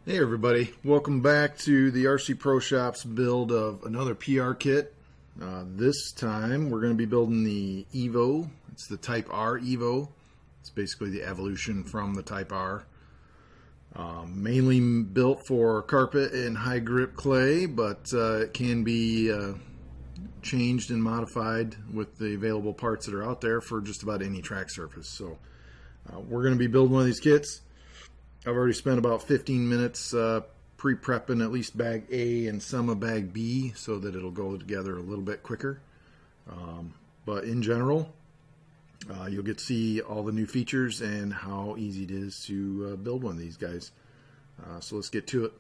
Hey everybody, welcome back to the RC Pro Shop's build of another PR kit. This time we're going to be building the EVO. It's the Type-R EVO. It's basically the evolution from the Type-R. Mainly built for carpet and high grip clay, but it can be changed and modified with the available parts that are out there for just about any track surface. So we're going to be building one of these kits. I've already spent about 15 minutes pre-prepping at least bag A and some of bag B so that it'll go together a little bit quicker. But in general, you'll get to see all the new features and how easy it is to build one of these guys. So let's get to it.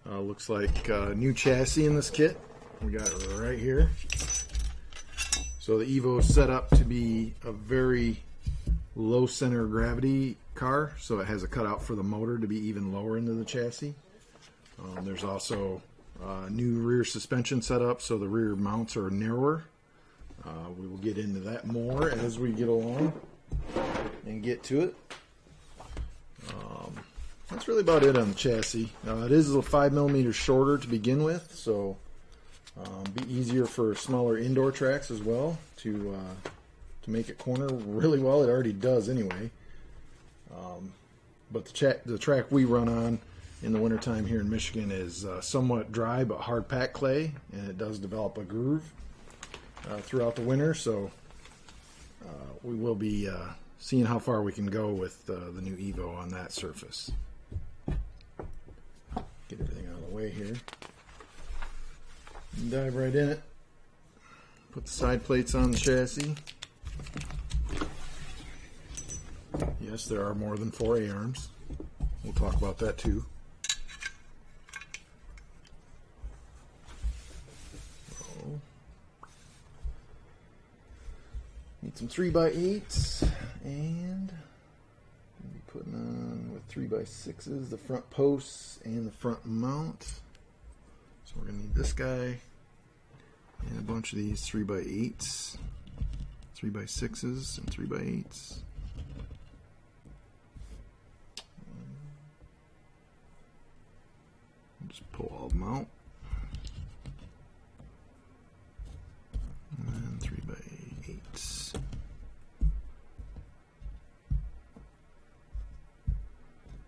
Looks like a new chassis in this kit. We got it right here. So the EVO is set up to be a very low center of gravity car, so it has a cutout for the motor to be even lower into the chassis. There's also new rear suspension setup, so the rear mounts are narrower. We will get into that more as we get along and get to it. That's really about it on the chassis. It is a 5mm shorter to begin with, so be easier for smaller indoor tracks as well to make it corner really well. It already does anyway. But the track we run on in the wintertime here in Michigan is somewhat dry but hard packed clay, and it does develop a groove throughout the winter, so we will be seeing how far we can go with the new EVO on that surface. Get everything out of the way here. Dive right in it. Put the side plates on the chassis. Yes, there are more than 4 A-arms. We'll talk about that too. So, need some 3x8s, and we'll be putting on with 3x6s the front posts and the front mount. So we're going to need this guy and a bunch of these 3x8s, 3x6s, and 3x8s. Just pull all of them out. And 3x8s.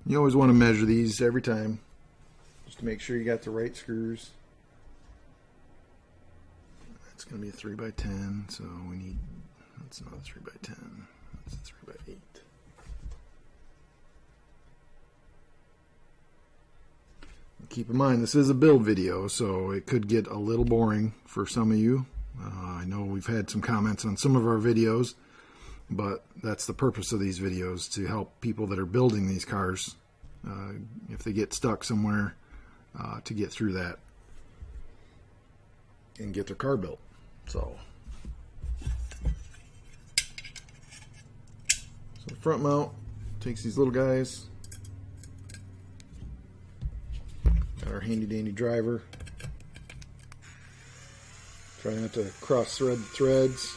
You always want to measure these every time, just to make sure you got the right screws. That's going to be a 3x10, so we need, that's not a 3x10, that's a 3x8. Keep in mind, this is a build video, so it could get a little boring for some of you. I know we've had some comments on some of our videos, but that's the purpose of these videos, to help people that are building these cars, if they get stuck somewhere, to get through that and get their car built. So the front mount takes these little guys. Got our handy dandy driver. Try not to cross thread the threads.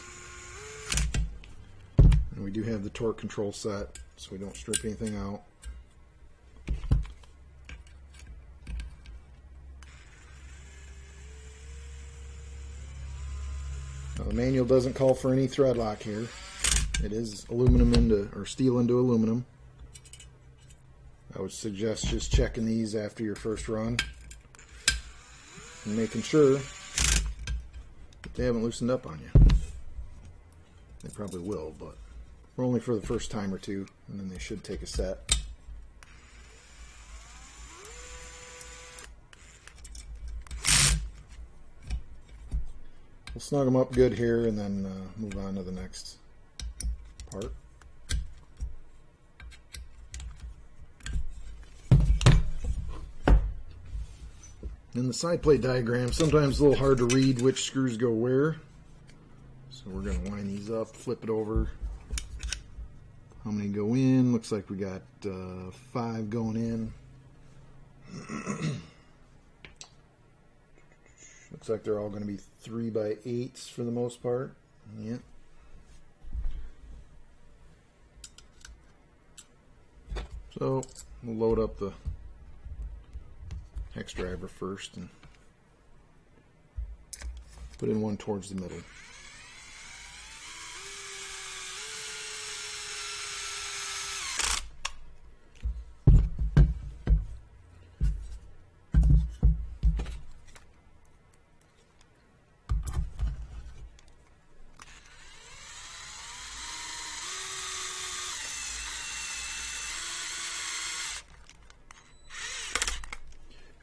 And we do have the torque control set, so we don't strip anything out. Now, the manual doesn't call for any thread lock here. It is aluminum or steel into aluminum. I would suggest just checking these after your first run and making sure that they haven't loosened up on you. They probably will, but we're only for the first time or two, and then they should take a set. We'll snug them up good here and then move on to the next part. In the side plate diagram, sometimes it's a little hard to read which screws go where. So we're going to line these up, flip it over. How many go in? Looks like we got 5 going in. Looks like they're all going to be 3x8s for the most part. Yep. So we'll load up the hex driver first and put in one towards the middle.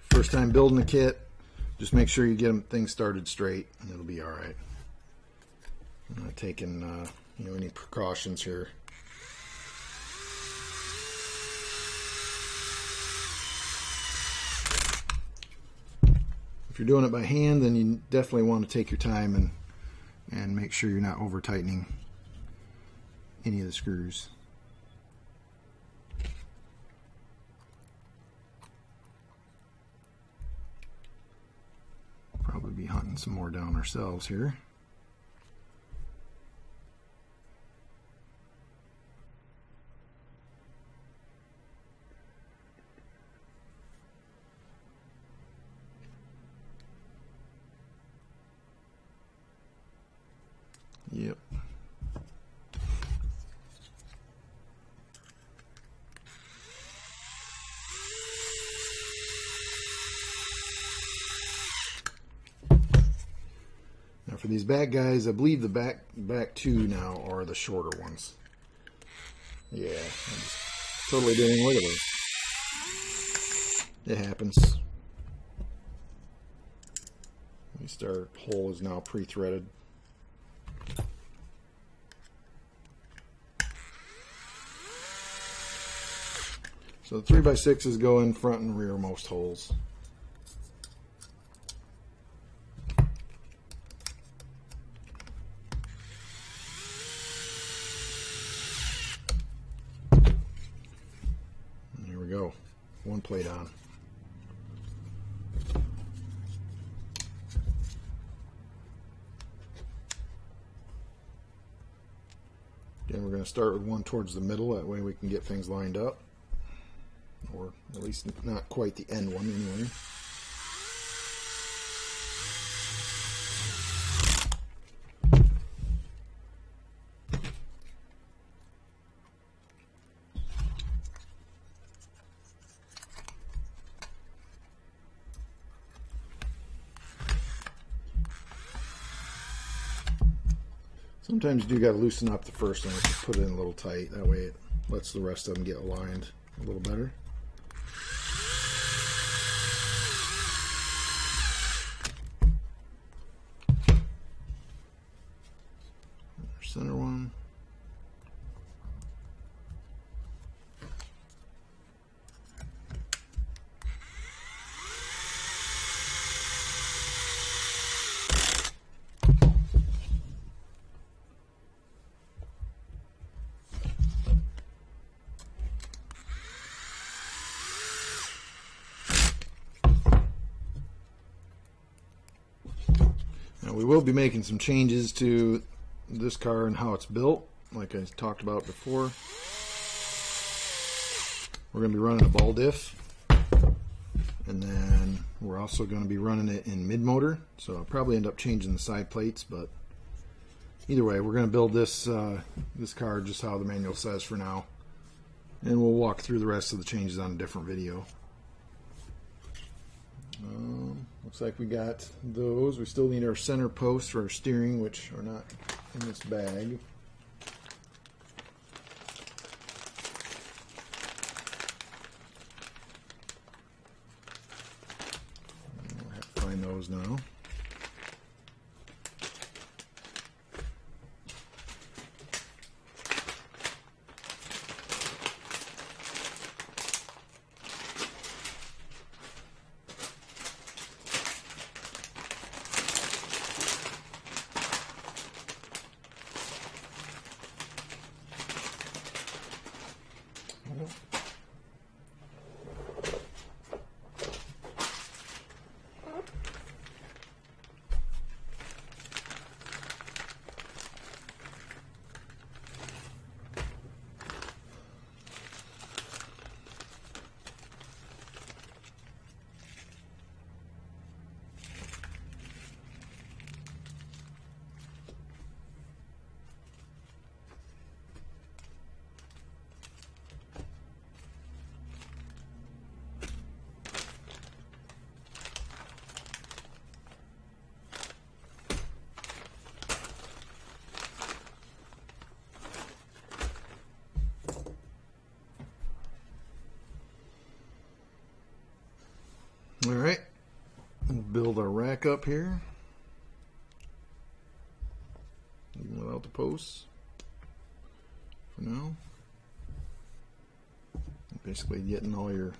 First time building the kit, just make sure you get things started straight and it'll be alright. I'm not taking any precautions here. If you're doing it by hand, then you definitely want to take your time and make sure you're not over tightening any of the screws. Probably be hunting some more down ourselves here. Yep. Now for these back guys, I believe the back two now are the shorter ones. Yeah, I just totally didn't look at those. It happens. At least our hole is now pre-threaded. So the 3x6s go in front and rear most holes. And here we go. One plate on. Again, we're going to start with one towards the middle, that way we can get things lined up. Or at least not quite the end one anyway. Sometimes you do got to loosen up the first one, just put it in a little tight. That way it lets the rest of them get aligned a little better. Center one. Now we will be making some changes to this car and how it's built, like I talked about before. We're going to be running a ball diff, and then we're also going to be running it in mid-motor, so I'll probably end up changing the side plates, but either way, we're going to build this this car just how the manual says for now, and we'll walk through the rest of the changes on a different video. Looks like we got those. We still need our center posts for our steering, which are not in this bag. We'll have to find those now. up here, even without the posts for now. Basically getting all your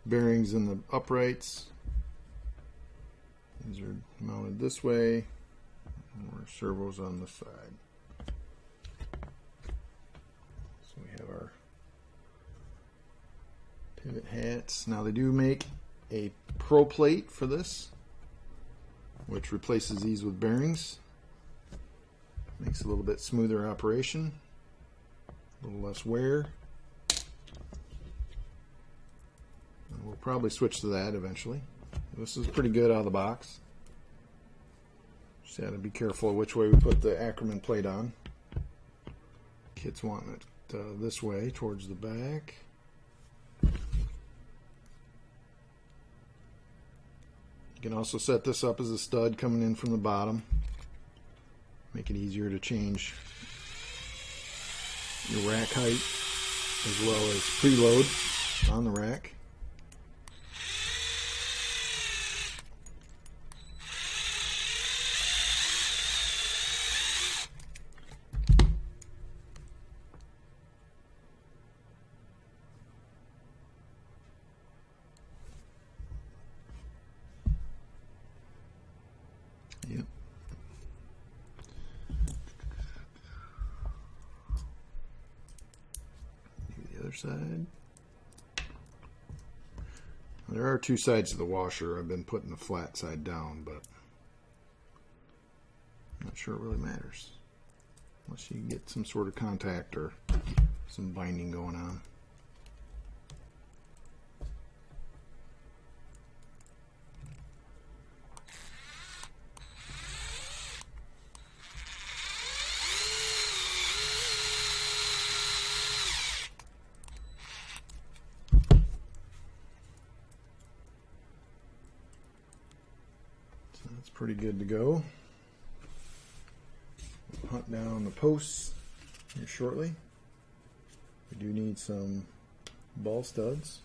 bearings in the uprights. These are mounted this way, and our servos on the side. So we have our pivot hats. Now they do make a pro plate for this, which replaces these with bearings. Makes it a little bit smoother operation, a little less wear. We'll probably switch to that eventually. This is pretty good out of the box. Just had to be careful of which way we put the Ackerman plate on. Kids wanting it this way towards the back. You can also set this up as a stud coming in from the bottom. Make it easier to change your rack height as well as preload on the rack. Yep. The other side. There are two sides to the washer. I've been putting the flat side down, but I'm not sure it really matters. Unless you get some sort of contact or some binding going on. That's pretty good to go. We'll hunt down the posts here shortly. We do need some ball studs.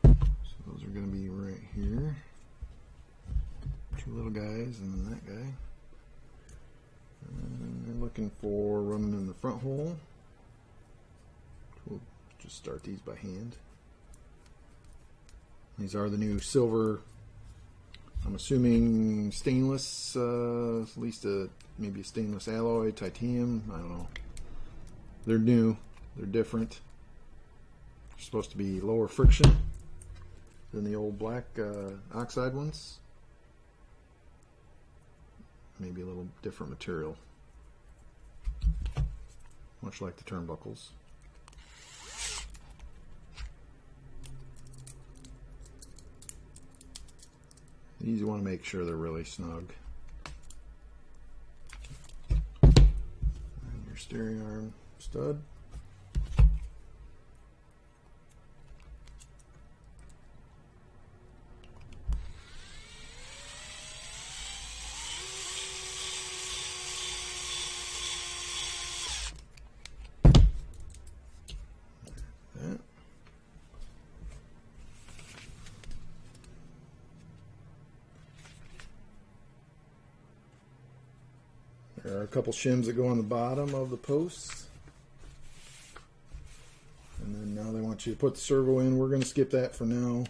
So those are going to be right here. Two little guys and then that guy. And they're looking for running in the front hole. We'll just start these by hand. These are the new silver, I'm assuming stainless, at least maybe a stainless alloy, titanium, I don't know. They're new, they're different. They're supposed to be lower friction than the old black oxide ones. Maybe a little different material, much like the turnbuckles. These you want to make sure they're really snug. And your steering arm stud. There are a couple shims that go on the bottom of the posts. And then now they want you to put the servo in. We're going to skip that for now,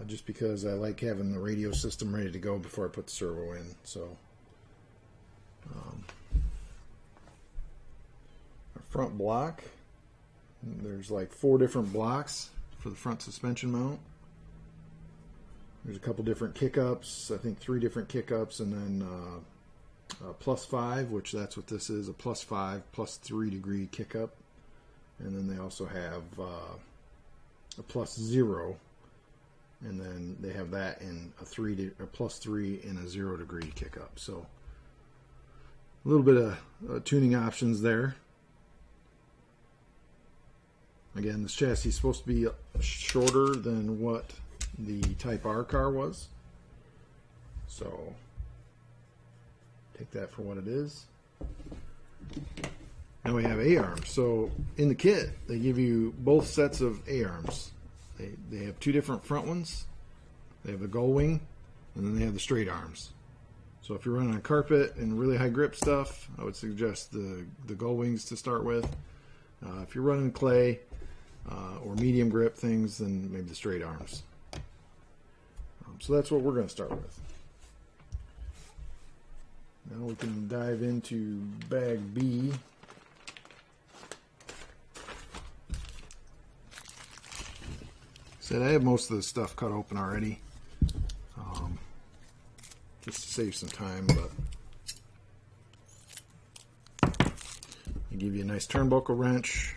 just because I like having the radio system ready to go before I put the servo in. So, our front block, there's like 4 different blocks for the front suspension mount. There's a couple different kick-ups, I think 3 different kick-ups, and then +5, which that's what this is, a +5, +3 degree kick up. And then they also have a +0, and then they have that in a +3 and a 0 degree kick up. So a little bit of tuning options there. Again, this chassis is supposed to be shorter than what the Type-R car was. So take that for what it is. Now we have A-arms. So in the kit, they give you both sets of A-arms. They have 2 different front ones. They have a gull wing and then they have the straight arms. So if you're running on carpet and really high grip stuff, I would suggest the gull wings to start with. If you're running clay or medium grip things, then maybe the straight arms. So that's what we're going to start with. Now we can dive into bag B. Said I have most of the stuff cut open already, just to save some time, but I give you a nice turnbuckle wrench.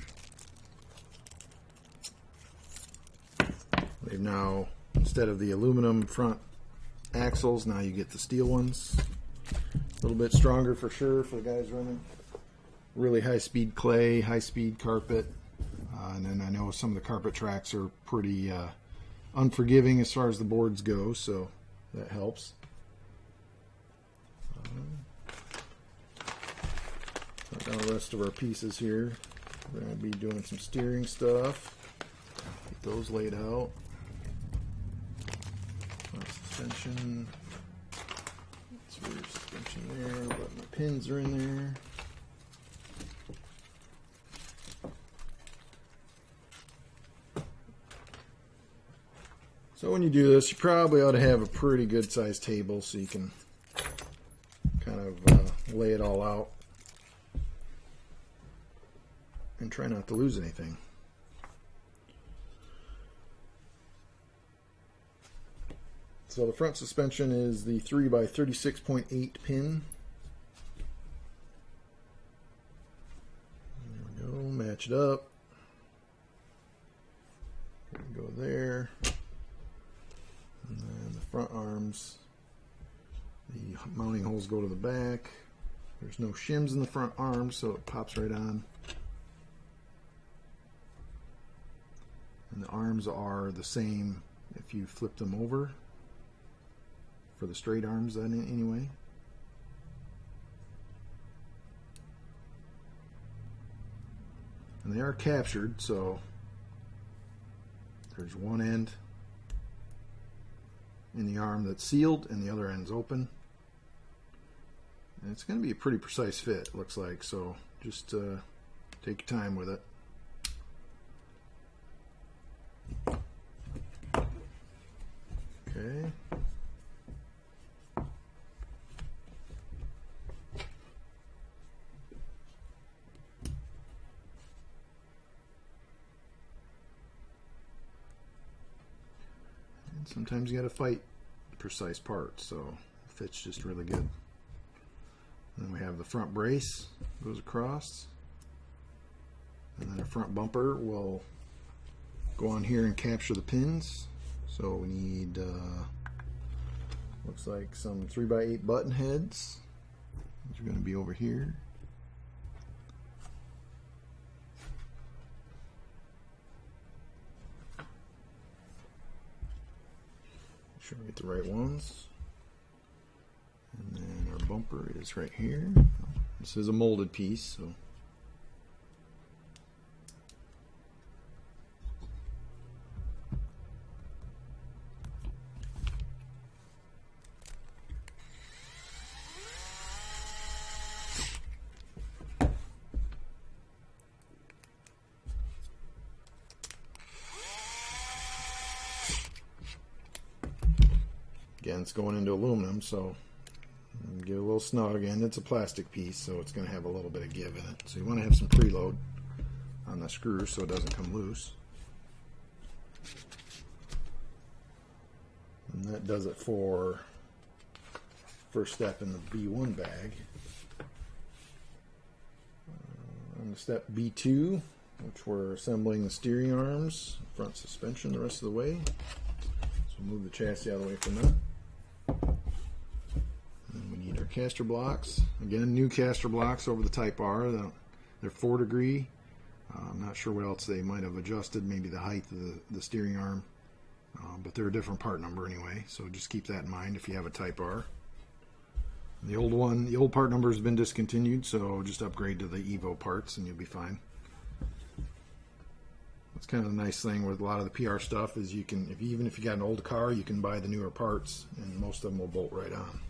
They've now, instead of the aluminum front axles, now you get the steel ones. A little bit stronger for sure for the guys running really high-speed clay, high-speed carpet. And then I know some of the carpet tracks are pretty unforgiving as far as the boards go, so that helps. Got down the rest of our pieces here. We're going to be doing some steering stuff. Get those laid out. Suspension. That's rear suspension there, but my pins are in there. So when you do this, you probably ought to have a pretty good sized table so you can kind of lay it all out and try not to lose anything. So the front suspension is the 3x36.8 pin. There we go, match it up. Go there. And then the front arms, the mounting holes go to the back. There's no shims in the front arms, so it pops right on. And the arms are the same if you flip them over, for the straight arms anyway. And they are captured, so there's one end in the arm that's sealed and the other end's open. And it's going to be a pretty precise fit, it looks like, so just take your time with it. Okay. And sometimes you got to fight precise parts, so it fits just really good. And then we have the front brace goes across, and then a front bumper will go on here and capture the pins. So we need looks like some 3x8 button heads. These are going to be over here. Make sure we get the right ones. And then our bumper is right here. This is a molded piece, so again, it's going into aluminum, so get a little snug. Again, it's a plastic piece, so it's going to have a little bit of give in it. So you want to have some preload on the screw so it doesn't come loose. And that does it for first step in the B1 bag. On the step B2, which we're assembling the steering arms, front suspension the rest of the way. So move the chassis out of the way from that. Caster blocks. Again, new caster blocks over the Type-R. They're 4 degree. I'm not sure what else they might have adjusted, maybe the height of the steering arm. But they're a different part number anyway, so just keep that in mind if you have a Type-R. The old part number has been discontinued, so just upgrade to the EVO parts and you'll be fine. That's kind of the nice thing with a lot of the PR stuff is you can, even if you got an old car, you can buy the newer parts, and most of them will bolt right on.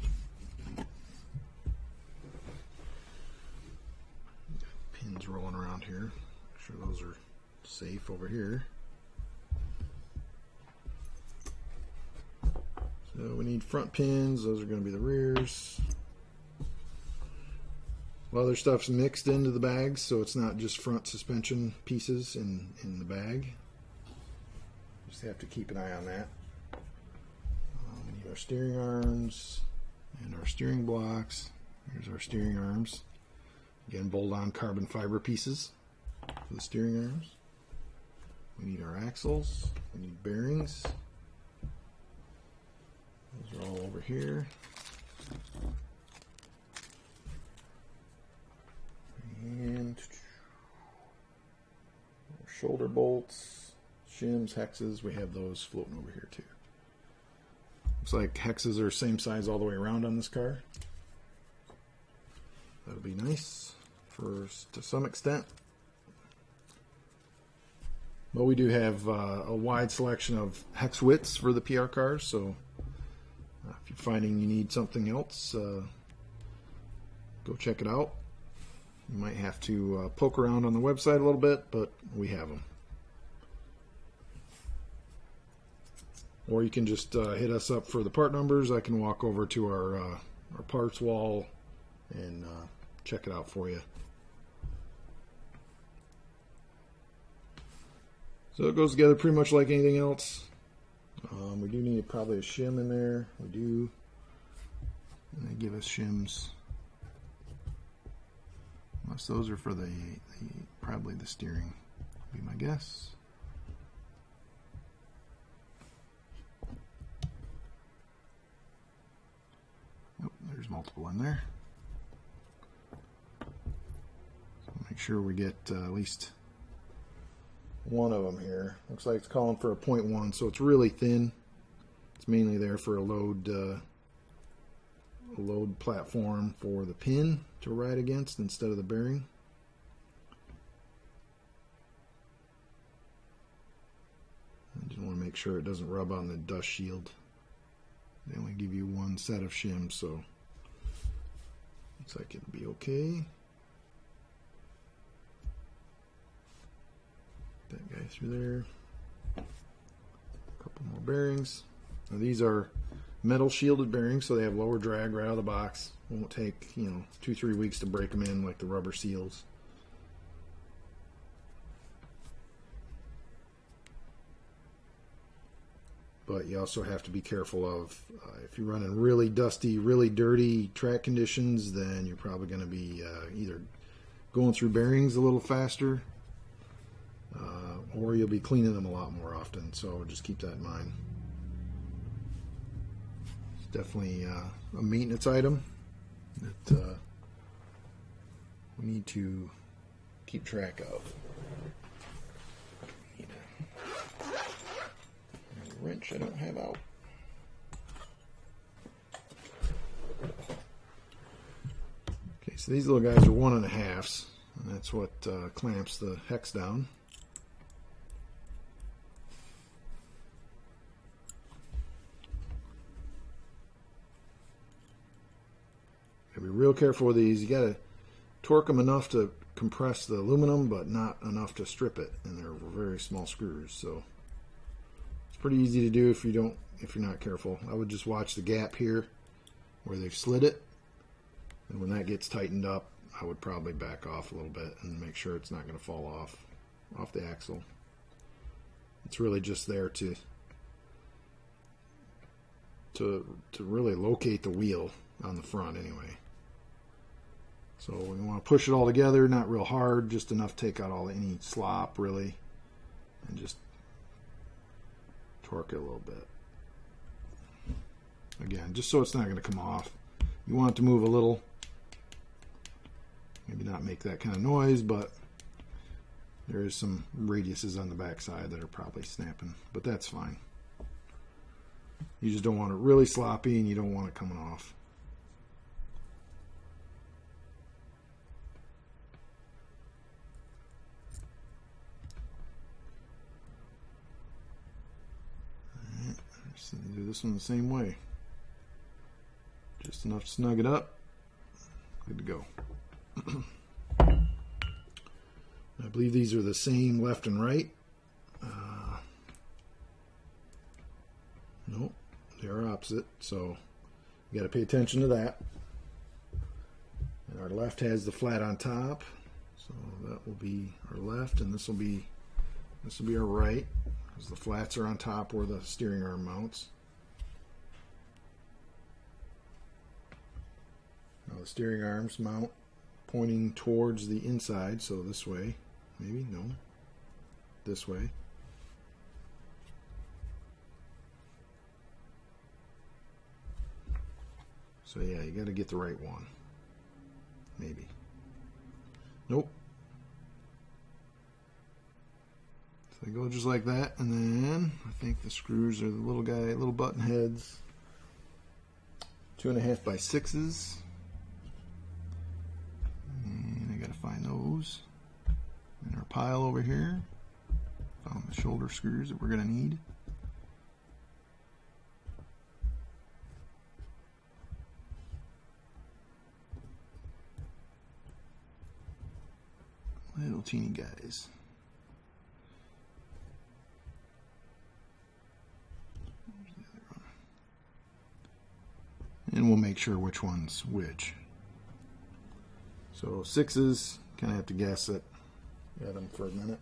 Pins rolling around here. Make sure those are safe over here. So we need front pins. Those are going to be the rears. A lot of their stuff's mixed into the bags, so it's not just front suspension pieces in the bag. Just have to keep an eye on that. We need our steering arms and our steering blocks. Here's our steering arms. Again, bolt-on carbon fiber pieces for the steering arms. We need our axles. We need bearings. Those are all over here. And shoulder bolts, shims, hexes. We have those floating over here too. Looks like hexes are same size all the way around on this car. That'll be nice to some extent. But we do have a wide selection of hex widths for the PR cars, so if you're finding you need something else, go check it out. You might have to poke around on the website a little bit, but we have them. Or you can just hit us up for the part numbers. I can walk over to our parts wall and check it out for you. So it goes together pretty much like anything else. We do need probably a shim in there. We do. And they give us shims. Unless those are for probably the steering, would be my guess. Oh, there's multiple in there. So make sure we get at least one of them here. Looks like it's calling for a 0.1, so it's really thin. It's mainly there for a load platform for the pin to ride against instead of the bearing. I just want to make sure it doesn't rub on the dust shield. They only give you one set of shims, so looks like it'll be okay. That guy through there. A couple more bearings. Now these are metal shielded bearings, so they have lower drag right out of the box. Won't take 2-3 weeks to break them in like the rubber seals. But you also have to be careful of if you're running really dusty, really dirty track conditions, then you're probably going to be either going through bearings a little faster, or you'll be cleaning them a lot more often. So just keep that in mind. It's definitely a maintenance item that we need to keep track of. Need a wrench I don't have out. Okay, so these little guys are 1.5s, and that's what clamps the hex down. Be real careful with these. You got to torque them enough to compress the aluminum, but not enough to strip it. And they're very small screws, so it's pretty easy to do if you're not careful. I would just watch the gap here where they've slid it, and when that gets tightened up, I would probably back off a little bit and make sure it's not going to fall off the axle. It's really just there to really locate the wheel on the front anyway. So we want to push it all together, not real hard, just enough to take out any slop really, and just torque it a little bit. Again, just so it's not going to come off. You want it to move a little, maybe not make that kind of noise, but there is some radiuses on the back side that are probably snapping, but that's fine. You just don't want it really sloppy, and you don't want it coming off. So do this one the same way. Just enough to snug it up. Good to go. I believe these are the same left and right. Nope, they are opposite, so you got to pay attention to that. And our left has the flat on top, so that will be our left, and this will be our right, because the flats are on top where the steering arm mounts. Now the steering arms mount pointing towards the inside, so this way, maybe, no, this way. So yeah, you got to get the right one. Maybe. Nope. So they go just like that, and then I think the screws are the little button heads. 2.5 by 6s. And I got to find those. In our pile over here. Found the shoulder screws that we're going to need. Little teeny guys. And we'll make sure which one's which. So 6s, kind of have to guess it. Got them for a minute.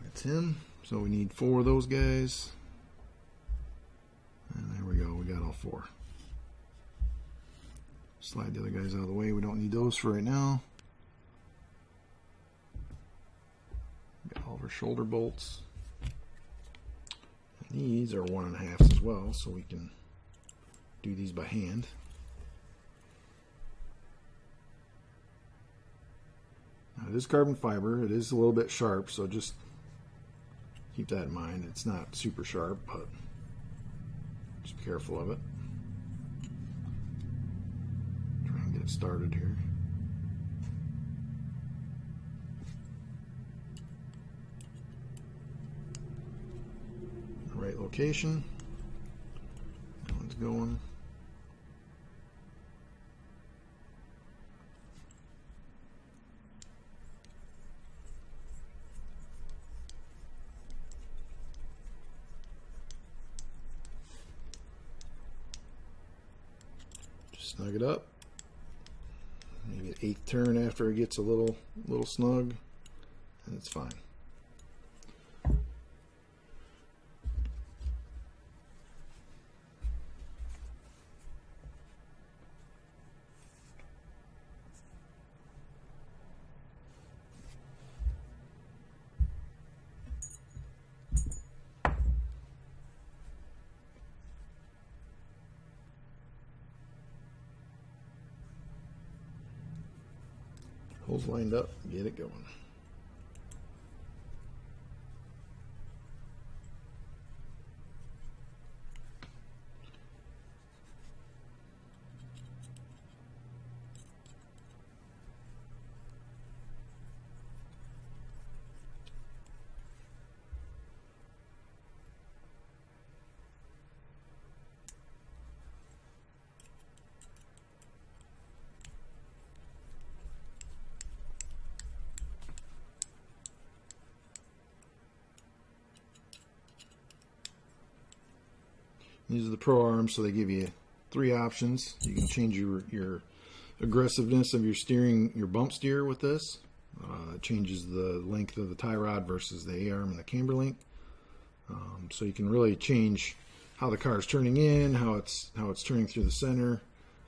That's him. So we need 4 of those guys. And there we go, we got all 4. Slide the other guys out of the way. We don't need those for right now. Got all of our shoulder bolts. And these are 1.5s as well, so we can do these by hand. Now it is carbon fiber. It is a little bit sharp, so just keep that in mind. It's not super sharp, but just be careful of it. Get started here. The right location. That one's going. Just snug it up. Maybe an 8th turn after it gets a little snug, and it's fine. Holes lined up, get it going. These are the Pro arms, so they give you 3 options. You can change your aggressiveness of your steering, your bump steer with this. It changes the length of the tie rod versus the A-arm and the camber link. So you can really change how the car is turning in, how it's turning through the center.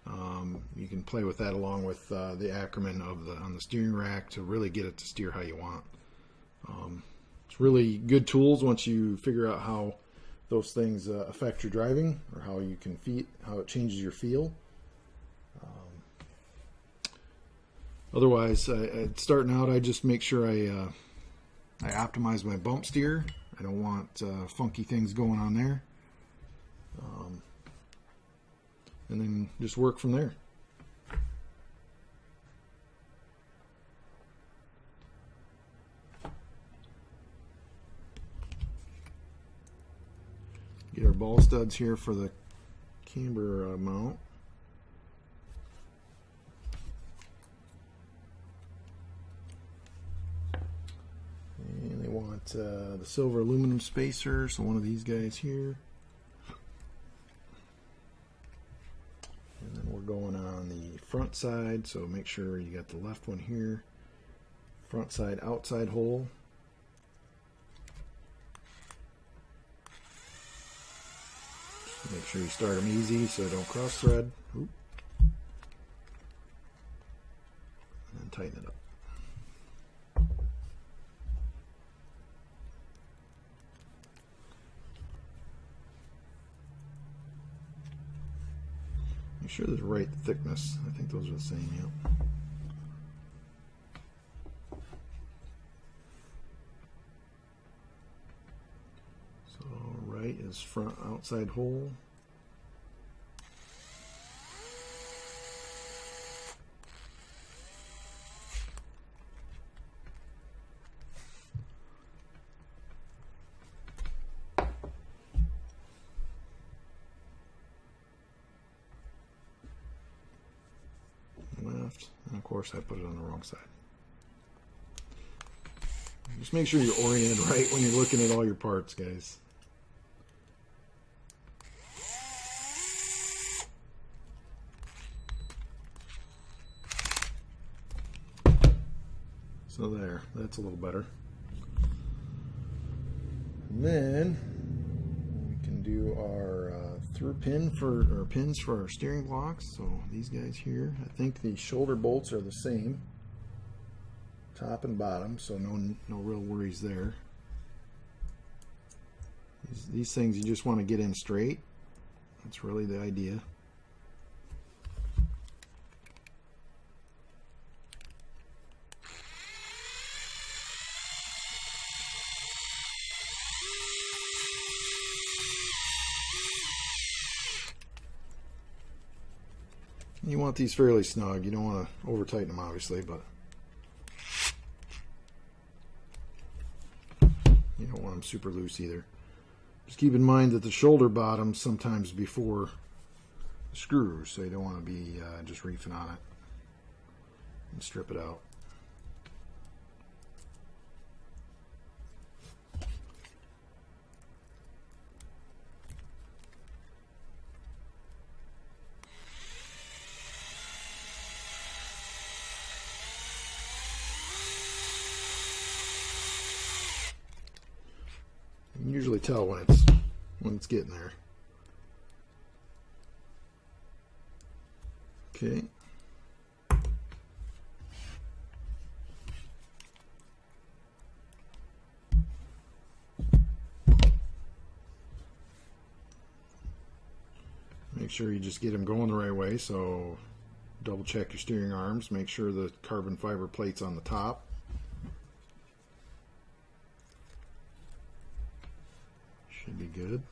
You can play with that along with the Ackerman on the steering rack to really get it to steer how you want. It's really good tools once you figure out how those things affect your driving, or how you can how it changes your feel. Otherwise, starting out, I just make sure I optimize my bump steer. I don't want funky things going on there, and then just work from there. ball studs here for the camber mount. And they want the silver aluminum spacer, so one of these guys here. And then we're going on the front side, so make sure you got the left one here. Front side outside hole. Make sure you start them easy so they don't cross thread. Oop. And then tighten it up. Make sure there's the right thickness. I think those are the same, yeah. So right is front outside hole. Left, and of course I put it on the wrong side. Just make sure you're oriented right when you're looking at all your parts, guys. So there, that's a little better. And then we can do our through pin for our pins for our steering blocks. So these guys here, I think the shoulder bolts are the same, top and bottom, so no real worries there. These things you just want to get in straight. That's really the idea. You want these fairly snug. You don't want to over tighten them, obviously, but you don't want them super loose either. Just keep in mind that the shoulder bottoms sometimes before the screws, so you don't want to be just reefing on it and strip it out. You can usually tell when it's getting there. Okay. Make sure you just get them going the right way, so double check your steering arms, make sure the carbon fiber plate's on the top. Should be good.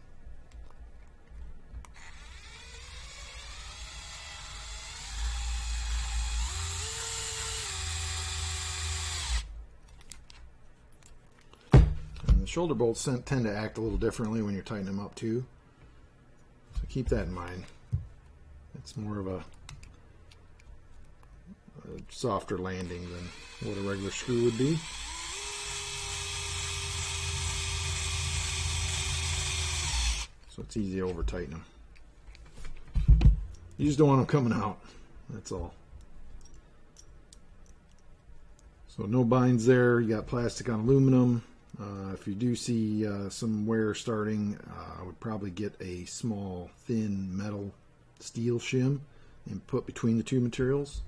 And the shoulder bolts tend to act a little differently when you're tightening them up too. So keep that in mind. It's more of a softer landing than what a regular screw would be. So it's easy to over tighten them. You just don't want them coming out. That's all. So no binds there. You got plastic on aluminum. If you do see some wear starting, I would probably get a small thin metal steel shim and put between the two materials.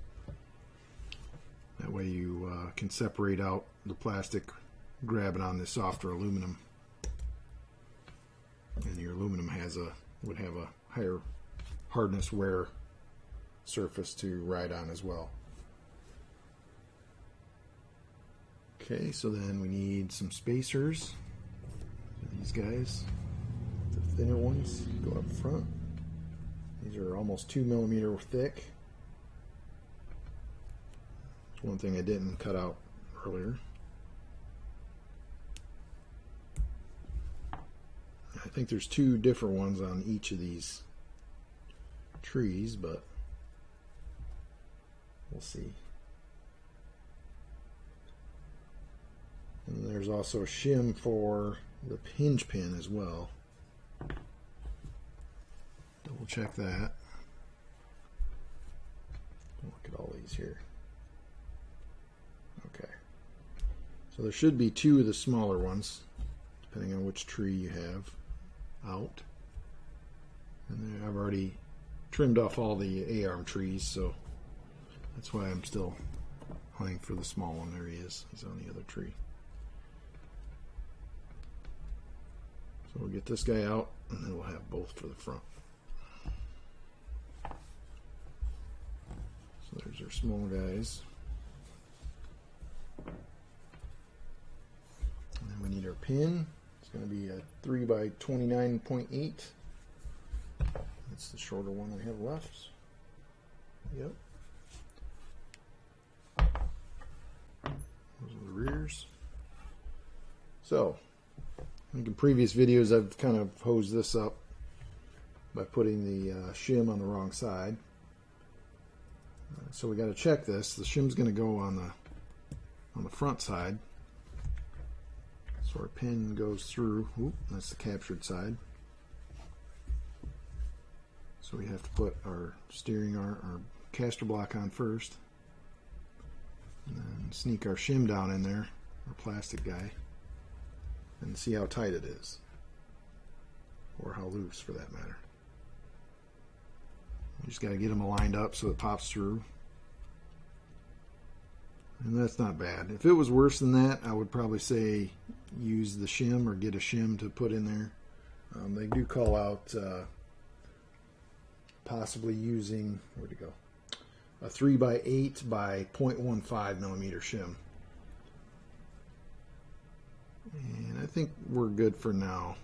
That way you can separate out the plastic grabbing on the softer aluminum. And your aluminum would have a higher hardness wear surface to ride on as well. Okay, so then we need some spacers. These guys, the thinner ones, go up front. These are almost 2 millimeter thick. That's one thing I didn't cut out earlier. think there's two different ones on each of these trees, but we'll see. And there's also a shim for the hinge pin as well. Double check that. Look at all these here. Okay. So there should be two of the smaller ones, depending on which tree you have out. And then I've already trimmed off all the A-arm trees, so that's why I'm still hunting for the small one. There he is. He's on the other tree. So we'll get this guy out, and then we'll have both for the front. So there's our small guys. And then we need our pin. It's going to be a 3 by 29.8. That's the shorter one I have left. Yep. Those are the rears. So, I think in previous videos I've kind of hosed this up by putting the shim on the wrong side. So we got to check this. The shim's going to go on the front side. So our pin goes through. Oop, that's the captured side. So we have to put our steering our caster block on first, and then sneak our shim down in there, our plastic guy, and see how tight it is, or how loose for that matter. You just got to get them lined up so it pops through. And that's not bad. If it was worse than that, I would probably say use the shim or get a shim to put in there. They do call out possibly using, where'd it go? A 3 by 8 by 0.15 millimeter shim. And I think we're good for now.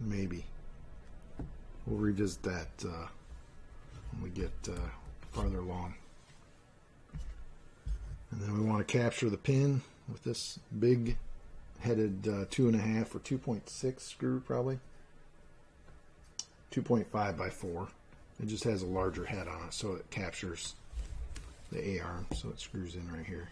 Maybe. We'll revisit that when we get farther along. And then we want to capture the pin with this big headed 2.5 or 2.6 screw, probably 2.5 by 4. It just has a larger head on it, so it captures the A-arm, so it screws in right here.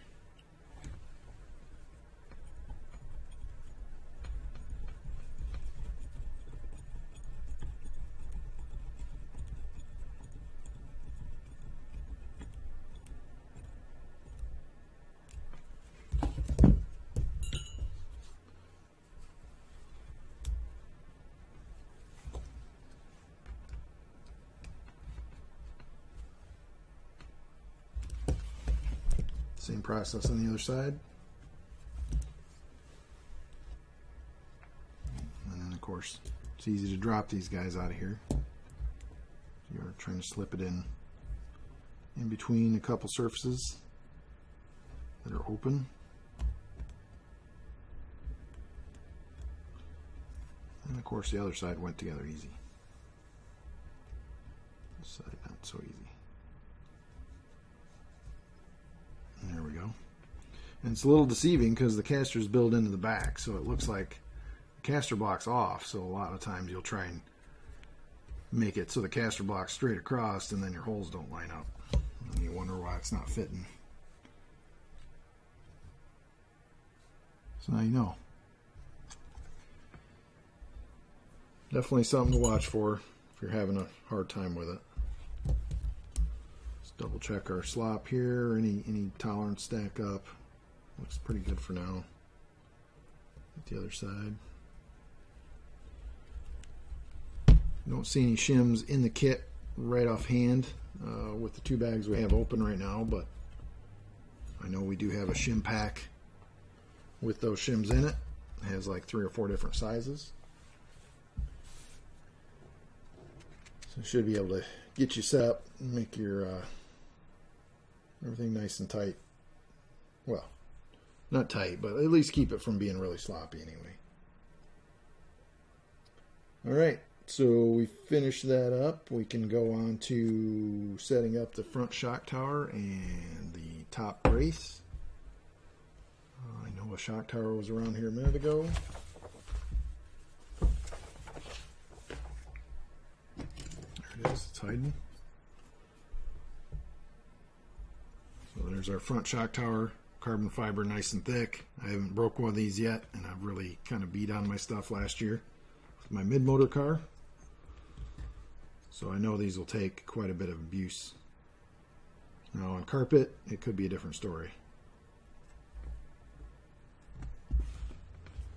Same process on the other side. And then of course it's easy to drop these guys out of here. You're trying to slip it in between a couple surfaces that are open. And of course the other side went together easy. This side not so easy. There we go. And it's a little deceiving because the caster is built into the back, so it looks like the caster block's off. So a lot of times you'll try and make it so the caster block's straight across, and then your holes don't line up, and you wonder why it's not fitting. So now you know. Definitely something to watch for if you're having a hard time with it. Double check our slop here, any tolerance stack up. Looks pretty good for now. At the other side. Don't see any shims in the kit right offhand with the two bags we have open right now, but I know we do have a shim pack with those shims in it. It has like 3 or 4 different sizes. So it should be able to get you set up and make your everything nice and tight. Well, not tight, but at least keep it from being really sloppy anyway. Alright, so we finished that up. We can go on to setting up the front shock tower and the top brace. I know a shock tower was around here a minute ago. it is. It's hiding. So there's our front shock tower, carbon fiber, nice and thick. I haven't broke one of these yet, and I've really kind of beat on my stuff last year with my mid-motor car. So I know these will take quite a bit of abuse. Now on carpet, it could be a different story.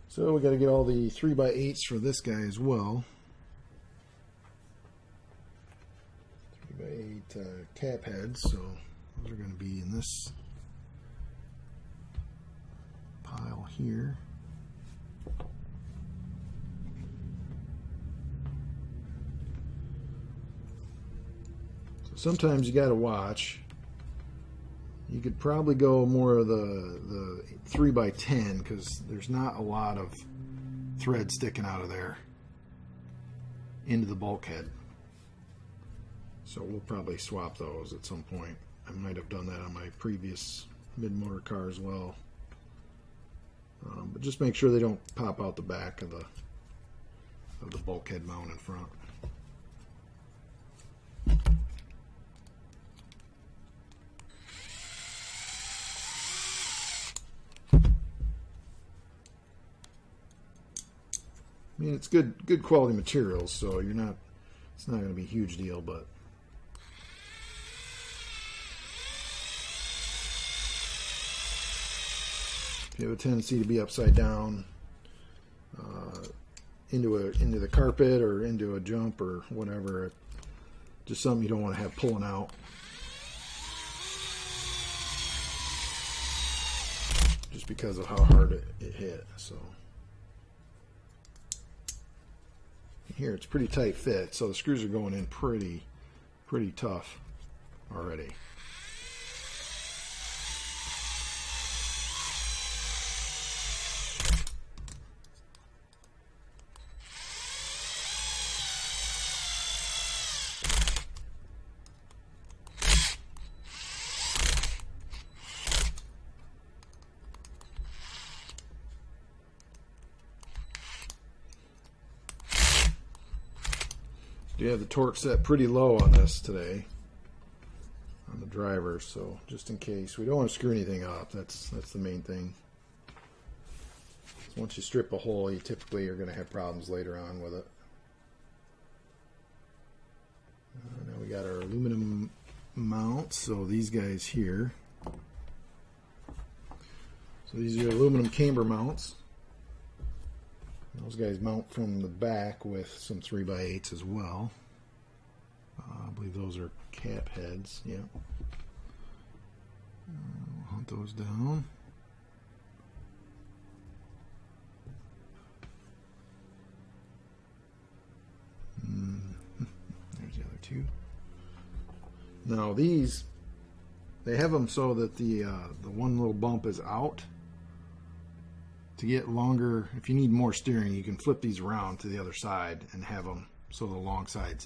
So we got to get all the 3x8s for this guy as well. 3x8 cap heads, so those are going to be in this pile here. So sometimes you got to watch. You could probably go more of the 3x10 because there's not a lot of thread sticking out of there into the bulkhead. So we'll probably swap those at some point. I might have done that on my previous mid-motor car as well. But just make sure they don't pop out the back of the bulkhead mount in front. I mean, it's good quality materials, so it's not going to be a huge deal, but if you have a tendency to be upside down into the carpet or into a jump or whatever, just something you don't want to have pulling out. Just because of how hard it hit. So here it's pretty tight fit, so the screws are going in pretty tough already. You have the torque set pretty low on this today on the driver, so just in case we don't want to screw anything up. That's the main thing. So once you strip a hole, you typically are going to have problems later on with it. Now we got our aluminum mounts, so these guys here. So these are aluminum camber mounts. Those guys mount from the back with some 3x8s as well. I believe those are cap heads. Yeah. We'll hunt those down. There's the other two. Now these, they have them so that the one little bump is out. To get longer, if you need more steering, you can flip these around to the other side and have them so the long side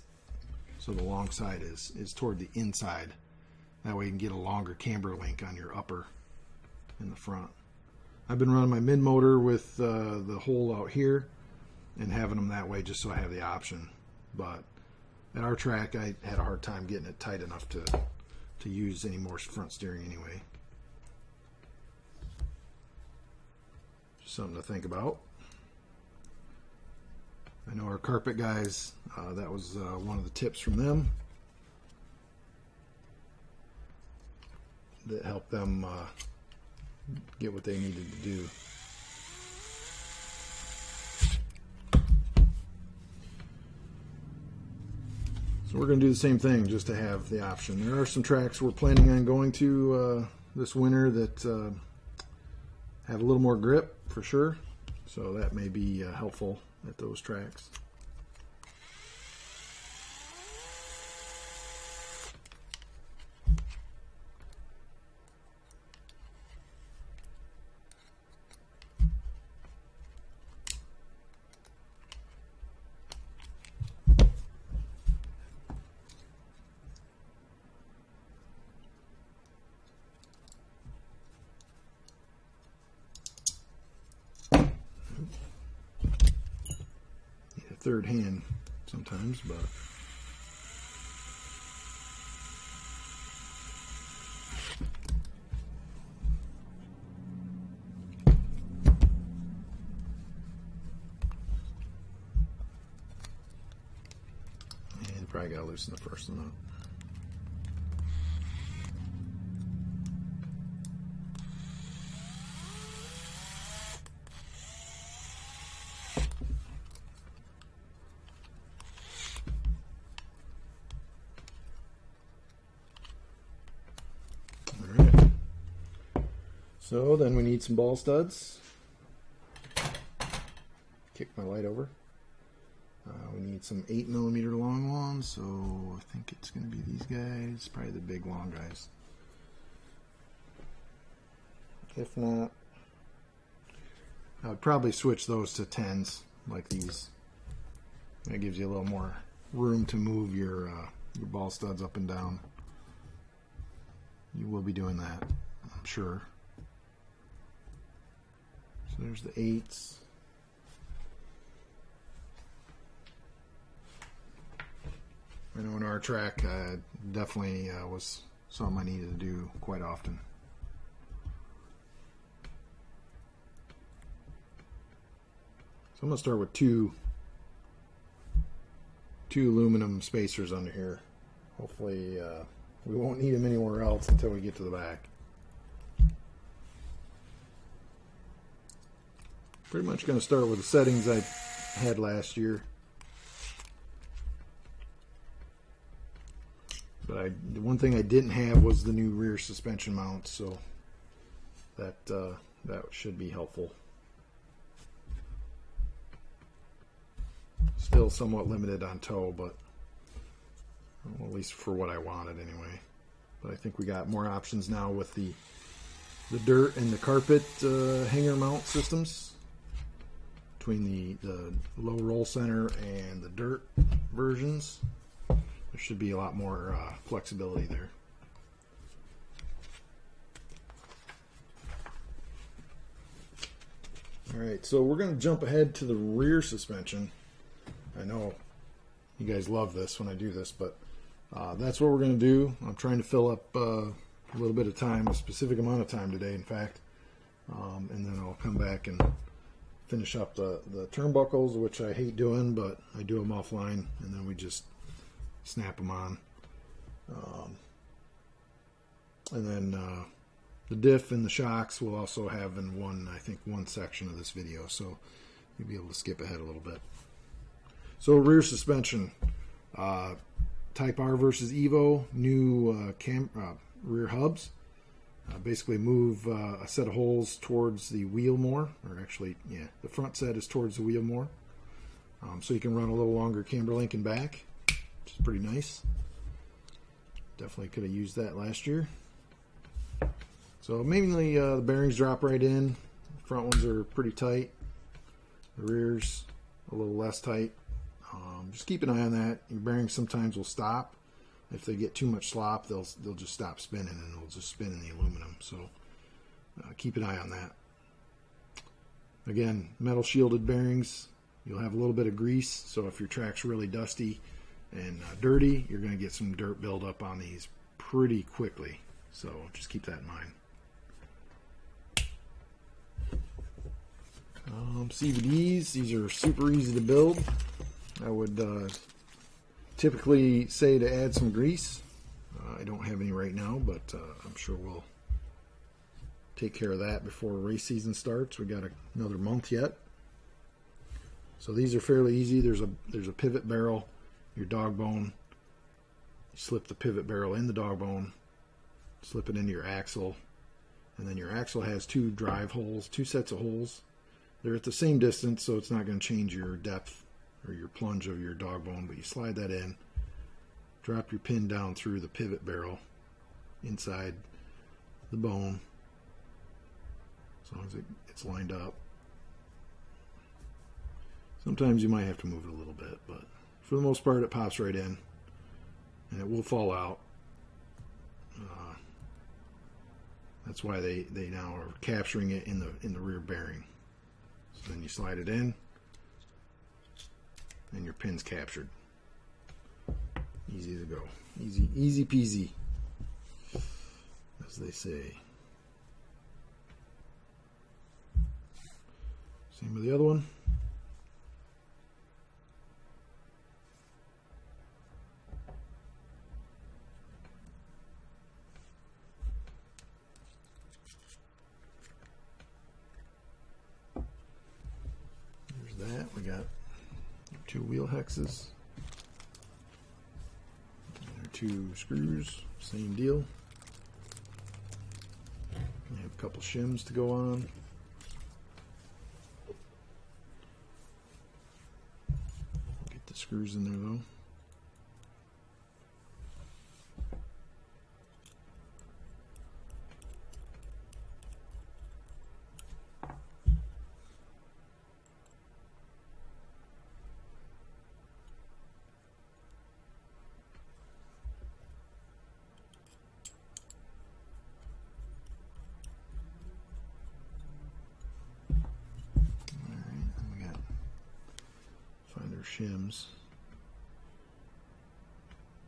is toward the inside. That way you can get a longer camber link on your upper in the front. I've been running my mid motor with the hole out here and having them that way just so I have the option. But at our track, I had a hard time getting it tight enough to use any more front steering anyway. Something to think about. I know our carpet guys, that was one of the tips from them that helped them get what they needed to do. So we're going to do the same thing just to have the option. There are some tracks we're planning on going to this winter that have a little more grip for sure, so that may be helpful at those tracks. Third hand sometimes, but Probably got to loosen the first one up. Alright. So then we need some ball studs. Kick my light over. We need some 8mm long ones, so I think it's going to be these guys, probably the big long guys. If not, I would probably switch those to 10s like these. That gives you a little more room to move your ball studs up and down. You will be doing that, I'm sure. So there's the 8s. I know in our track, definitely was something I needed to do quite often. So I'm going to start with two aluminum spacers under here. Hopefully we won't need them anywhere else until we get to the back. Pretty much going to start with the settings I had last year. But the one thing I didn't have was the new rear suspension mount, so that should be helpful. Still somewhat limited on toe, but well, at least for what I wanted anyway. But I think we got more options now with the dirt and the carpet hanger mount systems. Between the low roll center and the dirt versions, there should be a lot more flexibility there. Alright, so we're going to jump ahead to the rear suspension. I know you guys love this when I do this, but that's what we're going to do. I'm trying to fill up a little bit of time, a specific amount of time today, in fact. And then I'll come back and finish up the turnbuckles, which I hate doing, but I do them offline, and then we just snap them on. And then the diff and the shocks will also have in one section of this video, so you'll be able to skip ahead a little bit. So rear suspension, Type-R versus EVO, new rear hubs. Basically move a set of holes towards the wheel more, or actually, yeah, the front set is towards the wheel more. So you can run a little longer camber link and back, which is pretty nice. Definitely could have used that last year. So mainly the bearings drop right in. The front ones are pretty tight. The rear's a little less tight. Just keep an eye on that. Your bearings sometimes will stop. If they get too much slop, they'll just stop spinning, and they'll just spin in the aluminum. So keep an eye on that. Again, metal shielded bearings. You'll have a little bit of grease, so if your track's really dusty and dirty, you're going to get some dirt buildup on these pretty quickly. So just keep that in mind. CVDs, these are super easy to build. I would typically say to add some grease. I don't have any right now, but I'm sure we'll take care of that before race season starts. We got another month yet. So these are fairly easy. There's a pivot barrel, your dog bone. You slip the pivot barrel in the dog bone, slip it into your axle, and then your axle has two drive holes, two sets of holes. They're at the same distance, so it's not going to change your depth or your plunge of your dog bone, but you slide that in, drop your pin down through the pivot barrel inside the bone, as long as it's lined up. Sometimes you might have to move it a little bit, but for the most part it pops right in, and it will fall out. That's why they now are capturing it in the rear bearing. So then you slide it in, and your pin's captured. Easy to go. Easy peasy, as they say. Same with the other one. 2 wheel hexes. There are 2 screws, same deal. I have a couple shims to go on. Get the screws in there though. Shims.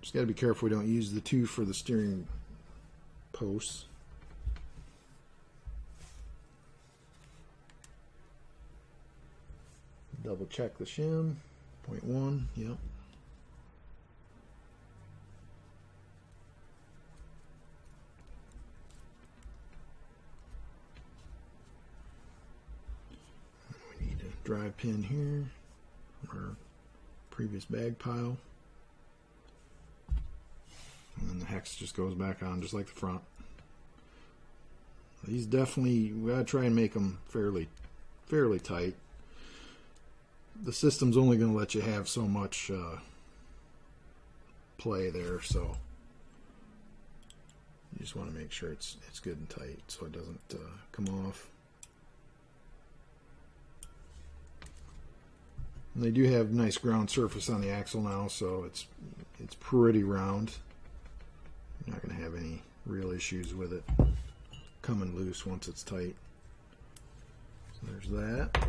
Just got to be careful we don't use the 2 for the steering posts. Double check the shim. 0.1, yep. We need a drive pin here. Our previous bag pile, and then the hex just goes back on just like the front. These definitely, we gotta try and make them fairly tight. The system's only going to let you have so much play there, so you just want to make sure it's good and tight so it doesn't come off. And they do have nice ground surface on the axle now, so it's pretty round. You're not going to have any real issues with it coming loose once it's tight. So there's that.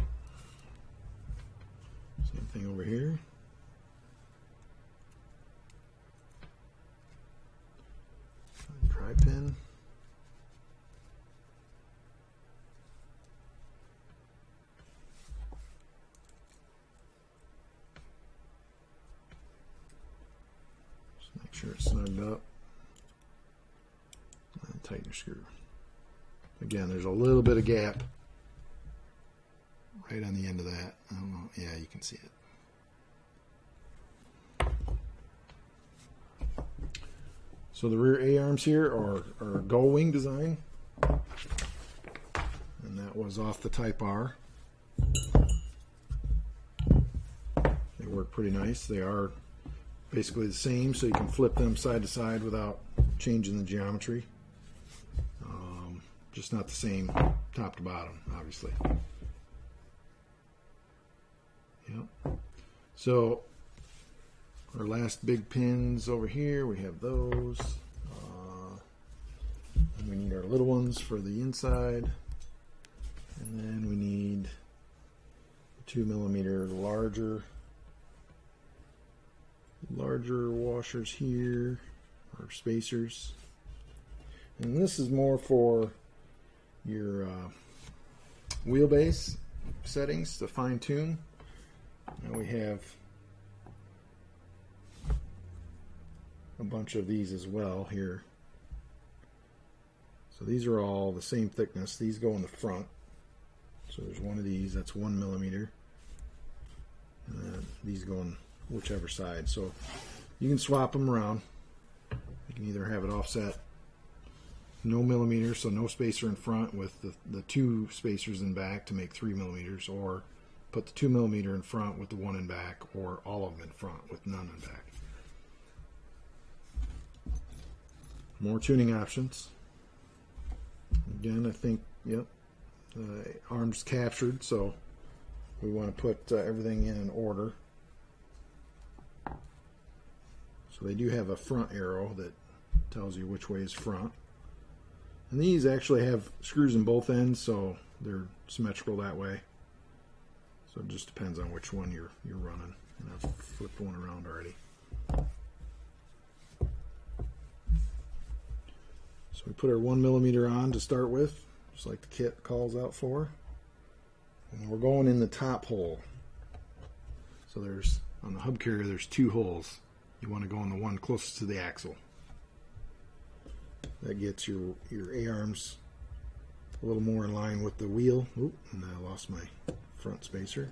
Same thing over here. Drive pin. Make sure it's snugged up, and tighten your screw. Again, there's a little bit of gap right on the end of that. I don't know. Yeah, you can see it. So the rear A-arms here are gull wing design, and that was off the Type-R. They work pretty nice. They are basically the same, so you can flip them side to side without changing the geometry. Just not the same top to bottom, obviously. Yep. So our last big pins over here, we have those. And we need our little ones for the inside, and then we need 2mm larger washers here, or spacers. And this is more for your wheelbase settings to fine tune. Now we have a bunch of these as well here. So these are all the same thickness. These go in the front. So there's one of these, that's 1mm. And then these go on whichever side. So you can swap them around. You can either have it offset no millimeters, so no spacer in front with the 2 spacers in back to make 3mm, or put the 2mm in front with the 1 in back, or all of them in front with none in back. More tuning options. Again, I think, yep, arms captured, so we want to put everything in order. So they do have a front arrow that tells you which way is front. And these actually have screws in both ends, so they're symmetrical that way. So it just depends on which one you're running. And I've flipped one around already. So we put our 1mm on to start with, just like the kit calls out for. And we're going in the top hole. So there's, on the hub carrier, there's 2 holes. You want to go in the one closest to the axle. That gets your A-arms a little more in line with the wheel. Oop, and I lost my front spacer.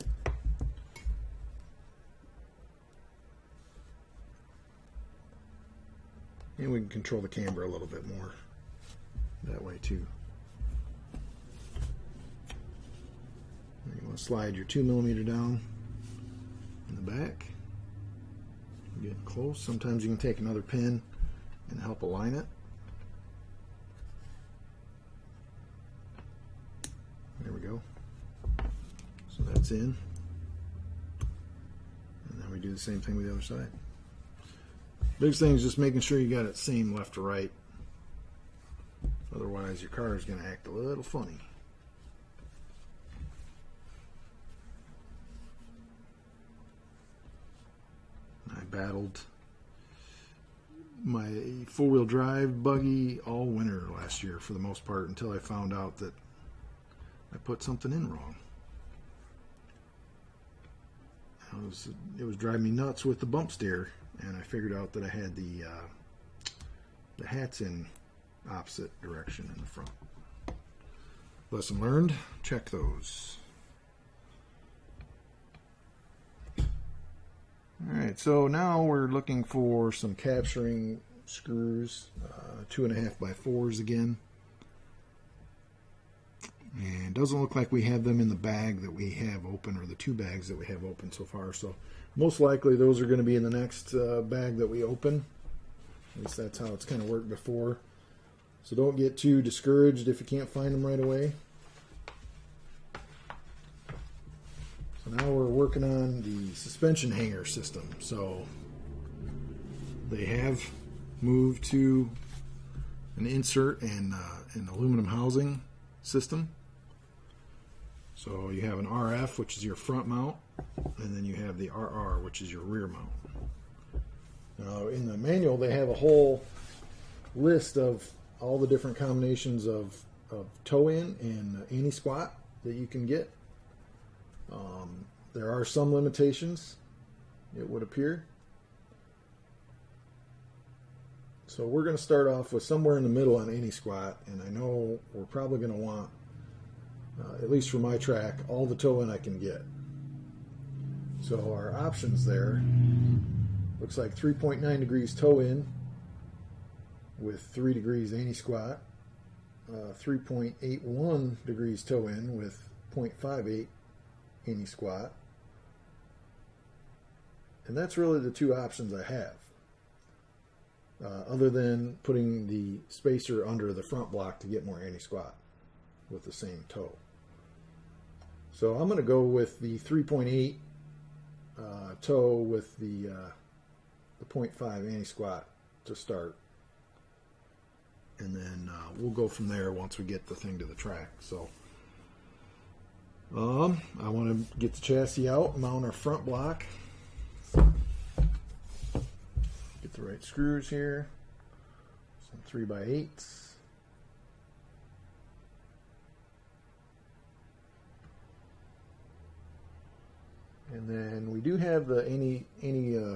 And we can control the camber a little bit more that way too. You want to slide your 2mm down in the back. Get close. Sometimes you can take another pin and help align it. There we go. So that's in. And then we do the same thing with the other side. Biggest thing is just making sure you got it same left to right. Otherwise your car is going to act a little funny. I battled my four-wheel drive buggy all winter last year for the most part, until I found out that I put something in wrong. It was driving me nuts with the bump steer, and I figured out that I had the hats in opposite direction in the front. Lesson learned, check those. Alright, so now we're looking for some capturing screws, 2.5 by 4s again. And it doesn't look like we have them in the bag that we have open, or the 2 bags that we have open so far. So most likely those are going to be in the next bag that we open. At least that's how it's kind of worked before. So don't get too discouraged if you can't find them right away. So now we're working on the suspension hanger system. So they have moved to an insert and an aluminum housing system. So you have an RF, which is your front mount, and then you have the RR, which is your rear mount. Now in the manual they have a whole list of all the different combinations of toe-in and anti-squat that you can get. There are some limitations, it would appear. So we're going to start off with somewhere in the middle on anti-squat, and I know we're probably going to want, at least for my track, all the toe-in I can get. So our options there, looks like 3.9 degrees toe-in with 3 degrees anti-squat, 3.81 degrees toe-in with 0.58 anti-squat, and that's really the 2 options I have, other than putting the spacer under the front block to get more anti-squat with the same toe. So I'm going to go with the 3.8 toe with the 0.5 anti-squat to start, and then we'll go from there once we get the thing to the track. So I want to get the chassis out, mount our front block, get the right screws here, some 3x8s. And then we do have the any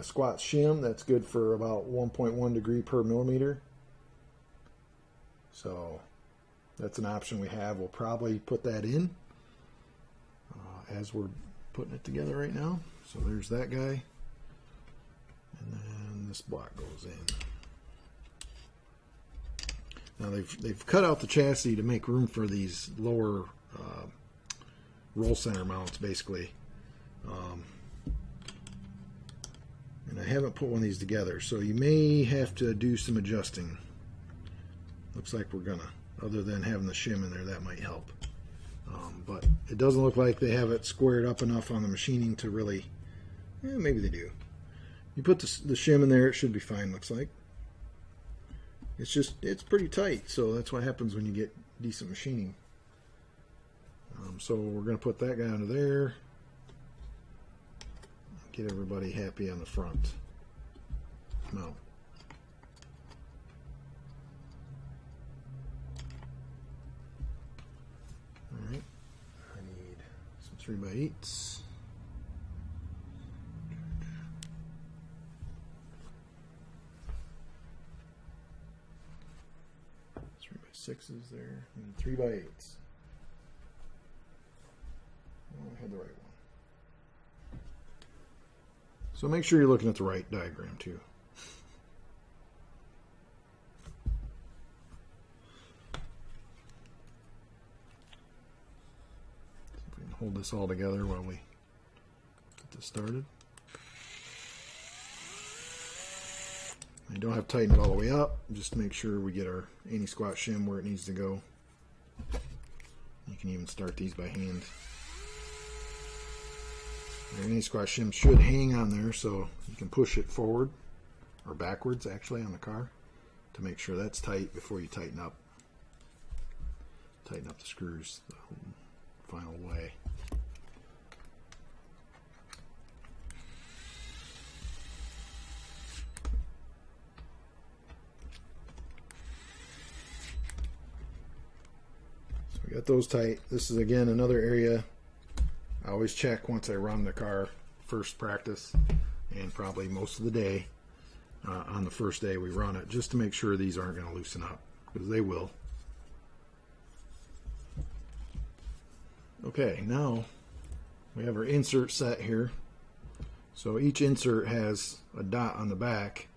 squat shim that's good for about 1.1 degree per millimeter. So that's an option we have. We'll probably put that in as we're putting it together right now. So there's that guy. And then this block goes in. Now they've cut out the chassis to make room for these lower roll center mounts, basically. And I haven't put one of these together, so you may have to do some adjusting. Looks like we're gonna, other than having the shim in there, that might help. But it doesn't look like they have it squared up enough on the machining to really, maybe they do. You put the shim in there, it should be fine, looks like. It's pretty tight, so that's what happens when you get decent machining. So we're going to put that guy under there. Get everybody happy on the front mount. Alright, I need some 3x8s. Sixes there, and 3x8s. Oh, I had the right one. So make sure you're looking at the right diagram too. hold this all together while we get this started. You don't have to tighten it all the way up, just make sure we get our anti-squat shim where it needs to go. You can even start these by hand. Your anti-squat shim should hang on there, so you can push it forward or backwards actually on the car to make sure that's tight before you tighten up the screws the final way. So we got those tight. This is again another area I always check once I run the car, first practice and probably most of the day. On the first day we run it, just to make sure these aren't going to loosen up, because they will. Okay, now we have our insert set here. So each insert has a dot on the back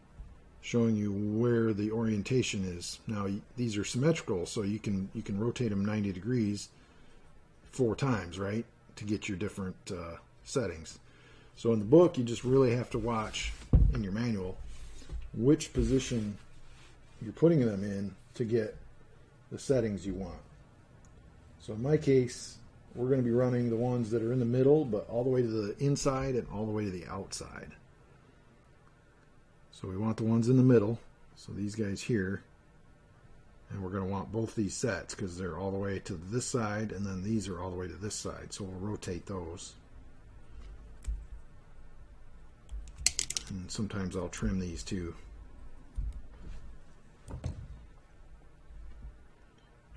showing you where the orientation is. Now these are symmetrical, so you can rotate them 90 degrees 4 times, right, to get your different settings. So in the book, you just really have to watch in your manual which position you're putting them in to get the settings you want. So in my case, we're going to be running the ones that are in the middle, but all the way to the inside and all the way to the outside. So we want the ones in the middle, so these guys here, and we're going to want both these sets because they're all the way to this side, and then these are all the way to this side, so we'll rotate those. And sometimes I'll trim these too.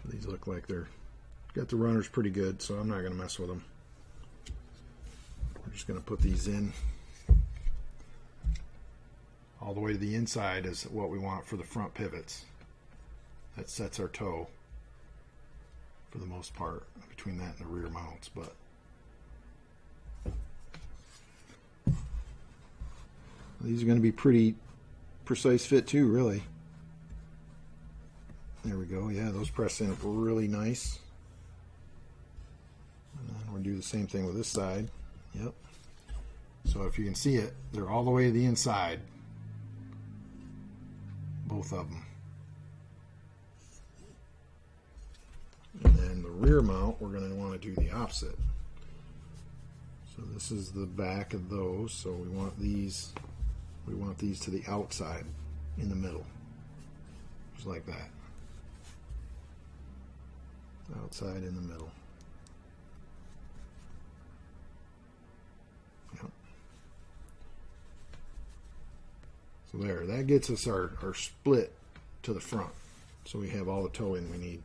These look like they're got the runners pretty good, so I'm not going to mess with them. We're just going to put these in. All the way to the inside is what we want for the front pivots. That sets our toe for the most part, between that and the rear mounts. But these are going to be pretty precise fit too, really. There we go. Yeah, those press in really nice. And then we'll do the same thing with this side. Yep. So if you can see it, they're all the way to the inside. Both of them. And then the rear mount, we're going to want to do the opposite. So this is the back of those. So we want these to the outside in the middle. Just like that. Outside in the middle. Yep. So there, that gets us our split to the front. So we have all the toe in we need.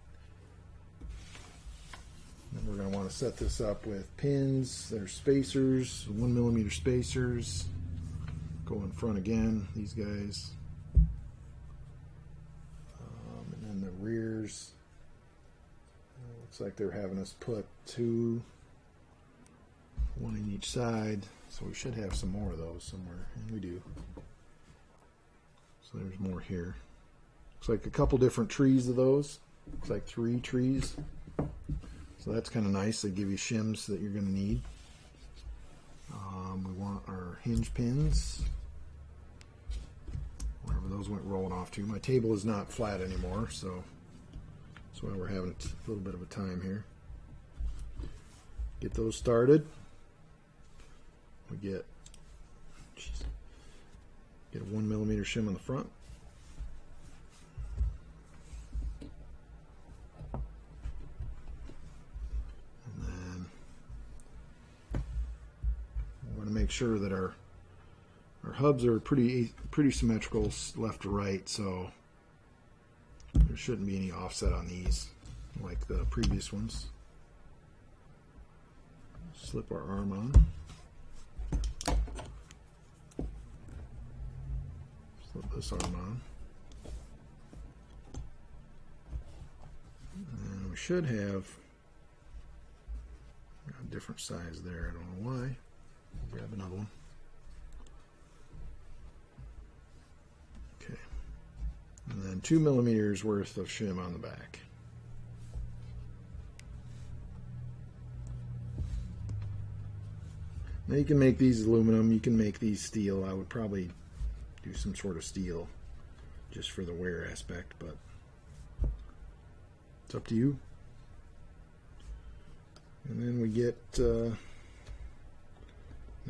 Then we're going to want to set this up with pins. There's spacers, 1mm spacers. Go in front again, these guys. And then the rears. Looks like they're having us put 2, 1 in each side. So we should have some more of those somewhere. And we do. So there's more here. Looks like a couple different trees of those. Looks like 3 trees. So that's kind of nice. They give you shims that you're going to need. We want our hinge pins. Wherever those went rolling off to. My table is not flat anymore, so that's why we're having a little bit of a time here. Get those started. We get a 1mm shim on the front. And then we want to make sure that our hubs are pretty symmetrical left to right, so there shouldn't be any offset on these like the previous ones. Slip our arm on. Slip this arm on. And we should have a different size there. I don't know why. Grab another one. Okay. And then 2mm worth of shim on the back. Now you can make these aluminum, you can make these steel. I would probably do some sort of steel just for the wear aspect, but it's up to you. And then we get, now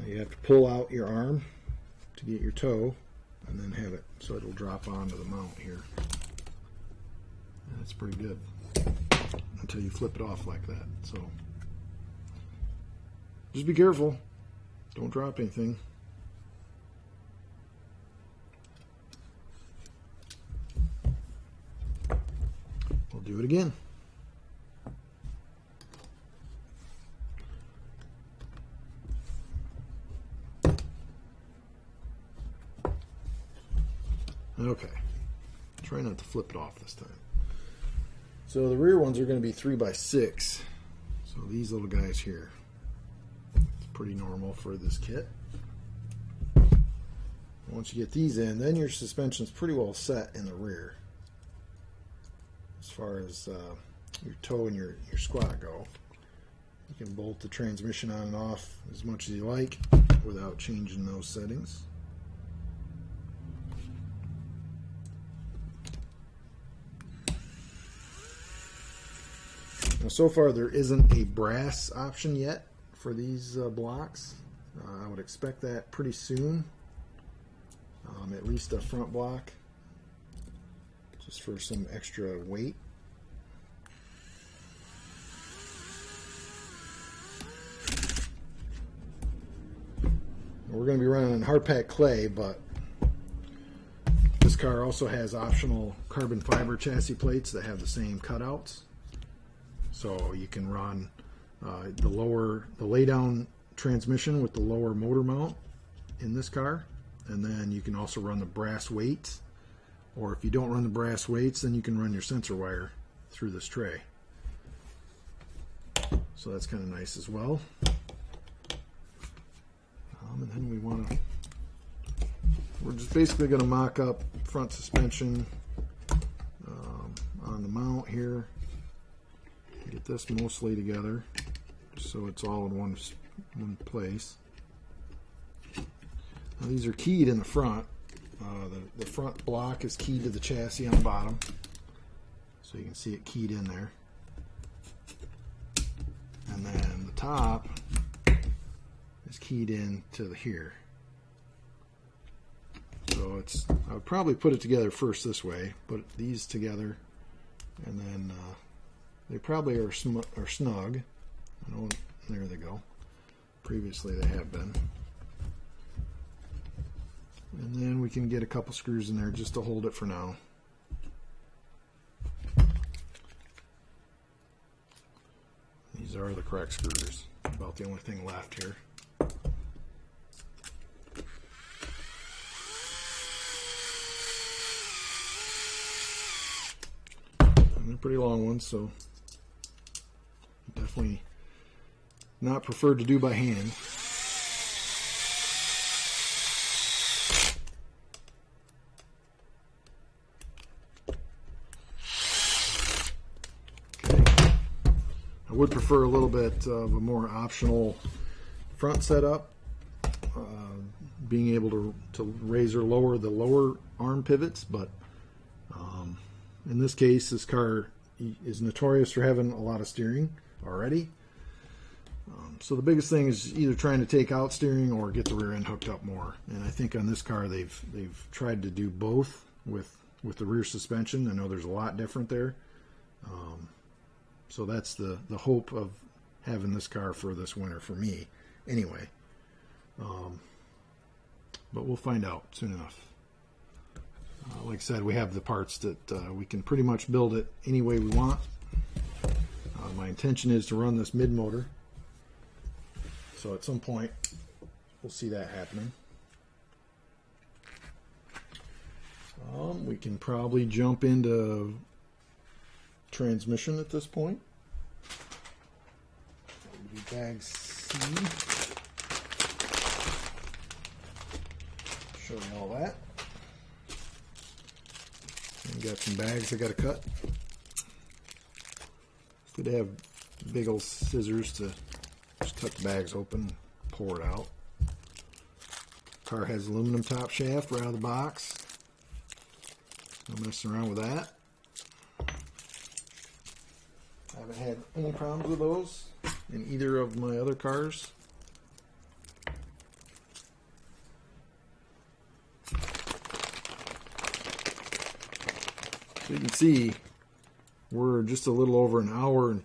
you have to pull out your arm to get your toe, and then have it so it'll drop onto the mount here. And it's pretty good until you flip it off like that. So just be careful, don't drop anything. We'll do it again. Okay, try not to flip it off this time. So the rear ones are going to be 3x6. So these little guys here, it's pretty normal for this kit. Once you get these in, then your suspension's pretty well set in the rear as far as your toe and your squat go. You can bolt the transmission on and off as much as you like without changing those settings. Now, so far there isn't a brass option yet for these blocks. I would expect that pretty soon, at least a front block, just for some extra weight. We're going to be running hard pack clay, but this car also has optional carbon fiber chassis plates that have the same cutouts. So you can run the lay down transmission with the lower motor mount in this car, and then you can also run the brass weights, or if you don't run the brass weights, then you can run your sensor wire through this tray. So that's kind of nice as well. And then we're just basically going to mock up front suspension on the mount here. Get this mostly together so it's all in one place. Now these are keyed in the front. The front block is keyed to the chassis on the bottom, so you can see it keyed in there. And then the top is keyed in to here. So I would probably put it together first this way, put these together, and then they probably are snug. There they go. Previously they have been. And then we can get a couple screws in there just to hold it for now. These are the correct screws. About the only thing left here. And they're pretty long ones, so definitely not preferred to do by hand. I would prefer a little bit of a more optional front setup, being able to raise or lower the lower arm pivots, but in this case, this car is notorious for having a lot of steering already. So the biggest thing is either trying to take out steering or get the rear end hooked up more. And I think on this car they've tried to do both with the rear suspension. I know there's a lot different there. So that's the hope of having this car for this winter for me anyway. But we'll find out soon enough. Like I said, we have the parts that we can pretty much build it any way we want. My intention is to run this mid-motor. So at some point, we'll see that happening. We can probably jump into transmission at this point. Bag C. Show you all that. And got some bags I got to cut. Good to have big old scissors to just cut the bags open, pour it out. Car has aluminum top shaft right out of the box. No messing around with that. I haven't had any problems with those in either of my other cars. So you can see we're just a little over an hour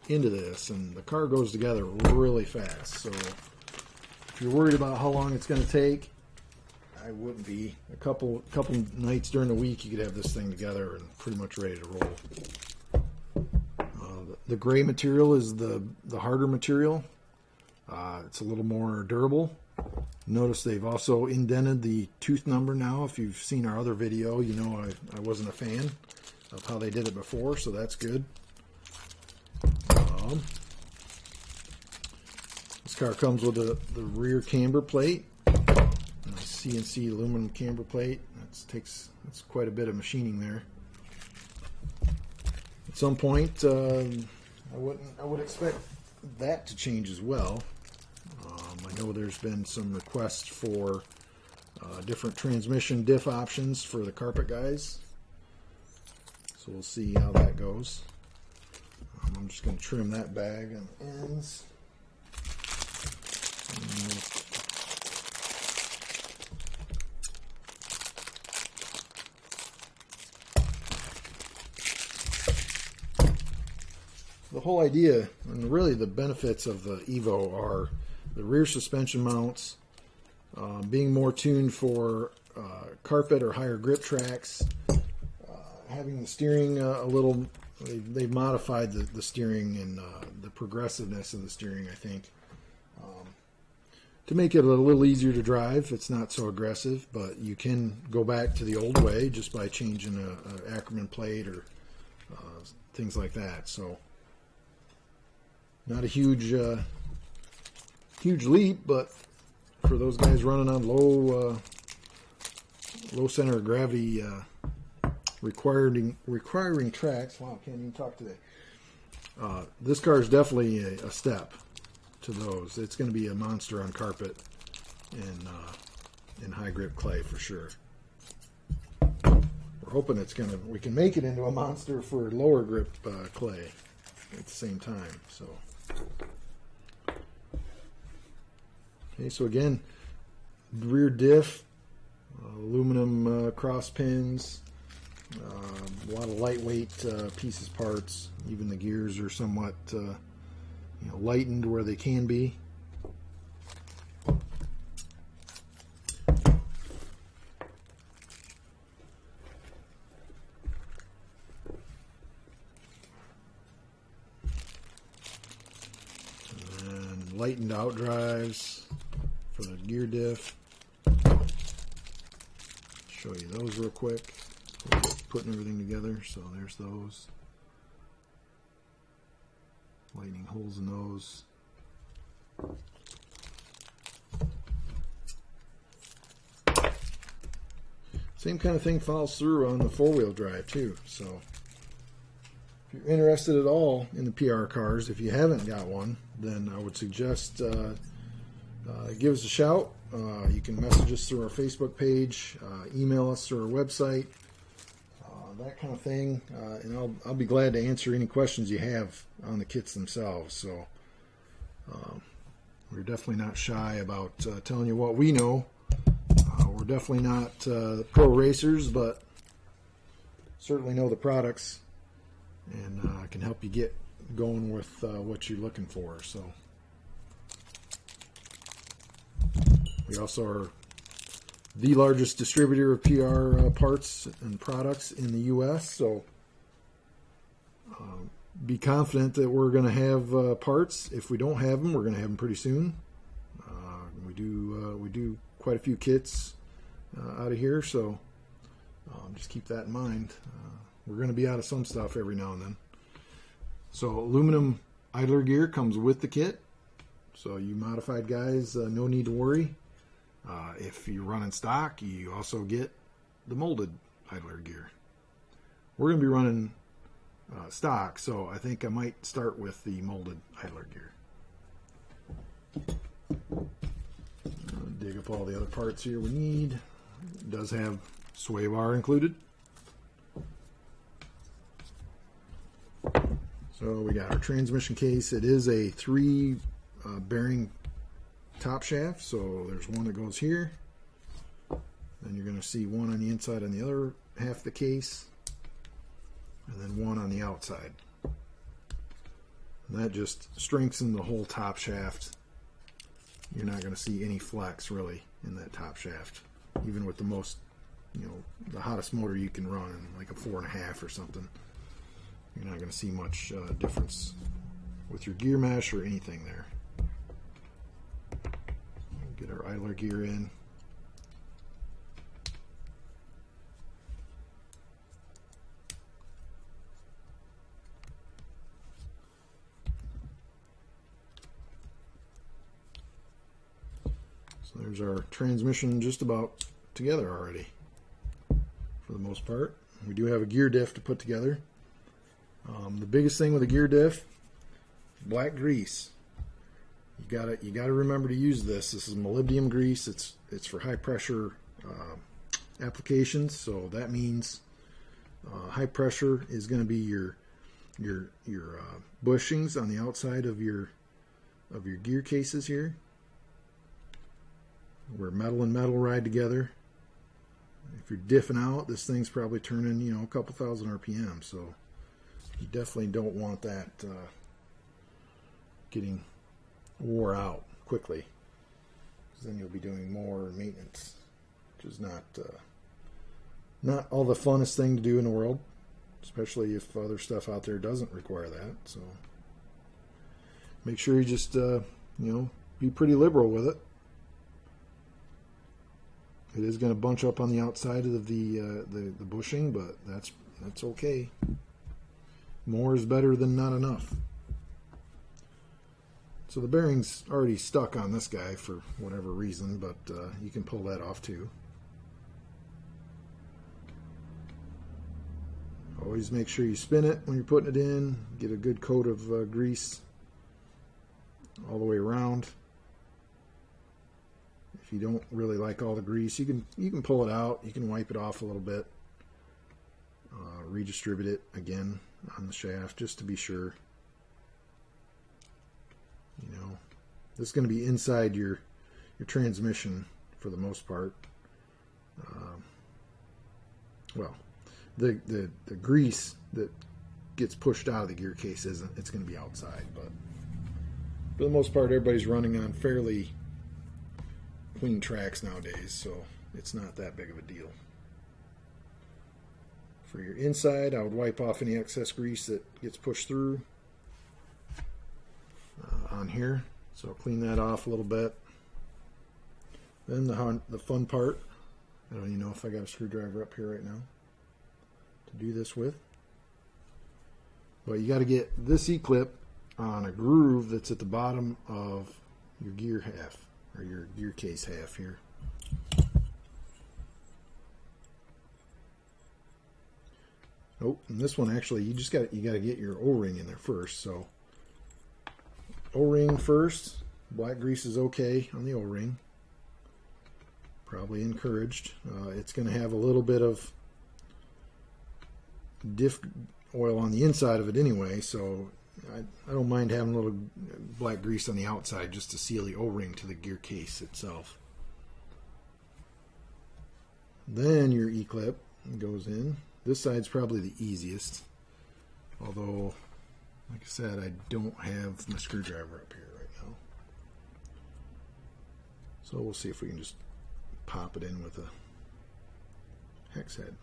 into this, and the car goes together really fast. So if you're worried about how long it's going to take, I wouldn't be. A couple nights during the week, you could have this thing together and pretty much ready to roll. The gray material is the harder material. It's a little more durable. Notice they've also indented the tooth number now. If you've seen our other video, you know I wasn't a fan of how they did it before, so that's good. This car comes with the rear camber plate. Nice CNC aluminum camber plate. That's quite a bit of machining there. At some point, I would expect that to change as well. I know there's been some requests for different transmission diff options for the carpet guys. So we'll see how that goes. I'm just going to trim that bag on the ends. The whole idea, and really the benefits of the EVO, are the rear suspension mounts, being more tuned for carpet or higher grip tracks, having the steering a little, they've modified the steering and the progressiveness of the steering, I think, to make it a little easier to drive. It's not so aggressive, but you can go back to the old way just by changing a Ackerman plate or things like that. So not a huge leap, but for those guys running on low center of gravity, requiring tracks. Wow, can't even talk today. This car is definitely a step to those. It's going to be a monster on carpet and in high grip clay for sure. We're hoping we can make it into a monster for lower grip clay at the same time. So. Okay, so again, rear diff, aluminum cross pins, a lot of lightweight pieces, parts. Even the gears are somewhat lightened where they can be. And lightened out drives for the gear diff. Show you those real quick. Putting everything together, so there's those. Lightning holes in those. Same kind of thing follows through on the four-wheel drive too. So if you're interested at all in the PR cars, if you haven't got one, then I would suggest give us a shout. You can message us through our Facebook page, email us through our website, that kind of thing, and I'll be glad to answer any questions you have on the kits themselves. So we're definitely not shy about telling you what we know. We're definitely not pro racers, but certainly know the products and can help you get going with what you're looking for. So we also are the largest distributor of PR parts and products in the U.S. So be confident that we're going to have parts. If we don't have them, we're going to have them pretty soon. We do quite a few kits out of here, so just keep that in mind. We're going to be out of some stuff every now and then. So aluminum idler gear comes with the kit. So you modified guys, no need to worry. If you're running stock, you also get the molded idler gear. We're going to be running stock, so I think I might start with the molded idler gear. Dig up all the other parts here we need. It does have sway bar included. So we got our transmission case. It is a 3 bearing top shaft. So there's one that goes here. Then you're going to see one on the inside on the other half of the case. And then one on the outside. And that just strengthens the whole top shaft. You're not going to see any flex really in that top shaft. Even with the most, the hottest motor you can run, like a 4.5 or something. You're not going to see much difference with your gear mesh or anything there. Get our idler gear in. So there's our transmission just about together already for the most part. We do have a gear diff to put together. The biggest thing with a gear diff, black grease. You gotta remember to use this. This is molybdenum grease. It's for high pressure applications. So that means high pressure is going to be your bushings on the outside of your gear cases here, where metal and metal ride together. If you're diffing out, this thing's probably turning a couple thousand RPM. So you definitely don't want that getting wore out quickly, because then you'll be doing more maintenance, which is not all the funnest thing to do in the world, especially if other stuff out there doesn't require that. So make sure you just be pretty liberal with it. It is going to bunch up on the outside of the bushing, but that's okay. More is better than not enough. So the bearing's already stuck on this guy for whatever reason, but you can pull that off too. Always make sure you spin it when you're putting it in. Get a good coat of grease all the way around. If you don't really like all the grease, you can pull it out. You can wipe it off a little bit. Redistribute it again on the shaft just to be sure. This is going to be inside your transmission for the most part. Well, the grease that gets pushed out of the gear case isn't. It's going to be outside, but for the most part, everybody's running on fairly clean tracks nowadays, so it's not that big of a deal. For your inside, I would wipe off any excess grease that gets pushed through on here. So I'll clean that off a little bit. Then the fun part, I don't even know if I got a screwdriver up here right now to do this with. But you got to get this E-clip on a groove that's at the bottom of your gear half, or your gear case half here. Oh, and this one actually, you got to get your O-ring in there first. So O-ring first. Black grease is okay on the O-ring. Probably encouraged. It's going to have a little bit of diff oil on the inside of it anyway, so I don't mind having a little black grease on the outside just to seal the O-ring to the gear case itself. Then your E-clip goes in. This side's probably the easiest, although, like I said, I don't have my screwdriver up here right now. So we'll see if we can just pop it in with a hex head.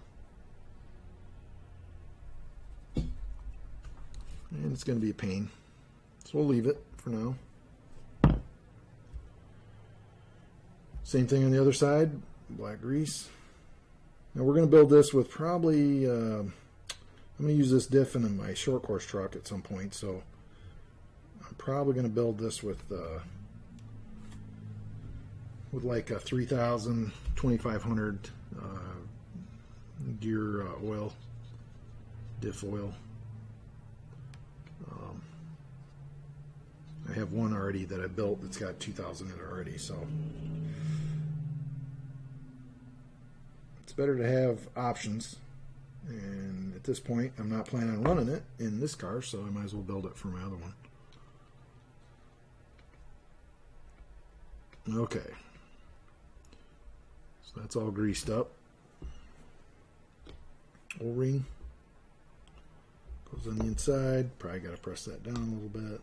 And it's going to be a pain, so we'll leave it for now. Same thing on the other side, black grease. Now we're going to build this with probably, I'm going to use this diff in my short course truck at some point, so I'm probably going to build this with like a 3000, 2500 gear oil, diff oil. I have have one already that I built that's got 2,000 in it already, so it's better to have options. And at this point, I'm not planning on running it in this car, so I might as well build it for my other one. Okay, so that's all greased up. O-ring goes on the inside. Probably got to press that down a little bit.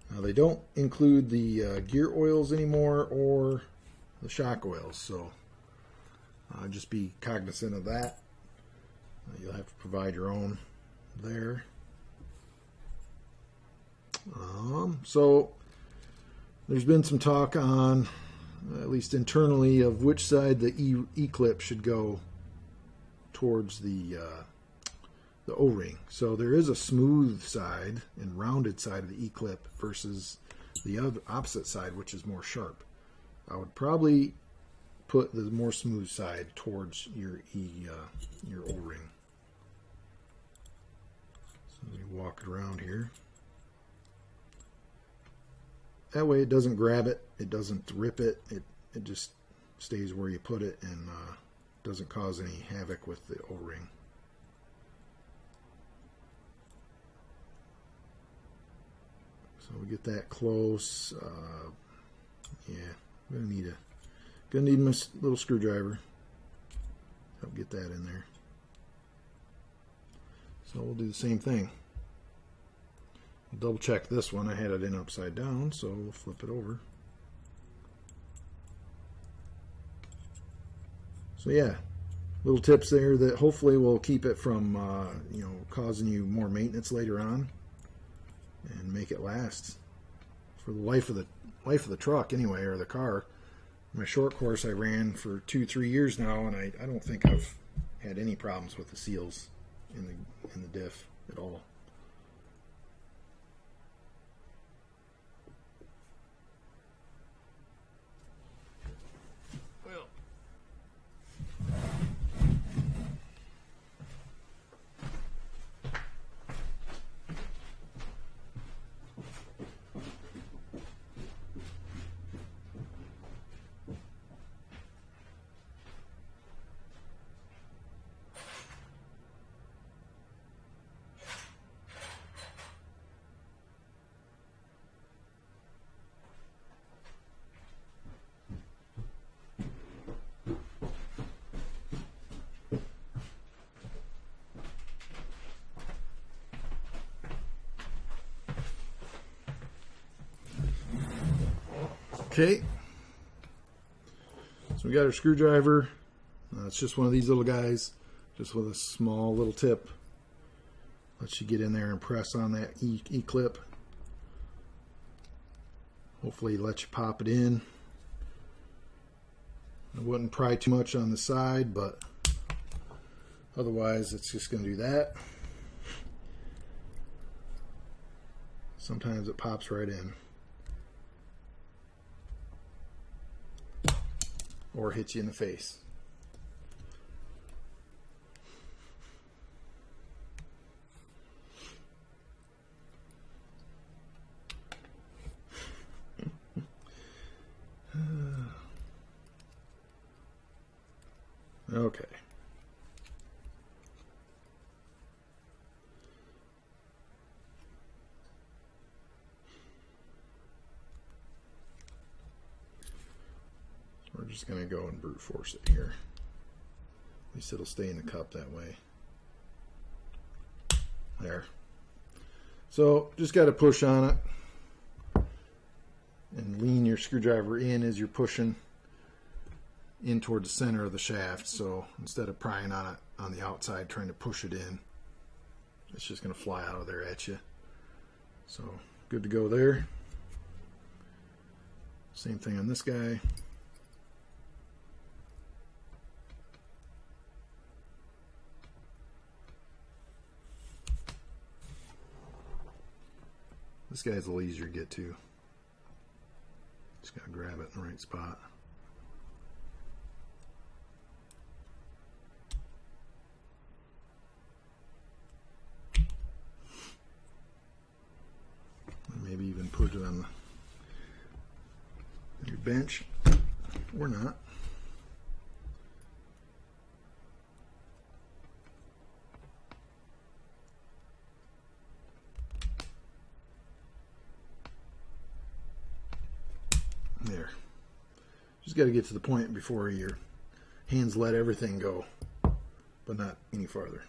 Now they don't include the gear oils anymore or the shock oils, so just be cognizant of that. You'll have to provide your own there. So there's been some talk on, at least internally, of which side the E-clip should go towards the O-ring. So there is a smooth side and rounded side of the E-clip versus the other opposite side, which is more sharp. I would probably put the more smooth side towards your O-ring. So you walk it around here. That way it doesn't grab it, it doesn't rip it, it just stays where you put it and doesn't cause any havoc with the O-ring. So we get that close. Yeah, I'm gonna need my little screwdriver. Help get that in there. So we'll do the same thing. Double check this one. I had it in upside down, so we'll flip it over. So yeah, little tips there that hopefully will keep it from causing you more maintenance later on, and make it last for the life of the truck anyway, or the car. My short course I ran for 2-3 years now, and I don't think I've had any problems with the seals in the diff at all. Okay, so we got our screwdriver. It's just one of these little guys, just with a small little tip. Lets you get in there and press on that E-clip. Hopefully let you pop it in. I wouldn't pry too much on the side, but otherwise it's just going to do that. Sometimes it pops right in. Or hits you in the face. Okay. We're just going to go and brute force it here. At least it'll stay in the cup that way. There. So just got to push on it and lean your screwdriver in as you're pushing in toward the center of the shaft. So instead of prying on it on the outside trying to push it in, it's just going to fly out of there at you. So good to go there. Same thing on this guy. This guy's a little easier to get to. Just gotta grab it in the right spot. put it on your bench or not. There. Just got to get to the point before your hands let everything go, but not any farther.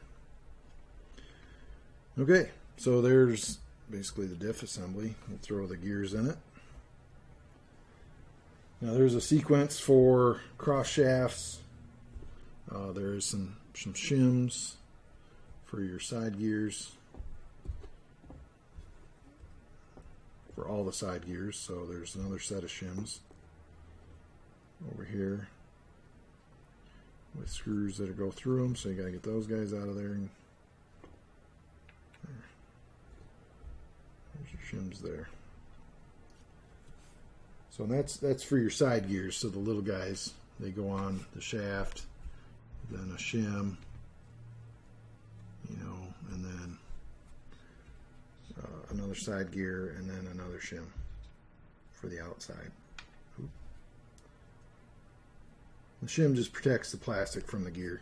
Okay, so there's basically the diff assembly. We'll throw the gears in it. Now there's a sequence for cross shafts. There's some shims for your side gears, for all the side gears. So there's another set of shims over here with screws that go through them, so you got to get those guys out of there. And there's your shims there. So that's for your side gears. So the little guys, they go on the shaft, then a shim, you know, and then another side gear, and then another shim for the outside. Oop. The shim just protects the plastic from the gear.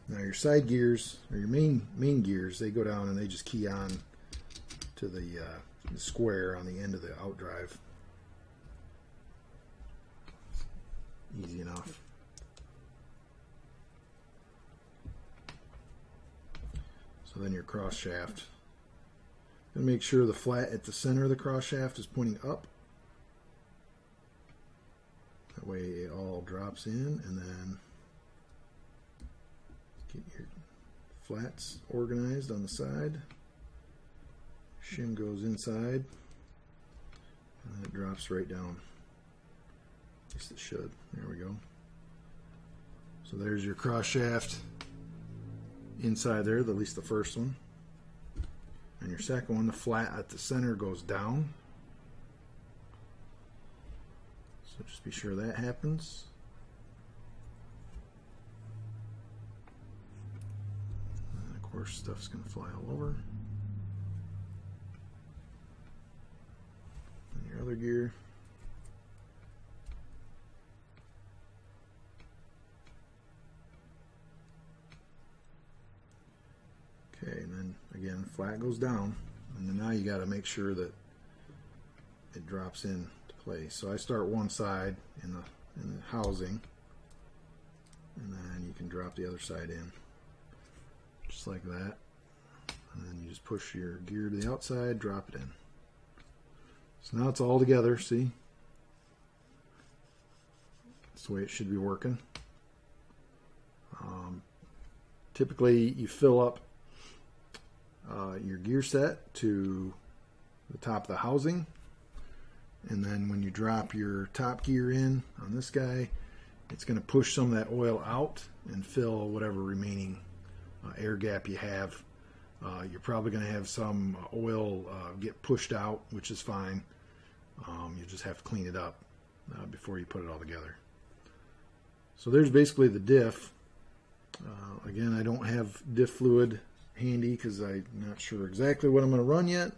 Now your side gears, or your main gears, they go down and they just key on to the square on the end of the outdrive. Easy enough. So then your cross shaft. And make sure the flat at the center of the cross shaft is pointing up. That way it all drops in, and then get your flats organized on the side. Shim goes inside, and it drops right down. At least it should. There we go. So there's your cross shaft inside there, at least the first one. And your second one, the flat at the center goes down. So just be sure that happens. And of course, stuff's going to fly all over. And your other gear. Okay, and then again, flat goes down, and then now you got to make sure that it drops in to place. So I start one side in the housing, and then you can drop the other side in, just like that. And then you just push your gear to the outside, drop it in. So now it's all together. See, that's the way it should be working. Typically, you fill up your gear set to the top of the housing, and then when you drop your top gear in on this guy, it's going to push some of that oil out and fill whatever remaining air gap you have. You're probably going to have some oil get pushed out, which is fine. You just have to clean it up before you put it all together. So there's basically the diff. Again, I don't have diff fluid handy because I'm not sure exactly what I'm going to run yet.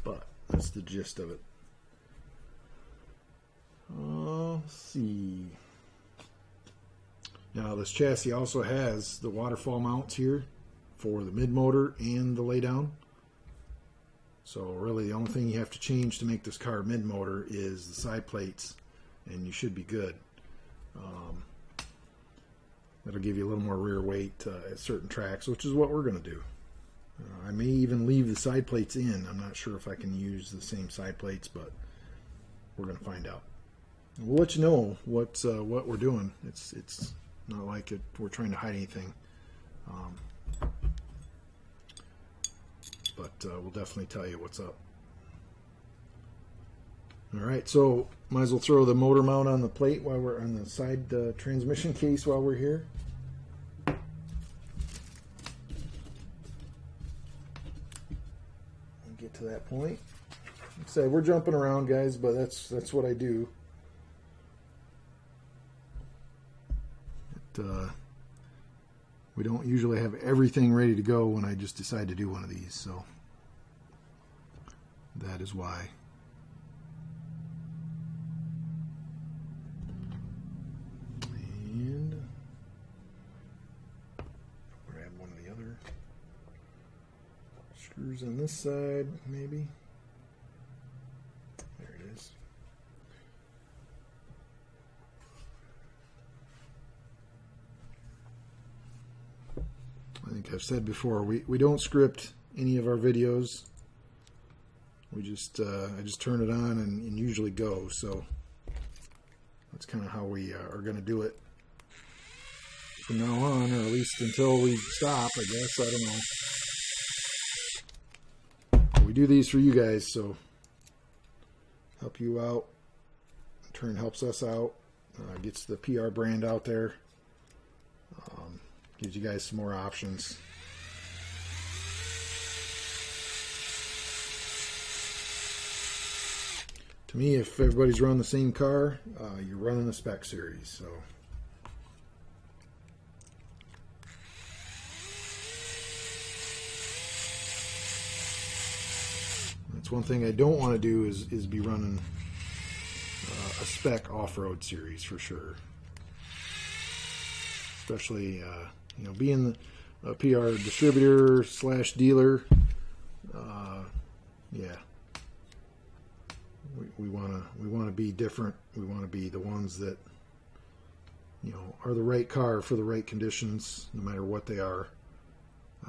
But that's the gist of it. Let's see. Now this chassis also has the waterfall mounts here for the mid motor and the laydown. So really the only thing you have to change to make this car mid motor is the side plates, and you should be good. That'll give you a little more rear weight at certain tracks, which is what we're going to do. I may even leave the side plates in. I'm not sure if I can use the same side plates, but we're going to find out. We'll let you know what we're doing. It's not like we're trying to hide anything, but we'll definitely tell you what's up. All right, so might as well throw the motor mount on the plate while we're on the side transmission case while we're here. And get to that point. Like I said, we're jumping around, guys, but that's what I do. we don't usually have everything ready to go when I just decide to do one of these, so that is why. And grab one of the other screws on this side, maybe. There it is. I think I've said before, we don't script any of our videos. We just I just turn it on and usually go. So that's kind of how we are going to do it from now on, or at least until we stop, I guess. I don't know. We do these for you guys, so help you out. In turn, helps us out. Gets the PR brand out there. Gives you guys some more options. To me, if everybody's running the same car, you're running the spec series. So that's one thing I don't want to do is be running a spec off-road series for sure. Especially you know, being a PR distributor / dealer, yeah, we want to be different. We want to be the ones that, you know, are the right car for the right conditions, no matter what they are,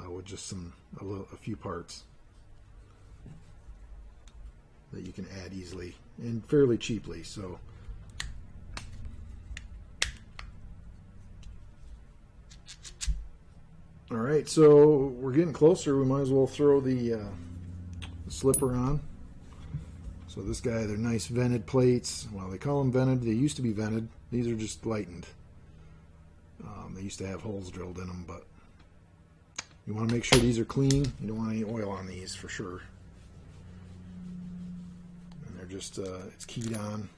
with just a few parts that you can add easily and fairly cheaply. So. All right, so we're getting closer. We might as well throw the slipper on. So this guy, they're nice vented plates. Well, they call them vented. They used to be vented. These are just lightened. They used to have holes drilled in them, but you want to make sure these are clean. You don't want any oil on these for sure. And they're just, it's keyed on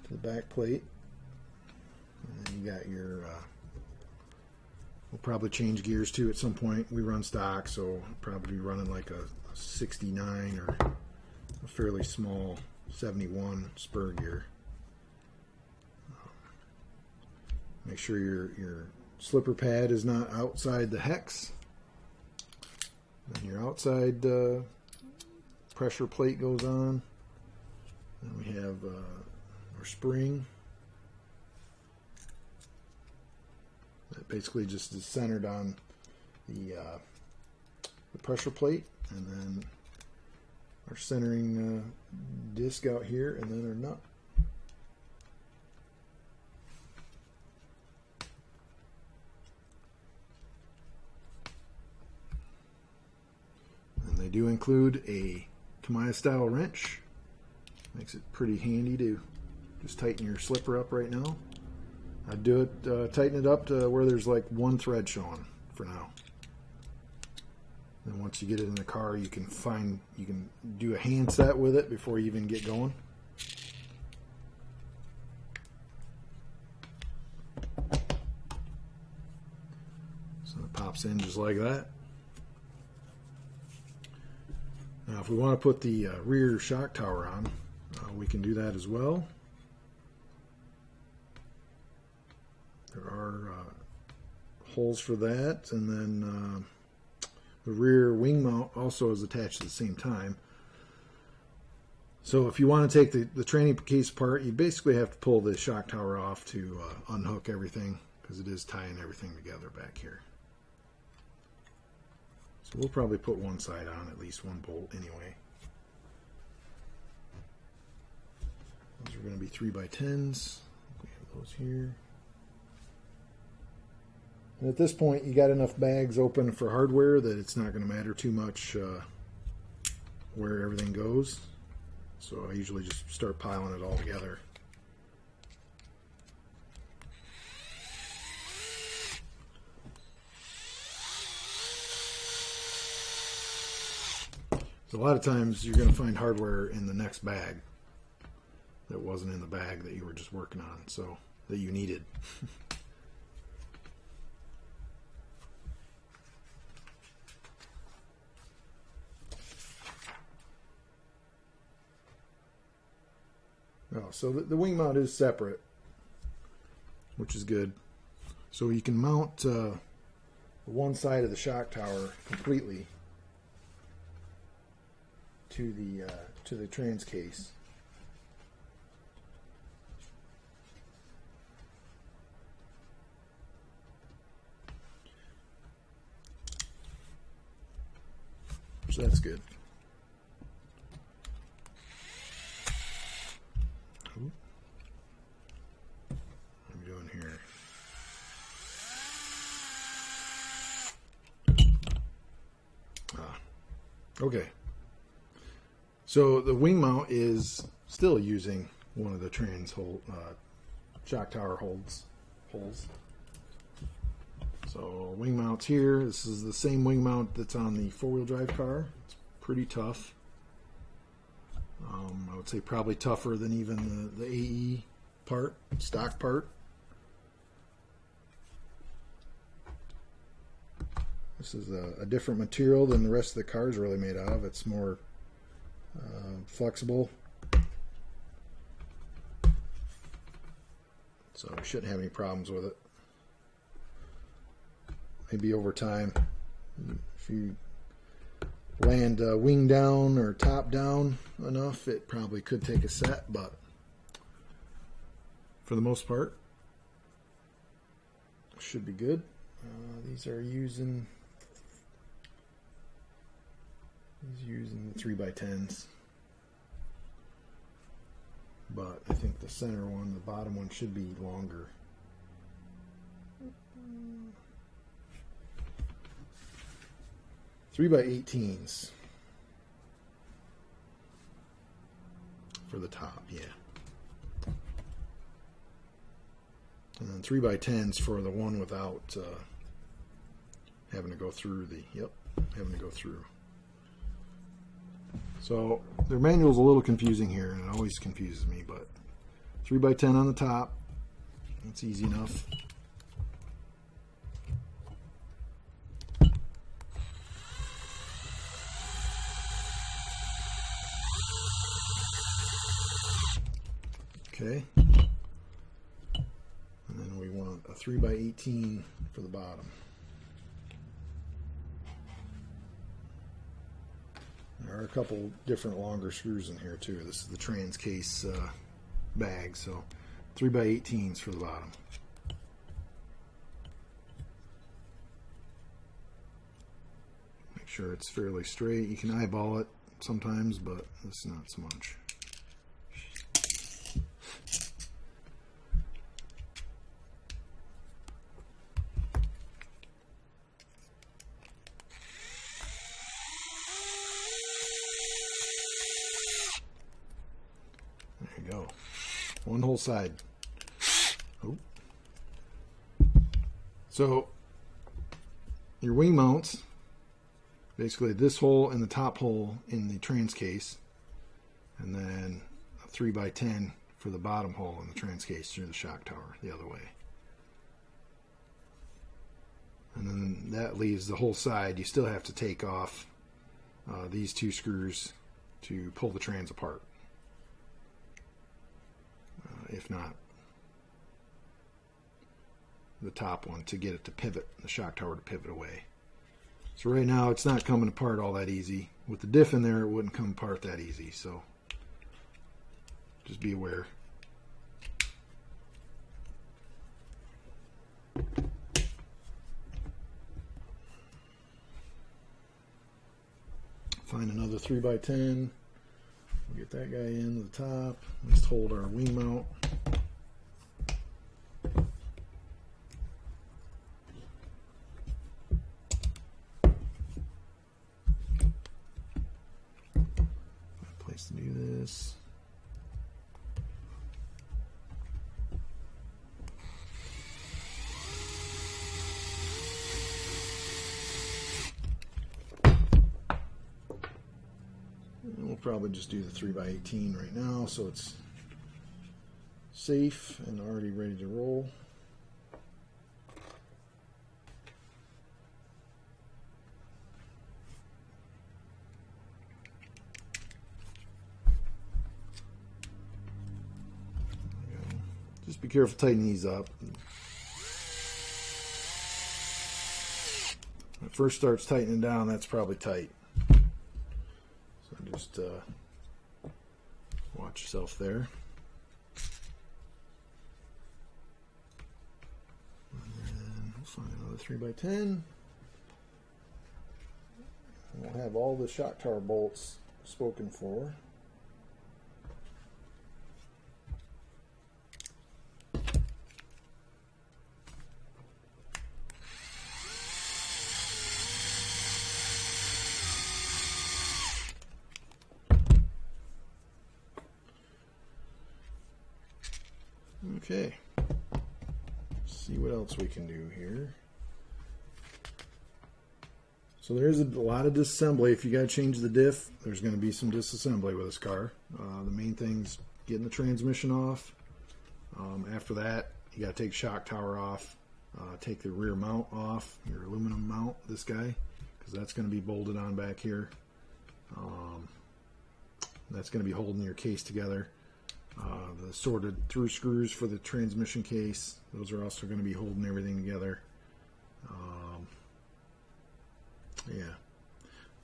to the back plate. And then you got your... we'll probably change gears too at some point. We run stock, so we'll probably be running like a 69 or a fairly small 71 spur gear. Make sure your slipper pad is not outside the hex. Then your outside pressure plate goes on. Then we have our spring. That basically just is centered on the pressure plate, and then our centering disc out here, and then our nut. And they do include a Tamiya style wrench. Makes it pretty handy to just tighten your slipper up right now. I do it, tighten it up to where there's like one thread showing for now. Then once you get it in the car, you can do a hand set with it before you even get going. So it pops in just like that. Now if we want to put the rear shock tower on, we can do that as well. There are holes for that, and then the rear wing mount also is attached at the same time. So if you want to take the training case apart, you basically have to pull the shock tower off to unhook everything, because it is tying everything together back here. So we'll probably put one side on, at least one bolt anyway. Those are going to be 3x10s. We have those here. And at this point, you got enough bags open for hardware that it's not going to matter too much where everything goes. So I usually just start piling it all together. So a lot of times you're going to find hardware in the next bag that wasn't in the bag that you were just working on, so that you needed. Oh, so the wing mount is separate, which is good. So you can mount one side of the shock tower completely to the trans case. So that's good. What are we doing here? Okay. So the wing mount is still using one of the trans shock tower holes. So wing mounts here. This is the same wing mount that's on the four-wheel drive car. It's pretty tough. I would say probably tougher than even the AE part, stock part. This is a different material than the rest of the car is really made of. It's more flexible. So we shouldn't have any problems with it. Maybe over time, if you land wing down or top down enough, it probably could take a set, but for the most part, should be good. These are using the 3x10s, but I think the center one, the bottom one, should be longer. Three by 18s for the top, yeah. And then 3x10s for the one without having to go through having to go through. So their manual's a little confusing here, and it always confuses me, but 3x10 on the top, that's easy enough. Okay, and then we want a 3x18 for the bottom. There are a couple different longer screws in here too. This is the trans case bag, so 3x18s for the bottom. Make sure it's fairly straight. You can eyeball it sometimes, but it's not so much. Go. One whole side. Oh. So your wing mounts, basically this hole and the top hole in the trans case, and then a 3x10 for the bottom hole in the trans case through the shock tower the other way. And then that leaves the whole side. You still have to take off these two screws to pull the trans apart. If not, the top one to get it to pivot, the shock tower to pivot away. So right now it's not coming apart all that easy. With the diff in there, it wouldn't come apart that easy, so just be aware. Find another 3x10. We'll get that guy in the top. Let's hold our wing mount. Place to do this. We'll probably just do the 3x18 right now, so it's safe and already ready to roll. careful tightening these up. When it first starts tightening down, that's probably tight. So just watch yourself there. And then we'll find another 3x10. We'll have all the shock tower bolts spoken for. Okay, let's see what else we can do here. So there's a lot of disassembly. If you got to change the diff, there's going to be some disassembly with this car. The main thing's getting the transmission off. After that, you got to take the shock tower off, take the rear mount off, your aluminum mount, this guy, because that's going to be bolted on back here. That's going to be holding your case together. The sorted through screws for the transmission case, those are also going to be holding everything together. Yeah,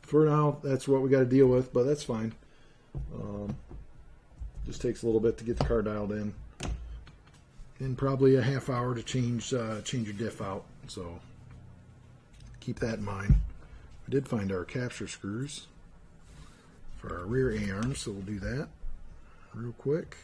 for now that's what we got to deal with, but that's fine. Just takes a little bit to get the car dialed in, and probably a half hour to change your diff out, so keep that in mind. I did find our capture screws for our rear A-arms, so we'll do that real quick.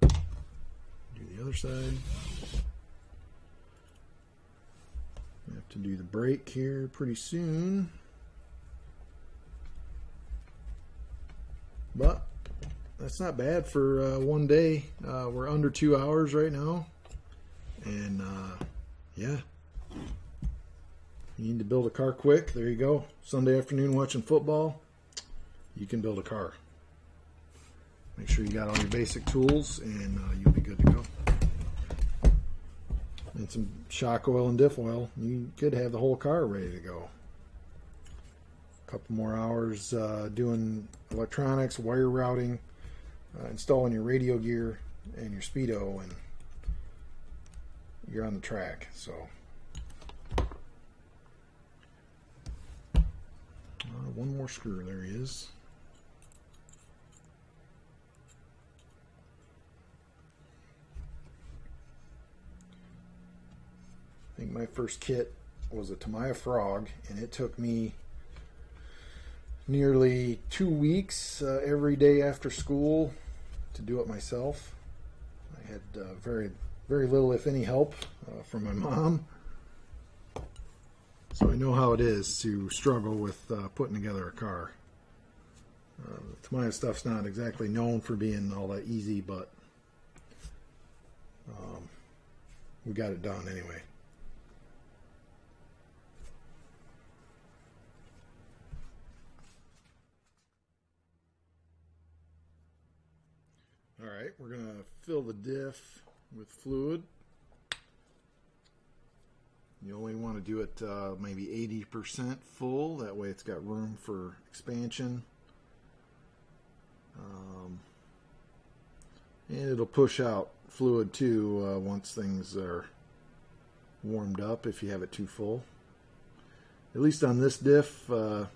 Do the other side. We have to do the brake here pretty soon. But that's not bad for one day. We're under 2 hours right now. And yeah, you need to build a car quick. There you go. Sunday afternoon watching football, you can build a car. Make sure you got all your basic tools, and you'll be good to go. And some shock oil and diff oil, you could have the whole car ready to go. A couple more hours doing electronics, wire routing, installing your radio gear and your speedo, and you're on the track. So one more screw. There he is. I think my first kit was a Tamiya Frog, and it took me nearly 2 weeks every day after school to do it myself. I had very little, if any, help from my mom. So I know how it is to struggle with putting together a car. The Tamiya stuff's not exactly known for being all that easy, but we got it done anyway. Alright, we're going to fill the diff with fluid. You only want to do it maybe 80% full, that way it's got room for expansion. And it'll push out fluid too once things are warmed up if you have it too full. At least on this diff, I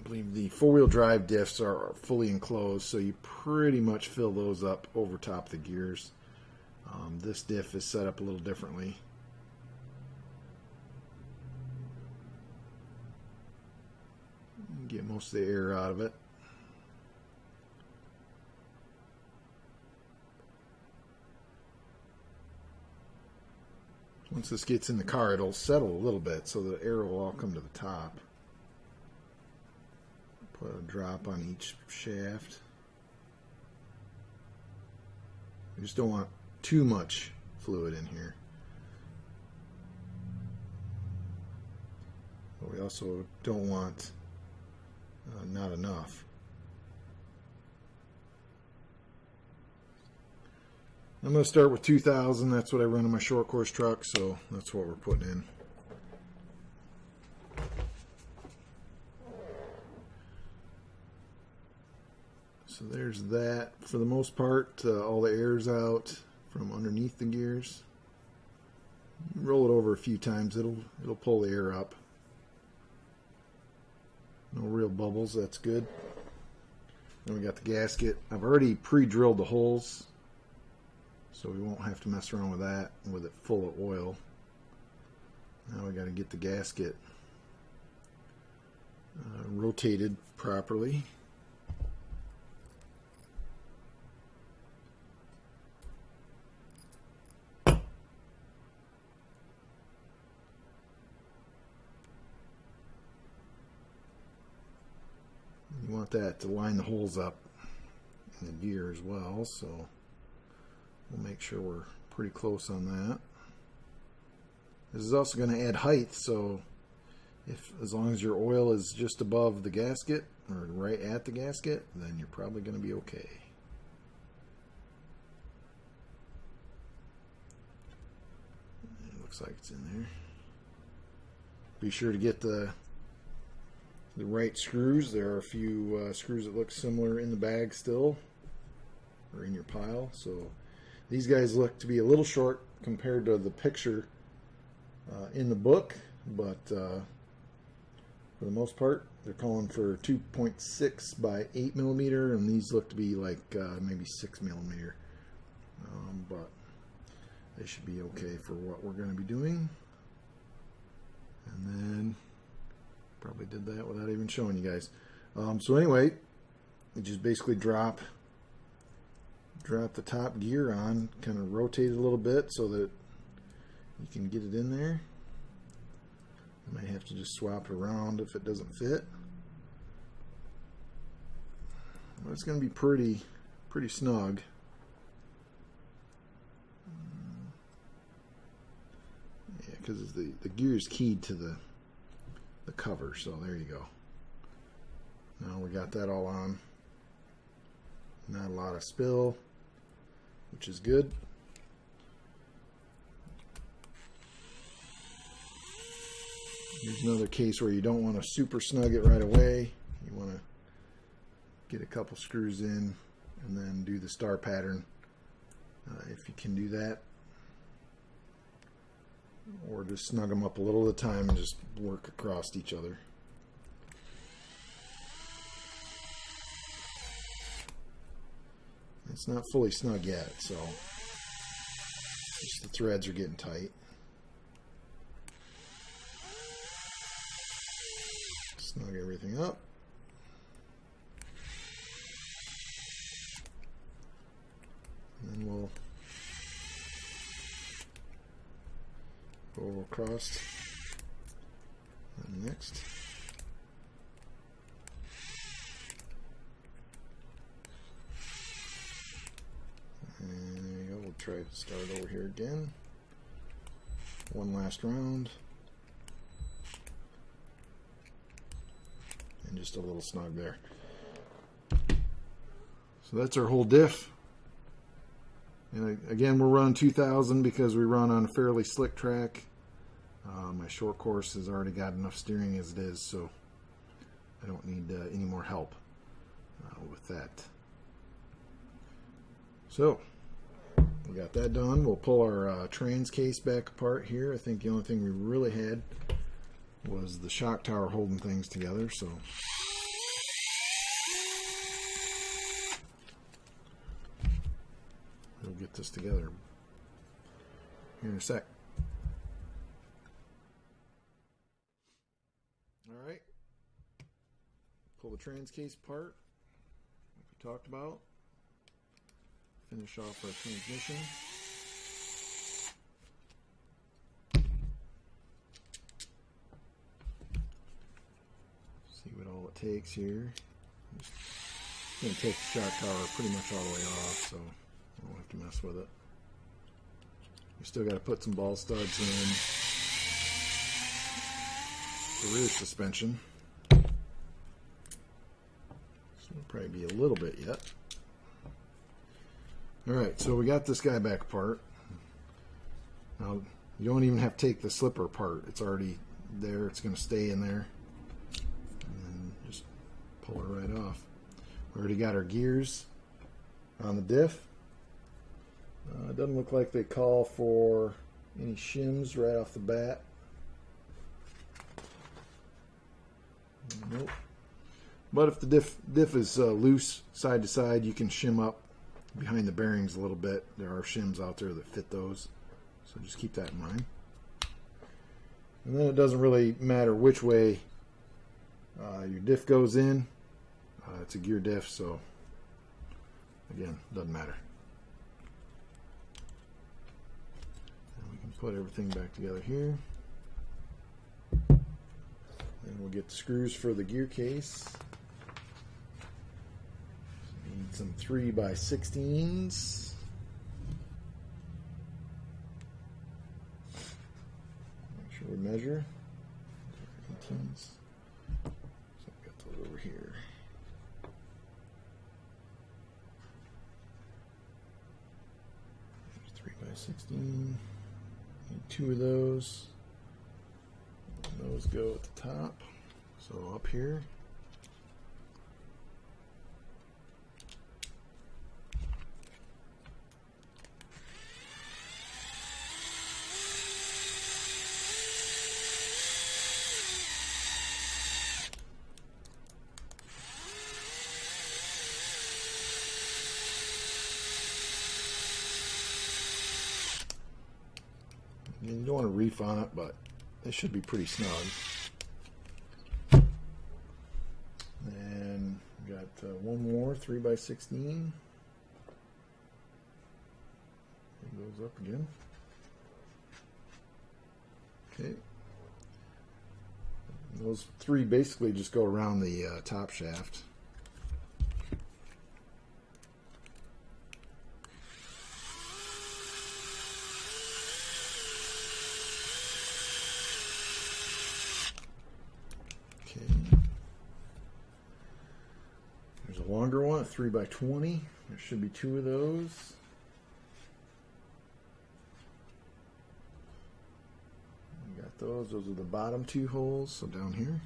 believe the four-wheel drive diffs are fully enclosed, so you pretty much fill those up over top the gears. This diff is set up a little differently. Get most of the air out of it. Once this gets in the car, it'll settle a little bit, so the air will all come to the top. Put a drop on each shaft. You just don't want too much fluid in here. But we also don't want not enough. I'm going to start with 2000. That's what I run in my short course truck, so that's what we're putting in. So there's that. For the most part, all the air's out from underneath the gears. Roll it over a few times, it'll pull the air up. No real bubbles, that's good. Then we got the gasket. I've already pre-drilled the holes, so we won't have to mess around with that with it full of oil. Now we got to get the gasket rotated properly. You want that to line the holes up in the gear as well, so we'll make sure we're pretty close on that. This is also going to add height, so as long as your oil is just above the gasket or right at the gasket, then you're probably going to be okay. It looks like it's in there. Be sure to get the right screws. There are a few screws that look similar in the bag still, or in your pile. So these guys look to be a little short compared to the picture in the book, but for the most part, they're calling for 2.6 by 8 millimeter, and these look to be like maybe 6 millimeter. But they should be okay for what we're going to be doing. And then probably did that without even showing you guys. So anyway, you just basically drop the top gear on, kind of rotate it a little bit so that you can get it in there. You might have to just swap it around if it doesn't fit. Well, it's going to be pretty snug. Yeah, because the gear is keyed to the cover, so there you go. Now we got that all on. Not a lot of spill, which is good. Here's another case where you don't want to super snug it right away. You want to get a couple screws in and then do the star pattern if you can do that. Or just snug them up a little at a time and just work across each other. It's not fully snug yet, so just the threads are getting tight. Snug everything up. And then we'll go across and next. And there you go. We'll try to start over here again. One last round. And just a little snug there. So that's our whole diff. And again, we're running 2000 because we run on a fairly slick track. My short course has already got enough steering as it is, so I don't need any more help with that. So we got that done. We'll pull our trans case back apart here. I think the only thing we really had was the shock tower holding things together. So we'll get this together here in a sec. All right, pull the trans case apart, like we talked about. Finish off our transmission. See what all it takes here. Just going to take the shock tower pretty much all the way off, so I don't have to mess with it. We still got to put some ball studs in the rear suspension. So it'll probably be a little bit yet. Alright, so we got this guy back apart. Now, you don't even have to take the slipper apart. It's already there. It's going to stay in there. And then just pull it right off. We already got our gears on the diff. It doesn't look like they call for any shims right off the bat. Nope. But if the diff is loose side to side, you can shim up behind the bearings a little bit. There are shims out there that fit those, so just keep that in mind. And then it doesn't really matter which way your diff goes in. It's a gear diff, so again, doesn't matter. And we can put everything back together here. Then we'll get the screws for the gear case. Need some 3x16s. Make sure we measure. 18s. So I've got those over here. There's 3x16. Need 2 of those. And those go at the top. So up here. You don't want to reef on it, but it should be pretty snug. And we got one more 3x16. It goes up again. Okay. Those 3 basically just go around the top shaft. There's a longer one, a 3x20. There should be 2 of those. We got those. Those are the bottom 2 holes. So down here.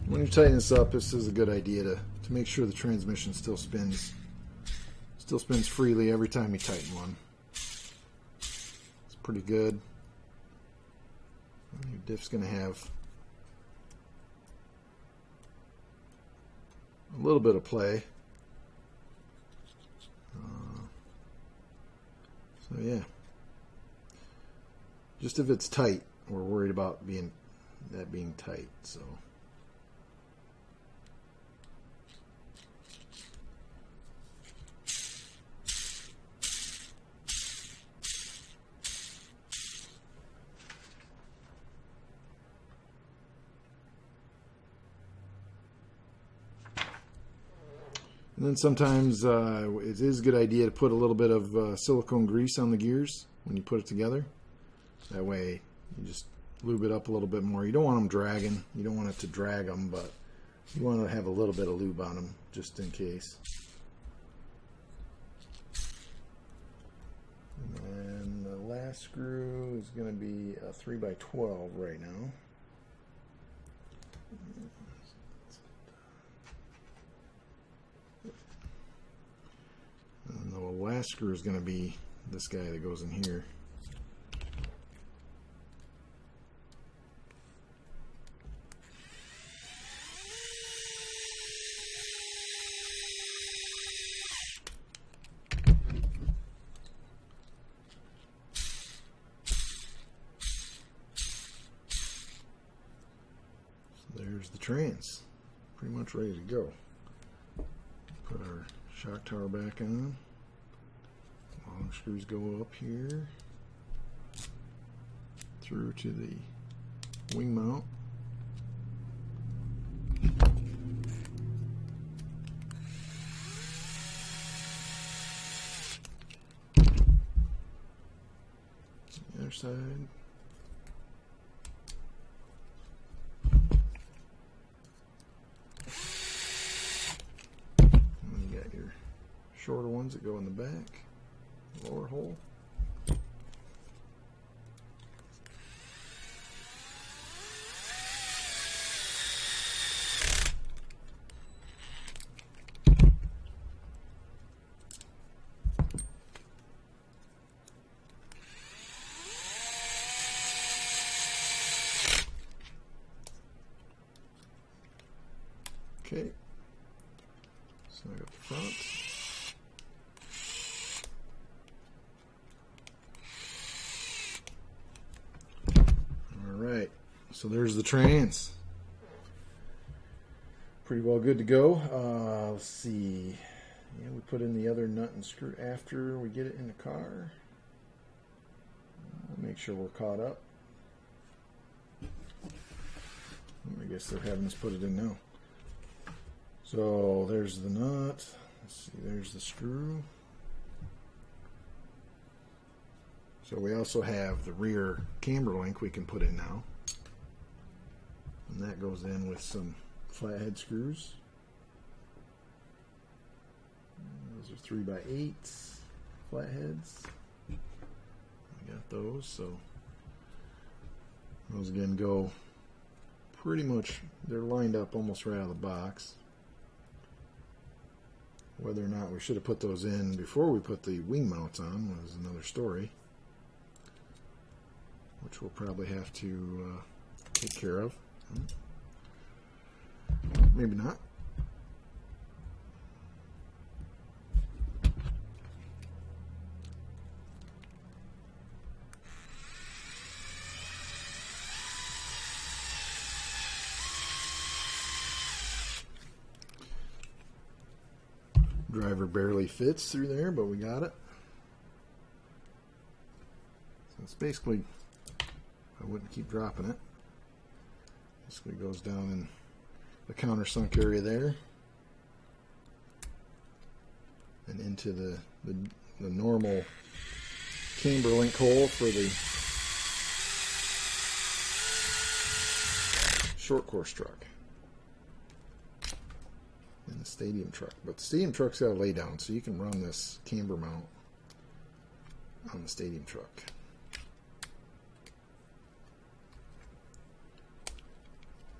When you're tightening this up, this is a good idea to make sure the transmission still spins freely every time you tighten one. It's pretty good. Your diff's going to have a little bit of play. So yeah, just if it's tight, we're worried about being tight. So. And then sometimes it is a good idea to put a little bit of silicone grease on the gears when you put it together. That way you just lube it up a little bit more. You don't want them dragging. You don't want it to drag them, but you want to have a little bit of lube on them just in case. And the last screw is going to be a 3x12 right now. And the last screw is going to be this guy that goes in here. So there's the trans, pretty much ready to go. Put our shock tower back on. Long screws go up here through to the wing mount. other side. And you got your shorter ones that go in the back, lower hole. Okay, so I got the front. All right, so there's the trans. Pretty well good to go. Let's see. Yeah, we put in the other nut and screw after we get it in the car. Make sure we're caught up. I guess they're having us put it in now. So there's the nut. Let's see, there's the screw. So we also have the rear camber link we can put in now. And that goes in with some flathead screws. Those are 3x8 flatheads. I got those, so those again go pretty much, they're lined up almost right out of the box. Whether or not we should have put those in before we put the wing mounts on was another story, which we'll probably have to take care of. Maybe not. Driver barely fits through there, but we got it. So it's basically, I wouldn't keep dropping it. Basically goes down in the countersunk area there and into the normal camber link hole for the short course truck. And the stadium truck, but the stadium truck's got a lay down, so you can run this camber mount on the stadium truck.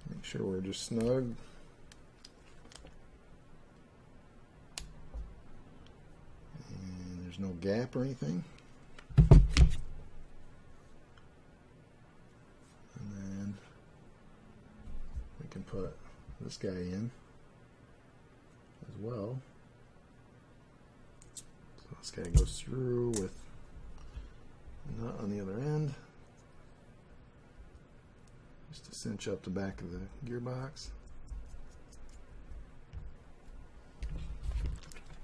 Make sure we're just snug. And there's no gap or anything. And then we can put this guy in as well. So this guy goes through with a nut on the other end, just to cinch up the back of the gearbox.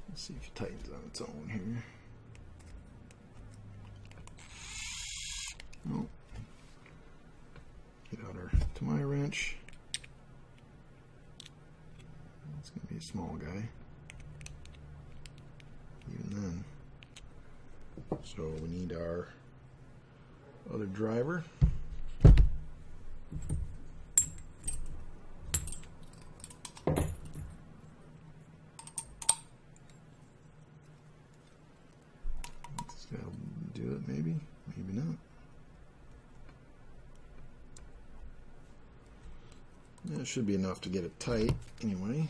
Let's see if it tightens on its own here. Nope. Get out our Tamai wrench. It's going to be a small guy, even then. So we need our other driver. That'll do it, maybe, maybe not. That should be enough to get it tight anyway.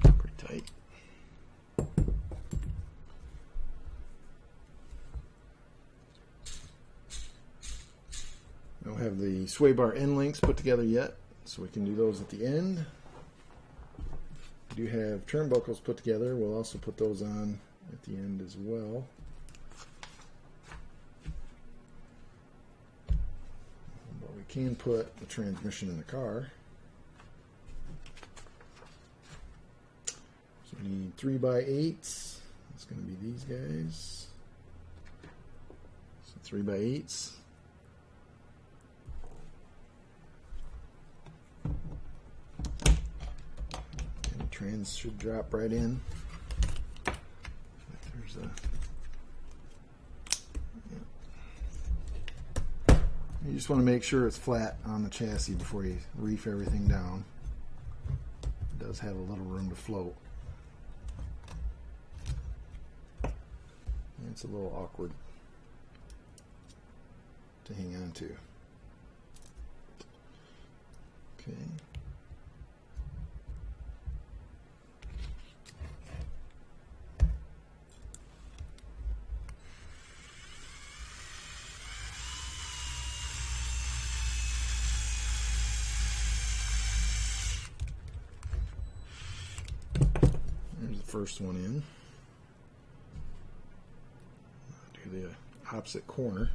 Pretty tight. I don't have the sway bar end links put together yet, so we can do those at the end. We do have turnbuckles put together. We'll also put those on at the end as well. But we can put the transmission in the car. So we need 3x8s. It's going to be these guys. So 3x8s. trans should drop right in. There's a... You just want to make sure it's flat on the chassis before you reef everything down. It does have a little room to float. And it's a little awkward to hang on to. Okay. There's the first one in. Do the opposite corner.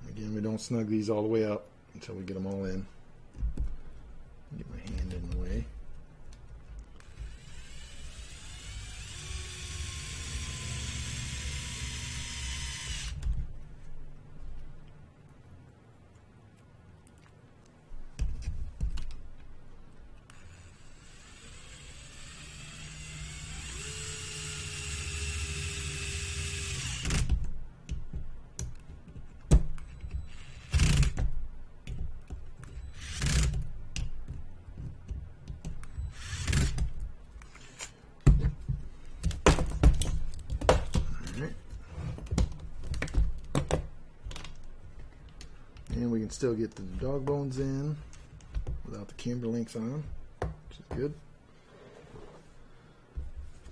Again, we don't snug these all the way up until we get them all in. Get my hand in the way. And we can still get the dog bones in without the camber links on, which is good.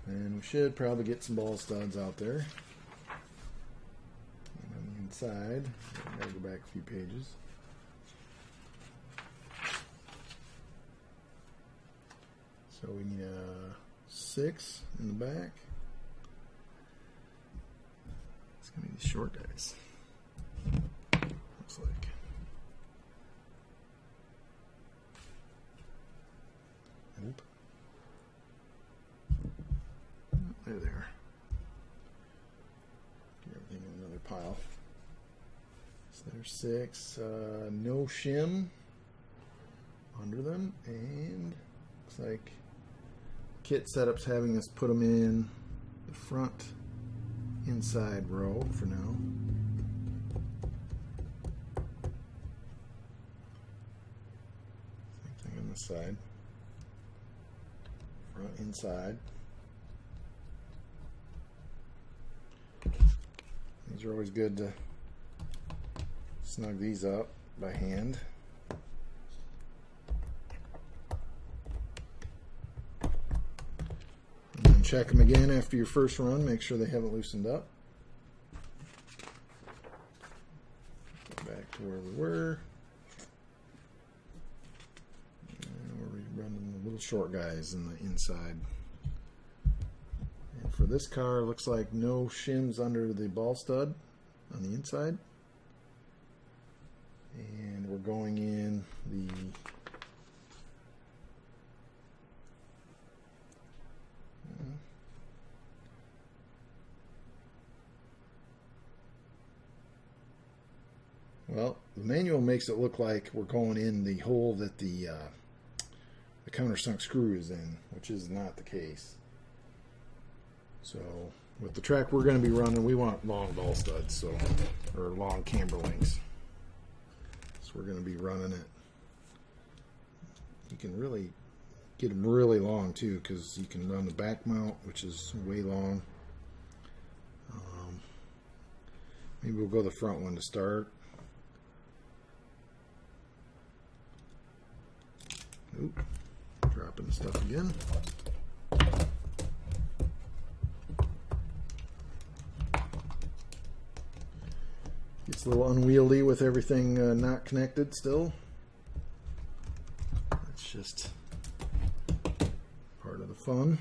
And we should probably get some ball studs out there. And on the inside, I gotta go back a few pages. So we need a 6 in the back. It's gonna be these short guys. Looks like. Nope. There they are. Get everything in another pile. So there's 6. No shim under them, and looks like kit setup's having us put them in the front inside row for now. Same thing on this side. Front inside. These are always good to snug these up by hand. And then check them again after your first run, make sure they haven't loosened up. Go back to where we were. Running the little short guys in the inside. And for this car, it looks like no shims under the ball stud on the inside. And we're going in the well, the manual makes it look like we're going in the hole that the countersunk screw is in, which is not the case. So with the track we're going to be running, we want long ball studs, so, or long camber links. So we're going to be running it. You can really get them really long too, because you can run the back mount, which is way long. Maybe we'll go the front one to start. Oop. Dropping the stuff again. Gets a little unwieldy with everything not connected still. That's just part of the fun.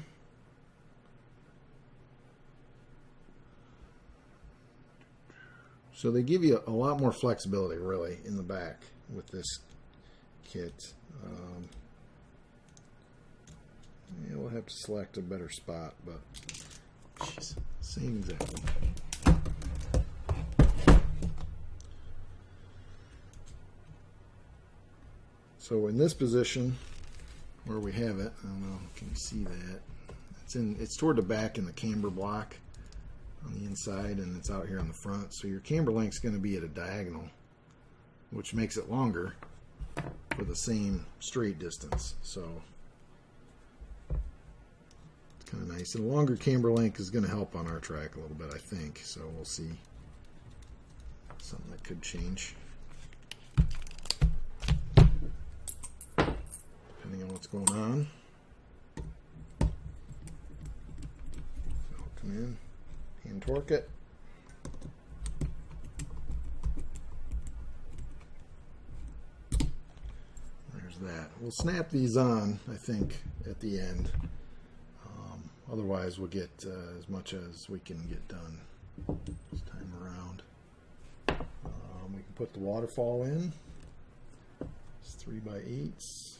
So they give you a lot more flexibility really in the back with this kit. Yeah, we'll have to select a better spot, but geez, same exactly. So in this position where we have it, I don't know, can you see that? It's toward the back in the camber block on the inside, and it's out here on the front. So your camber length is going to be at a diagonal, which makes it longer for the same straight distance. So it's kind of nice. And a longer camber length is going to help on our track a little bit, I think. So we'll see. Something that could change depending on what's going on. So come in, hand torque it. There's that. We'll snap these on, I think, at the end. Otherwise, we'll get as much as we can get done this time around. We can put the waterfall in. It's 3x8s.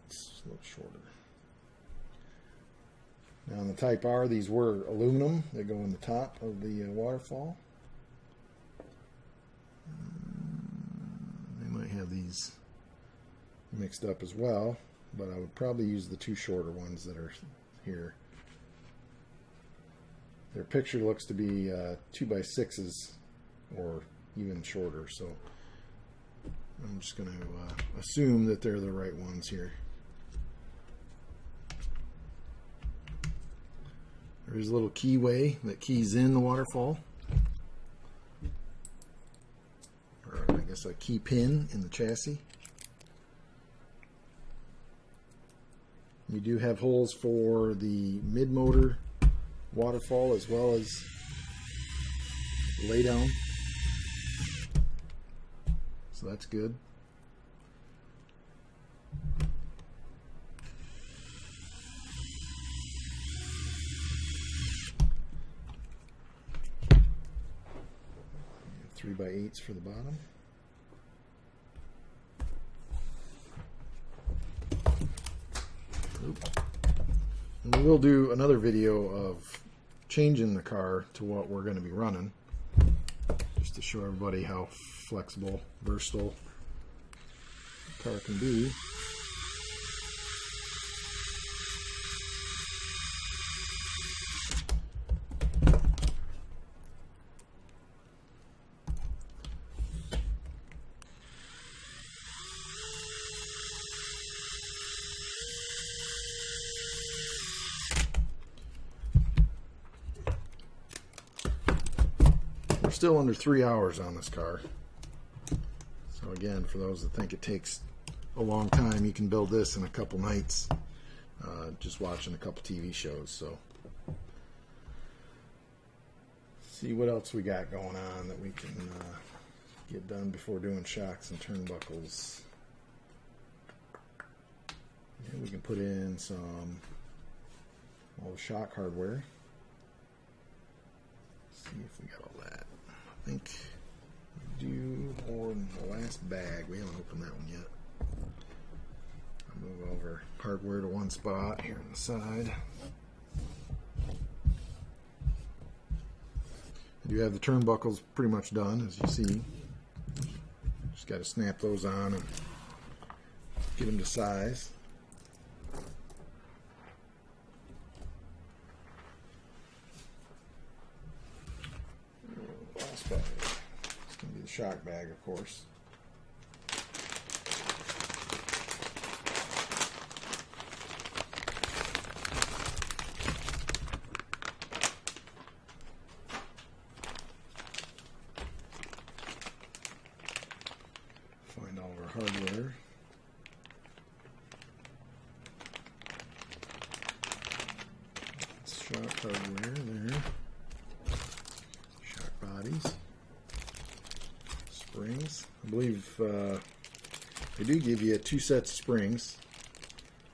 A little shorter. Now on the Type-R, these were aluminum. They go in the top of the waterfall. They might have these mixed up as well, but I would probably use the two shorter ones that are here. Their picture looks to be 2x6s or even shorter, so I'm just going to assume that they're the right ones here. There's a little keyway that keys in the waterfall, or I guess a key pin in the chassis. You do have holes for the mid-motor waterfall as well as lay down, so that's good. Three by 8s for the bottom. And we will do another video of changing the car to what we're going to be running, just to show everybody how flexible, versatile the car can be. Still under 3 hours on this car. So again, for those that think it takes a long time, you can build this in a couple nights just watching a couple TV shows. So see what else we got going on that we can get done before doing shocks and turnbuckles. Yeah, we can put in all the shock hardware. See if we got all that. I think we do, or in the last bag. We haven't opened that one yet. I'll move over hardware to one spot here on the side. I do have the turnbuckles pretty much done, as you see. Just got to snap those on and get them to size. Last bag. It's going to be the shock bag, of course. Find all of our hardware. Shock hardware there. Shock bodies. Springs. I believe they do give you 2 sets of springs.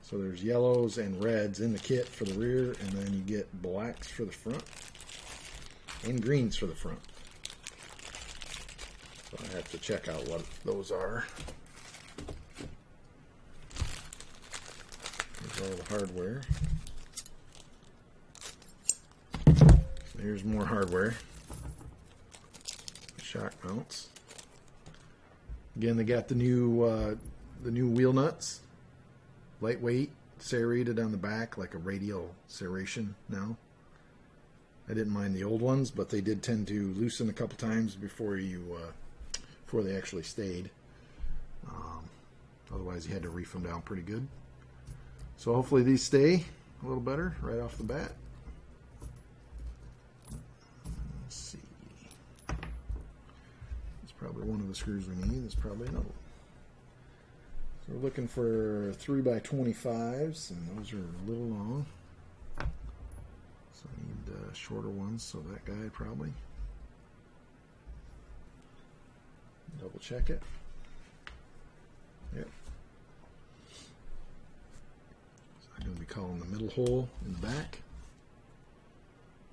So there's yellows and reds in the kit for the rear, and then you get blacks for the front and greens for the front. So I have to check out what those are. There's all the hardware. There's more hardware. shock mounts. Again, they got the new wheel nuts, lightweight, serrated on the back like a radial serration now. I didn't mind the old ones, but they did tend to loosen a couple times before they actually stayed. Otherwise, you had to reef them down pretty good. So hopefully these stay a little better right off the bat. Let's see. It's probably one of the screws we need. There's probably another one. So we're looking for 3x25s, and those are a little long. So I need shorter ones, so that guy probably. Double check it. Yep. So I'm going to be calling the middle hole in the back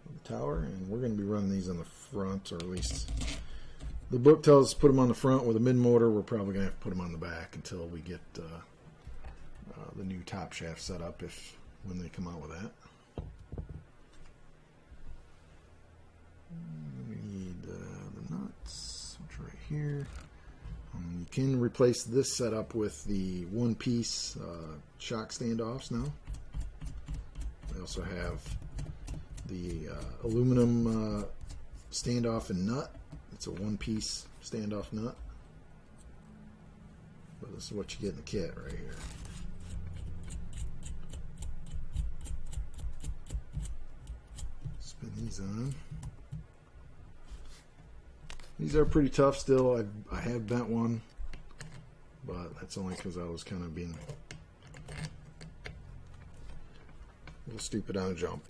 of the tower, and we're going to be running these on the front, or at least the book tells us to put them on the front with a mid-motor. We're probably going to have to put them on the back until we get the new top shaft set up, when they come out with that. We need the nuts, which are right here. You can replace this setup with the one-piece shock standoffs now. They also have the aluminum standoff and nut. It's a one-piece standoff nut. But this is what you get in the kit right here. Spin these on. These are pretty tough still. I have bent one, but that's only because I was kind of being a little stupid on a jump,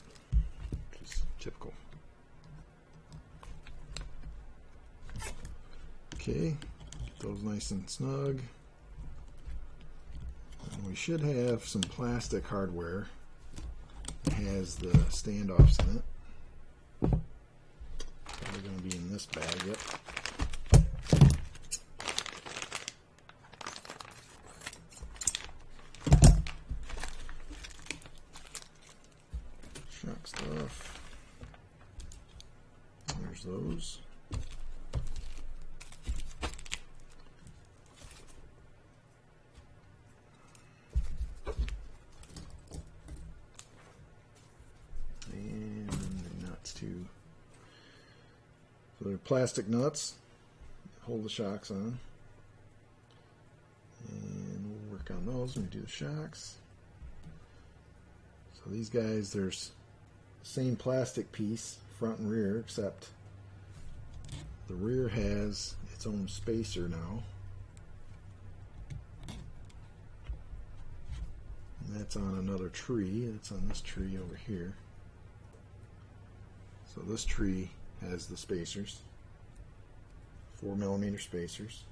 which is typical. Okay, get those nice and snug. And we should have some plastic hardware that has the standoffs in it. Probably going to be in this bag. Yep. Shock stuff. There's those. And the nuts too. So they're plastic nuts, hold the shocks on, and we'll work on those when we do the shocks. So these guys, there's the same plastic piece, front and rear, except the rear has its own spacer now. And that's on another tree. It's on this tree over here. So this tree has the spacers, 4mm spacers.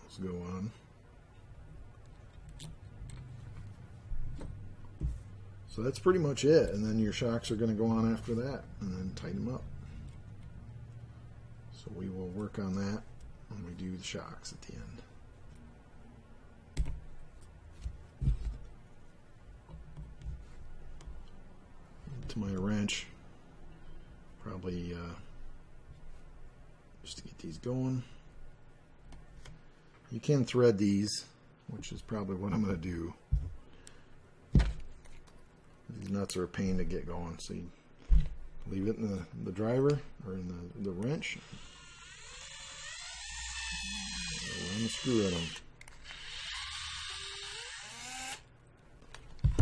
Those go on. So that's pretty much it, and then your shocks are going to go on after that, and then tighten them up. So we will work on that when we do the shocks at the end. My wrench, probably just to get these going. You can thread these, which is probably what I'm going to do. These nuts are a pain to get going, so you leave it in the driver or in the wrench. Run the screw at them.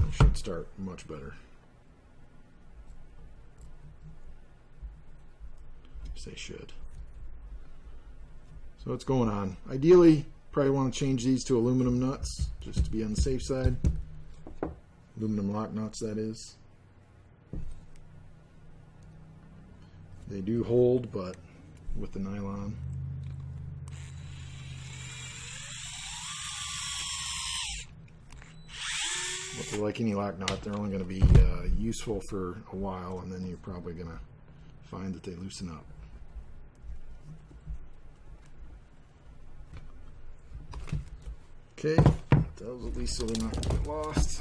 It should start much better. They should. So what's going on? Ideally, probably want to change these to aluminum nuts just to be on the safe side. Aluminum lock nuts, that is. They do hold, but with the nylon. But they're like any lock nut, they're only going to be useful for a while, and then you're probably going to find that they loosen up. Okay, those at least so they're not going to get lost.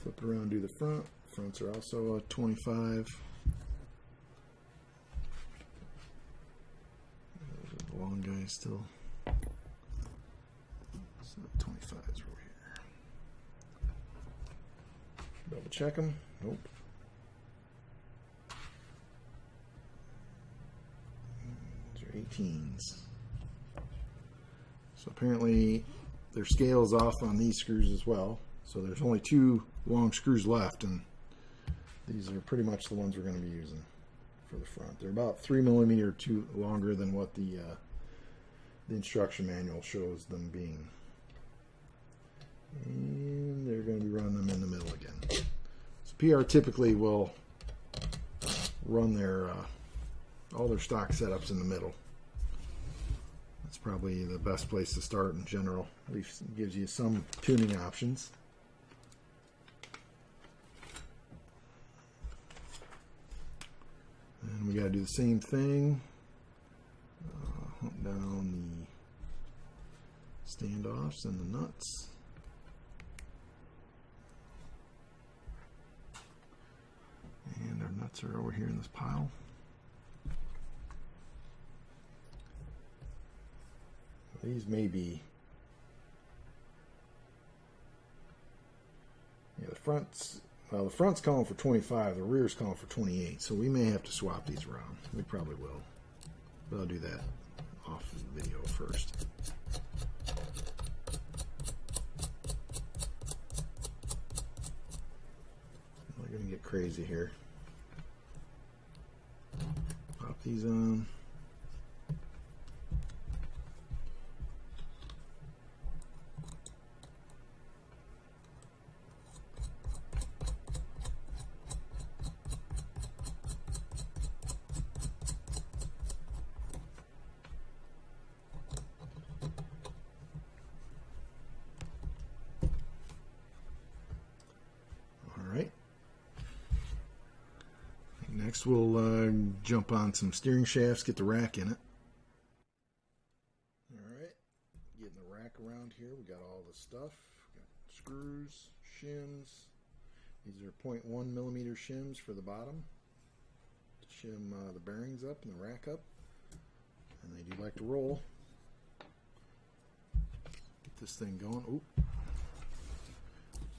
Flip it around, do the front. Fronts are also a 25. Those are the long guys still. So 25s over here. Double check them. Nope. These are 18s. So apparently their scale is off on these screws as well. So there's only 2 long screws left, and these are pretty much the ones we're going to be using for the front. They're about 3 millimeters or 2 longer than what the instruction manual shows them being. And they're going to be running them in the middle again. So PR typically will run their all their stock setups in the middle. That's probably the best place to start in general. At least it gives you some tuning options. And we got to do the same thing. Hunt down the standoffs and the nuts. And our nuts are over here in this pile. These may be, yeah, the front's, well, the front's calling for 25, the rear's calling for 28, so we may have to swap these around. We probably will, but I'll do that off the video first. We're going to get crazy here. Pop these on. Next we'll jump on some steering shafts, get the rack in it. Alright, getting the rack around here, we got all the stuff. Got screws, shims. These are 0.1 millimeter shims for the bottom to shim the bearings up and the rack up. And they do like to roll. Get this thing going. Oop.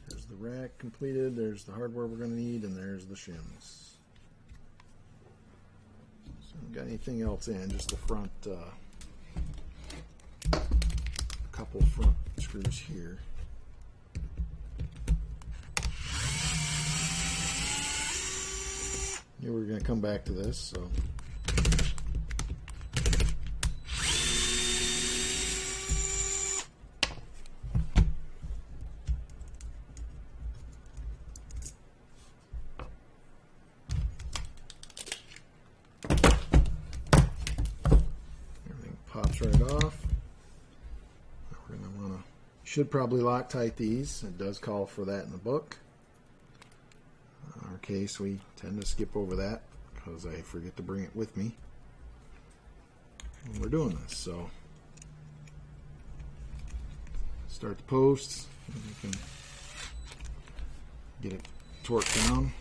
There's the rack completed, there's the hardware we're going to need, and there's the shims. Got anything else in, just the front, couple front screws here. Here we're going to come back to this, so pops right off. We're going to want to, should probably Loctite these. It does call for that in the book. In our case, we tend to skip over that because I forget to bring it with me when we're doing this. So start the posts, and you can get it torqued down.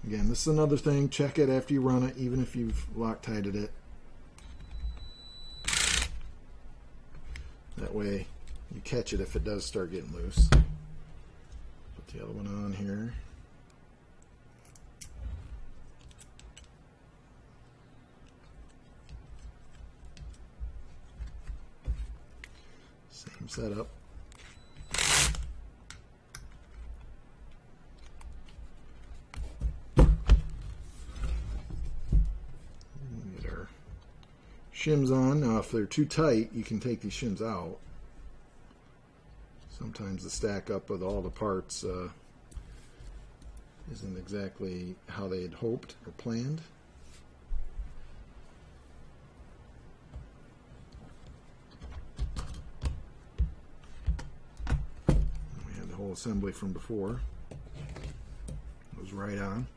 Again, this is another thing. Check it after you run it, even if you've Loctited it. That way you catch it if it does start getting loose. Put the other one on here. Same setup. Get our shims on. Now if they're too tight, you can take these shims out. Sometimes the stack up with all the parts isn't exactly how they had hoped or planned. We had the whole assembly from before. It was right on.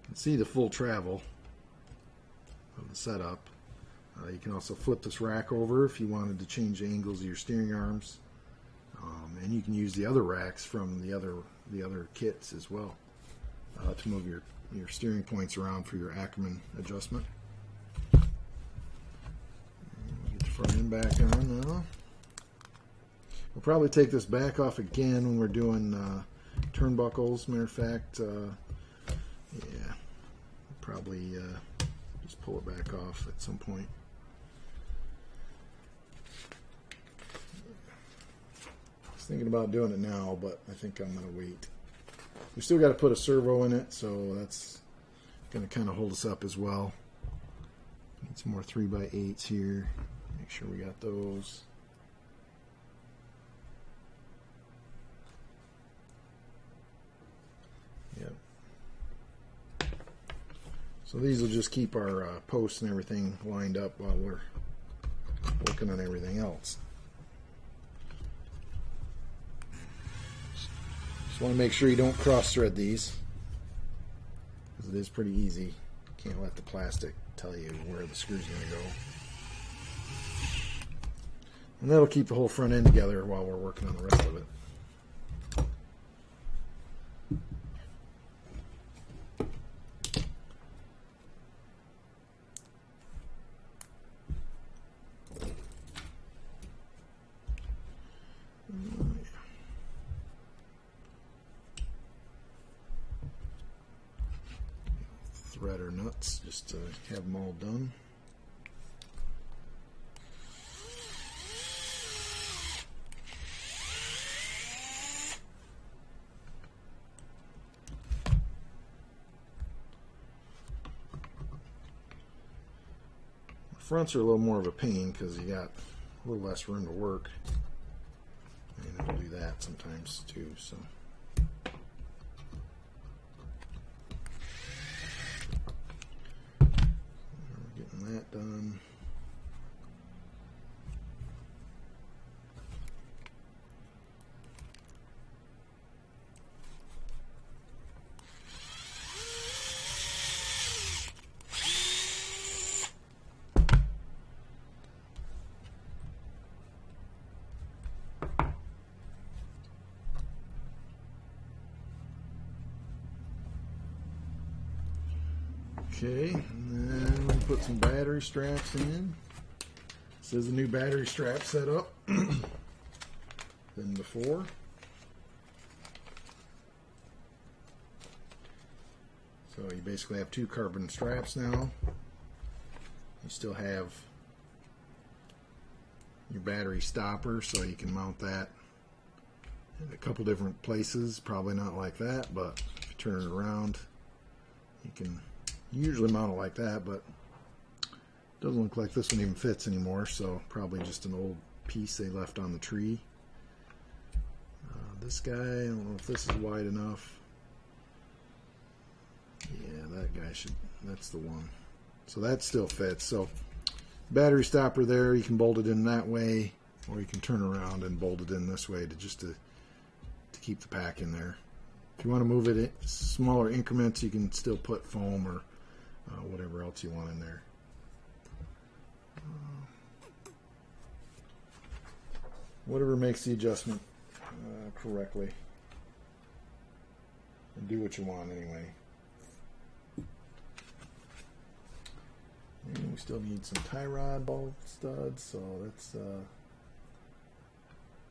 You can see the full travel of the setup. You can also flip this rack over if you wanted to change the angles of your steering arms. And you can use the other racks from the other kits as well to move your steering points around for your Ackerman adjustment. Get the front end back on now. We'll probably take this back off again when we're doing turnbuckles. Matter of fact, yeah, probably just pull it back off at some point. I was thinking about doing it now, but I think I'm going to wait. We still got to put a servo in it, so that's going to kind of hold us up as well. Need some more 3x8s here. Make sure we got those. Yep. So these will just keep our posts and everything lined up while we're working on everything else. Just want to make sure you don't cross thread these, because it is pretty easy. Can't let the plastic tell you where the screw's going to go. And that'll keep the whole front end together while we're working on the rest of it. Thread or nuts just to have them all done. The fronts are a little more of a pain because you got a little less room to work, and it'll do that sometimes too. So. That done. Okay, and then we'll put some battery straps in. This is a new battery strap setup than before. So you basically have two carbon straps now. You still have your battery stopper, so you can mount that in a couple different places. Probably not like that, but if you turn it around, you can usually mount it like that, but it doesn't look like this one even fits anymore, so probably just an old piece they left on the tree. This guy, I don't know if this is wide enough. Yeah, that guy should, that's the one. So that still fits. So battery stopper there, you can bolt it in that way, or you can turn around and bolt it in this way to keep the pack in there. If you want to move it in smaller increments, you can still put foam or whatever else you want in there. Whatever makes the adjustment correctly. And do what you want anyway. And we still need some tie rod bolt studs, so that's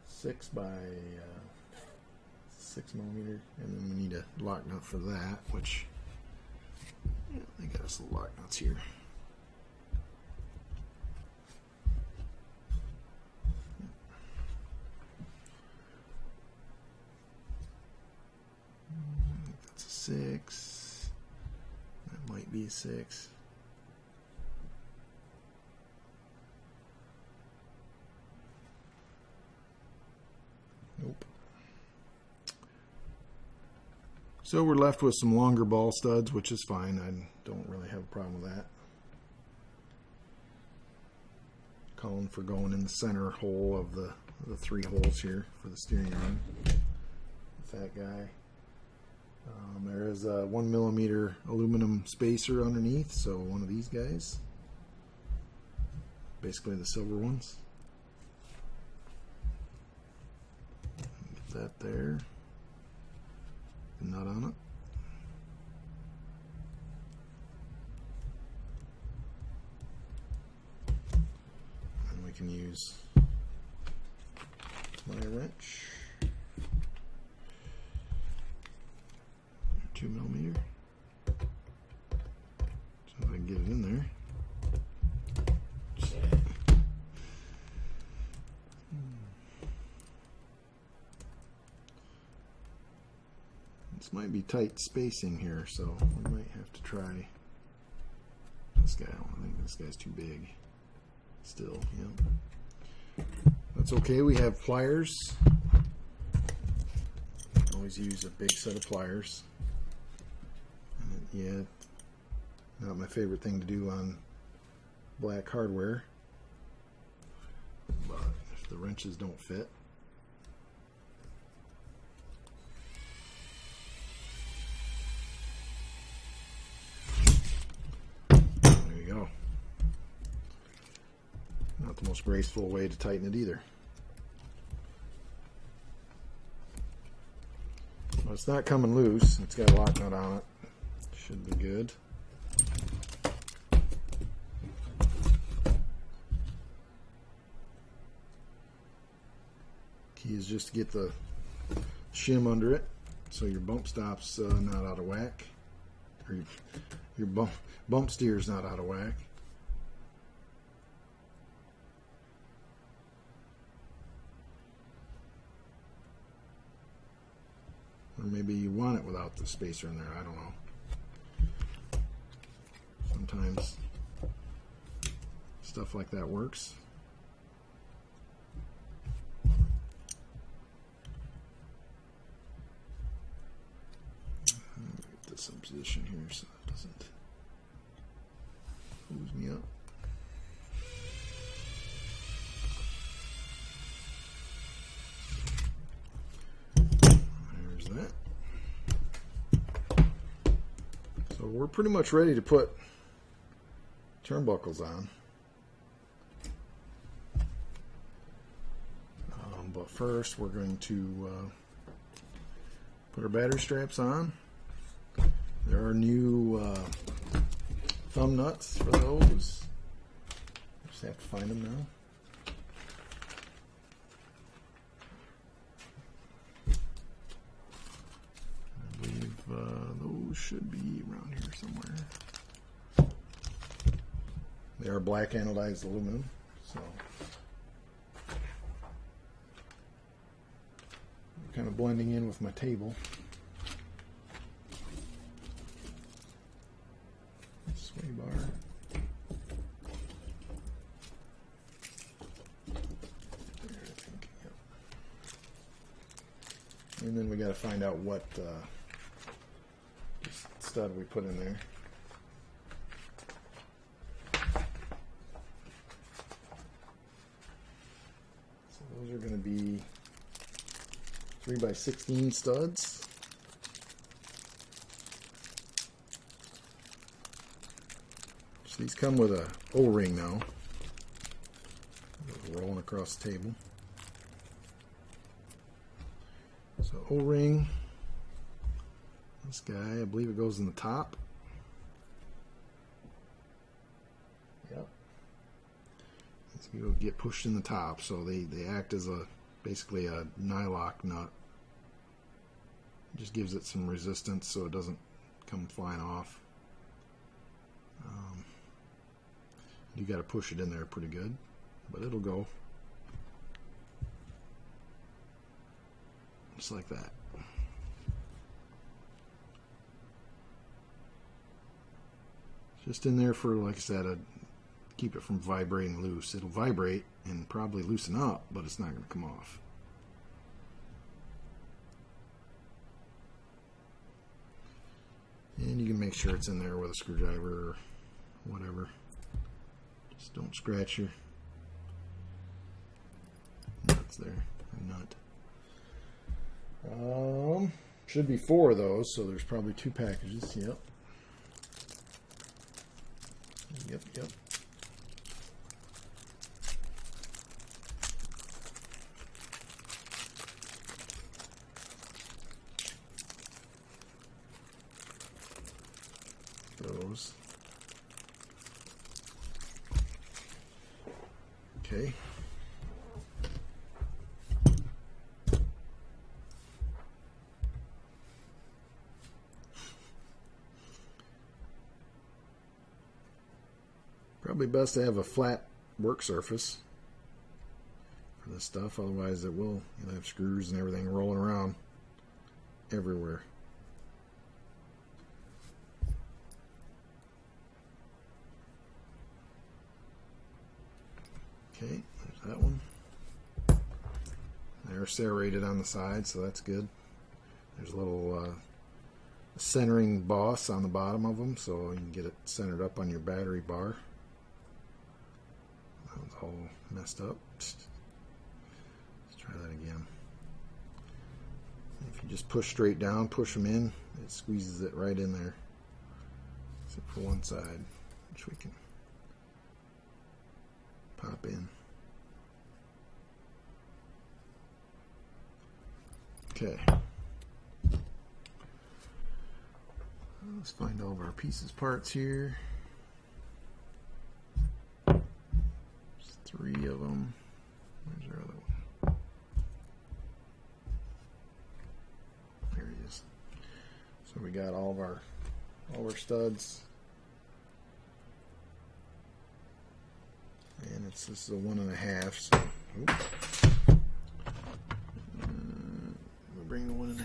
6 by 6 millimeter, and then we need a lock nut for that, which, yeah, they got us little lock nuts here. That's a 6. That might be a 6. Nope. So we're left with some longer ball studs, which is fine. I don't really have a problem with that. Calling for going in the center hole of the 3 holes here for the steering arm. That guy. There is a 1 millimeter aluminum spacer underneath, so one of these guys. Basically the silver ones. that there. The nut on it. And we can use my wrench. 2mm. So if I can get it in there. This might be tight spacing here, so we might have to try this guy. I think this guy's too big. Still, yeah. That's okay. We have pliers. Always use a big set of pliers. Yeah, not my favorite thing to do on black hardware, but if the wrenches don't fit, there you go. Not the most graceful way to tighten it either. Well, it's not coming loose. It's got a lock nut on it. Should be good. Key is just to get the shim under it so your bump stop's not out of whack, or your bump steer's not out of whack. Or maybe you want it without the spacer in there, I don't know. Sometimes stuff like that works. Get this in position here so it doesn't lose me up. There's that. So we're pretty much ready to put turnbuckles on. But first we're going to put our battery straps on. There are new thumb nuts for those. Just have to find them now. I believe those should be around here somewhere. They are black anodized aluminum, so they're kind of blending in with my table. Sway bar. There, I think. Yep. And then we got to find out what stud we put in there. Those are going to be 3x16 studs. So these come with a O-ring now. Rolling across the table. So O-ring. This guy, I believe it goes in the top. Yep. It'll get pushed in the top, so they act as basically a nylock nut. It just gives it some resistance so it doesn't come flying off. You got to push it in there pretty good, but it'll go just like that. Just in there for, like I said, keep it from vibrating loose. It'll vibrate and probably loosen up, but it's not going to come off. And you can make sure it's in there with a screwdriver or whatever. Just don't scratch your nuts there. Nut. Should be 4 of those, so there's probably 2 packages. Yep. Yep. those. Okay. Probably best to have a flat work surface for this stuff, otherwise it will, you'll have screws and everything rolling around everywhere. Okay, there's that one. They're serrated on the side, so that's good. There's a little centering boss on the bottom of them, so you can get it centered up on your battery bar. That was all messed up. Let's try that again. If you just push straight down, push them in, it squeezes it right in there. Except for one side, which we can pop in. Okay. Let's find all of our pieces parts here. There's 3 of them. Where's our other one? There he is. So we got all our studs. And this is a 1.5. So we'll bring the 1.5.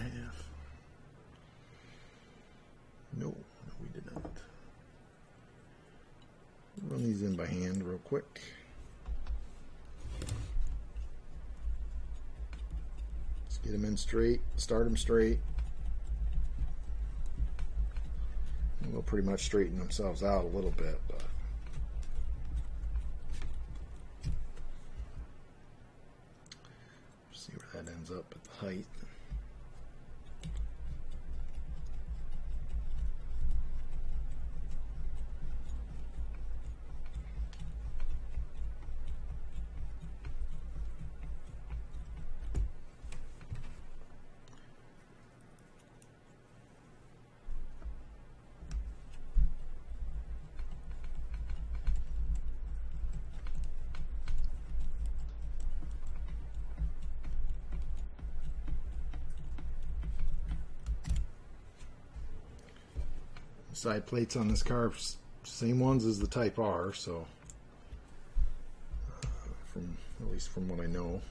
No, we did not. Run these in by hand real quick. Let's get them in straight, start them straight. And they'll pretty much straighten themselves out a little bit, but see where that ends up at the height. Side plates on this car, same ones as the Type-R, so at least from what I know.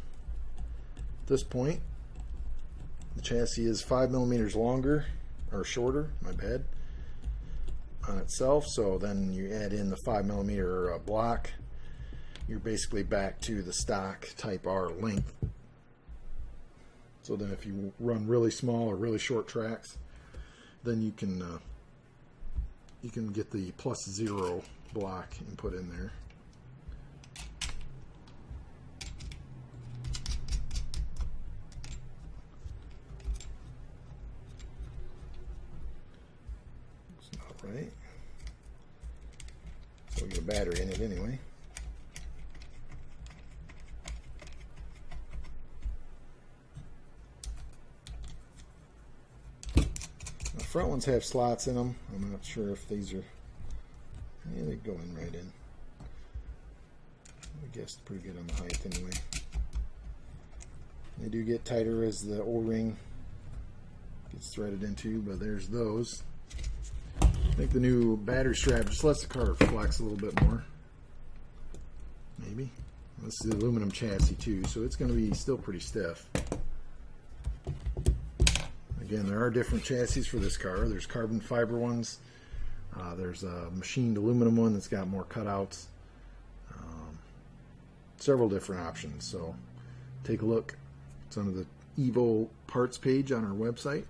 At this point, the chassis is 5 millimeters longer, or shorter, my bad, on itself, so then you add in the 5 millimeter block, you're basically back to the stock Type-R length. So then if you run really small or really short tracks, then you can get the +0 block and put in there. It's not right. So we get a battery in it anyway. The front ones have slots in them. I'm not sure if these are, yeah, they go in right in. I guess pretty good on the height anyway. They do get tighter as the O-ring gets threaded into, but there's those. I think the new battery strap just lets the car flex a little bit more. Maybe. This is the aluminum chassis too, so it's going to be still pretty stiff. Again, there are different chassis for this car. There's carbon fiber ones. There's a machined aluminum one that's got more cutouts. Several different options. So take a look. It's under the EVO parts page on our website.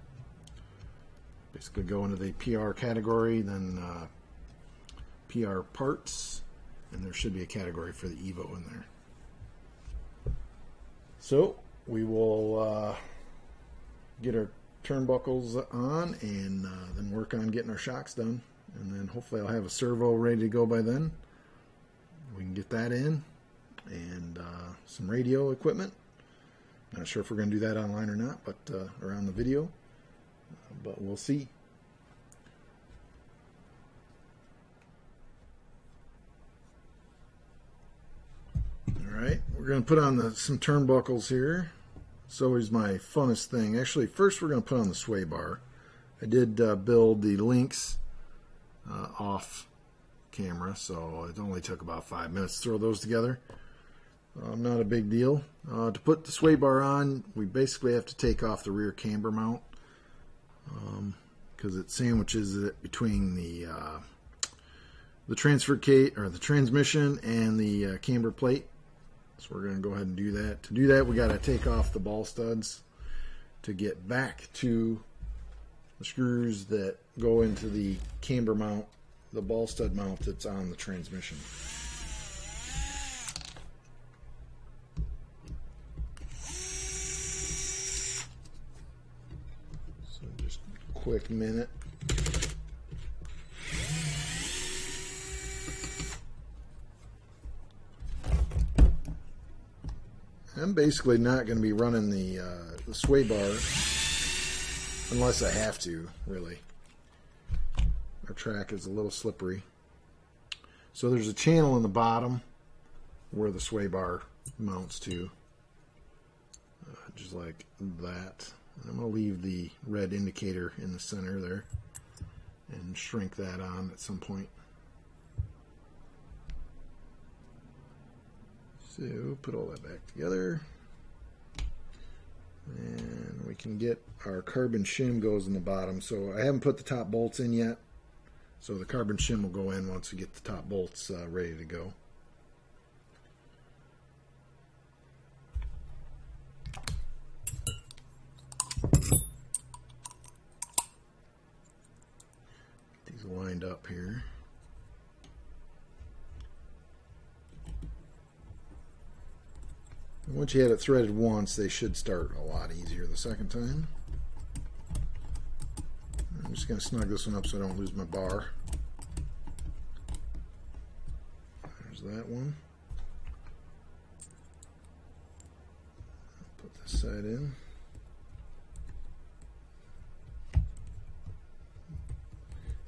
Basically go into the PR category, then PR parts, and there should be a category for the EVO in there. So we will get our turnbuckles on and then work on getting our shocks done, and then hopefully I'll have a servo ready to go by then. We can get that in, and some radio equipment. Not sure if we're going to do that online or not, but around the video, but we'll see. going to put on some turnbuckles here. It's always my funnest thing. Actually, first we're going to put on the sway bar. I did build the links off camera, so it only took about 5 minutes to throw those together. Not a big deal. To put the sway bar on, we basically have to take off the rear camber mount because it sandwiches it between the transfer case or the transmission and the camber plate. So we're going to go ahead and do that. To do that, we got to take off the ball studs to get back to the screws that go into the camber mount, the ball stud mount that's on the transmission. So just a quick minute. I'm basically not going to be running the sway bar unless I have to, really. Our track is a little slippery. So there's a channel in the bottom where the sway bar mounts to, just like that. I'm going to leave the red indicator in the center there and shrink that on at some point. So put all that back together, and we can get our carbon shim goes in the bottom. So I haven't put the top bolts in yet, so the carbon shim will go in once we get the top bolts ready to go. Get these lined up here. Once you had it threaded once, they should start a lot easier the second time. I'm just going to snug this one up so I don't lose my bar. There's that one. Put this side in.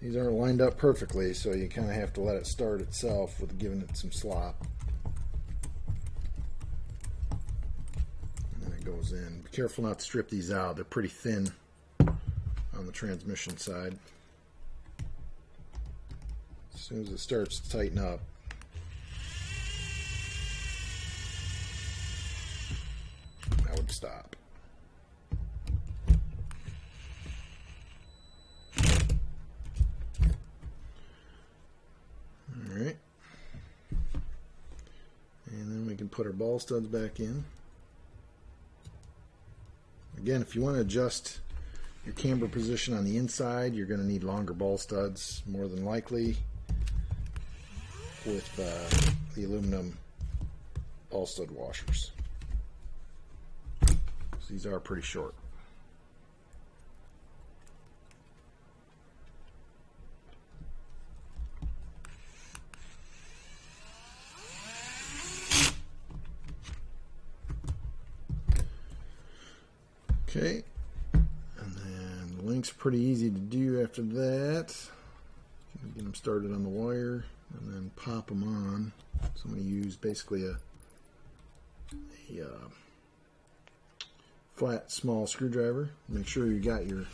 These aren't lined up perfectly, so you kind of have to let it start itself with giving it some slop. Goes in. Be careful not to strip these out. They're pretty thin on the transmission side. As soon as it starts to tighten up, I would stop. Alright. And then we can put our ball studs back in. Again, if you want to adjust your camber position on the inside, you're going to need longer ball studs, more than likely, with the aluminum ball stud washers. So these are pretty short. Okay, and then the links are pretty easy to do after that. Get them started on the wire and then pop them on. So I'm going to use basically a flat small screwdriver. Make sure you got your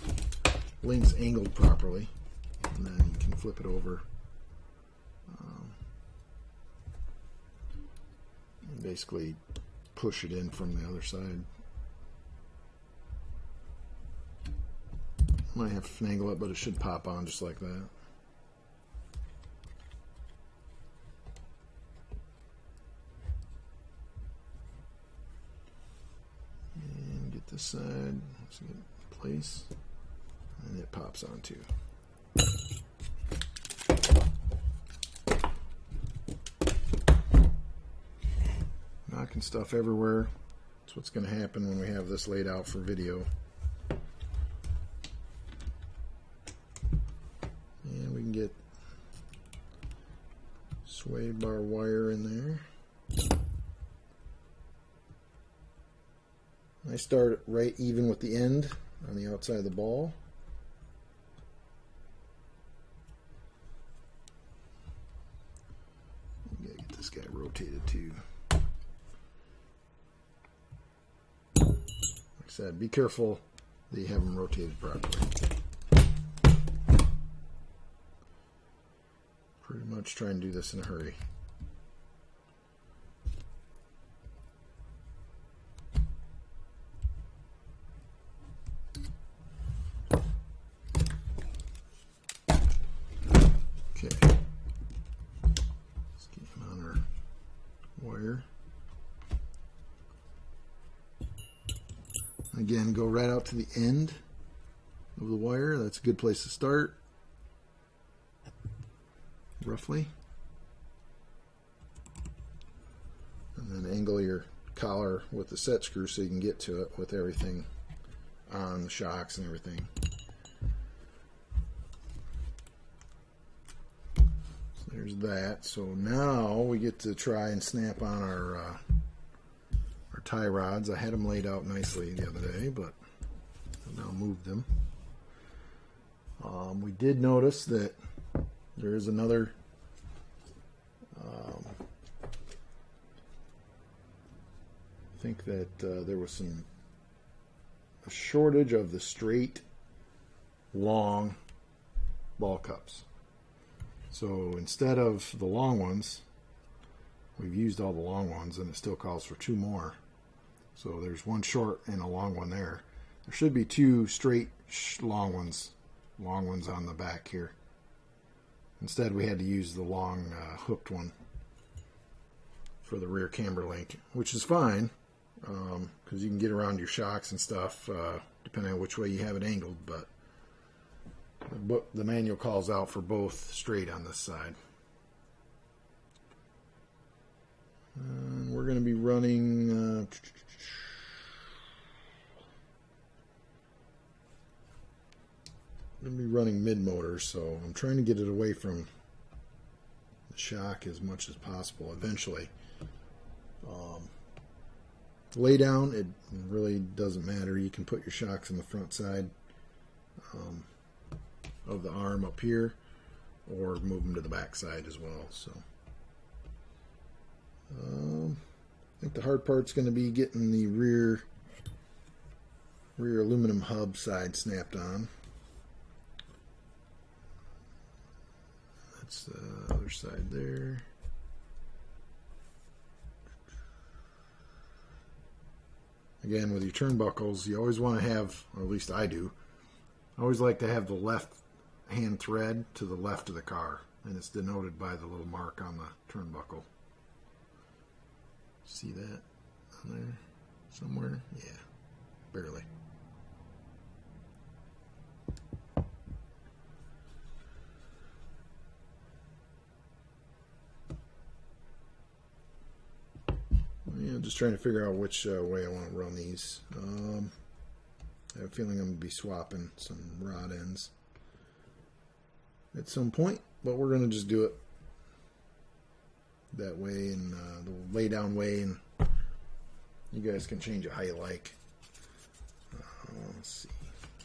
links angled properly, and then you can flip it over and basically push it in from the other side. Might have to finagle it, but it should pop on just like that. And get this side, let's get it in place, and it pops on too. Knocking stuff everywhere. That's what's going to happen when we have this laid out for video. Get sway bar wire in there. I start right even with the end on the outside of the ball. You gotta get this guy rotated too. said, be careful that you have them rotated properly. Pretty much try and do this in a hurry. Okay. Let's get him on our wire. Again, go right out to the end of the wire. That's a good place to start. Roughly. And then angle your collar with the set screw so you can get to it with everything on, the shocks and everything. So there's that. So now we get to try and snap on our tie rods. I had them laid out nicely the other day, but I've now moved them. We did notice that there is another I think that there was a shortage of the straight long ball cups. So instead of the long ones, we've used all the long ones, and it still calls for 2 more. So there's 1 short and a long one there. There should be 2 straight long ones on the back here. Instead, we had to use the long hooked one for the rear camber link, which is fine because you can get around your shocks and stuff depending on which way you have it angled. But the manual calls out for both straight on this side. And we're going to be running mid motor, so I'm trying to get it away from the shock as much as possible eventually. Lay down, it really doesn't matter. You can put your shocks on the front side of the arm up here, or move them to the back side as well. So I think the hard part's going to be getting the rear aluminum hub side snapped on. That's the other side there. Again, with your turnbuckles, you always want to have, or at least I do, I always like to have the left hand thread to the left of the car, and it's denoted by the little mark on the turnbuckle. See that on there somewhere? Yeah, barely. Yeah, just trying to figure out which way I want to run these. I have a feeling I'm going to be swapping some rod ends at some point, but we're going to just do it that way, and the lay down way, and you guys can change it how you like. Let's see,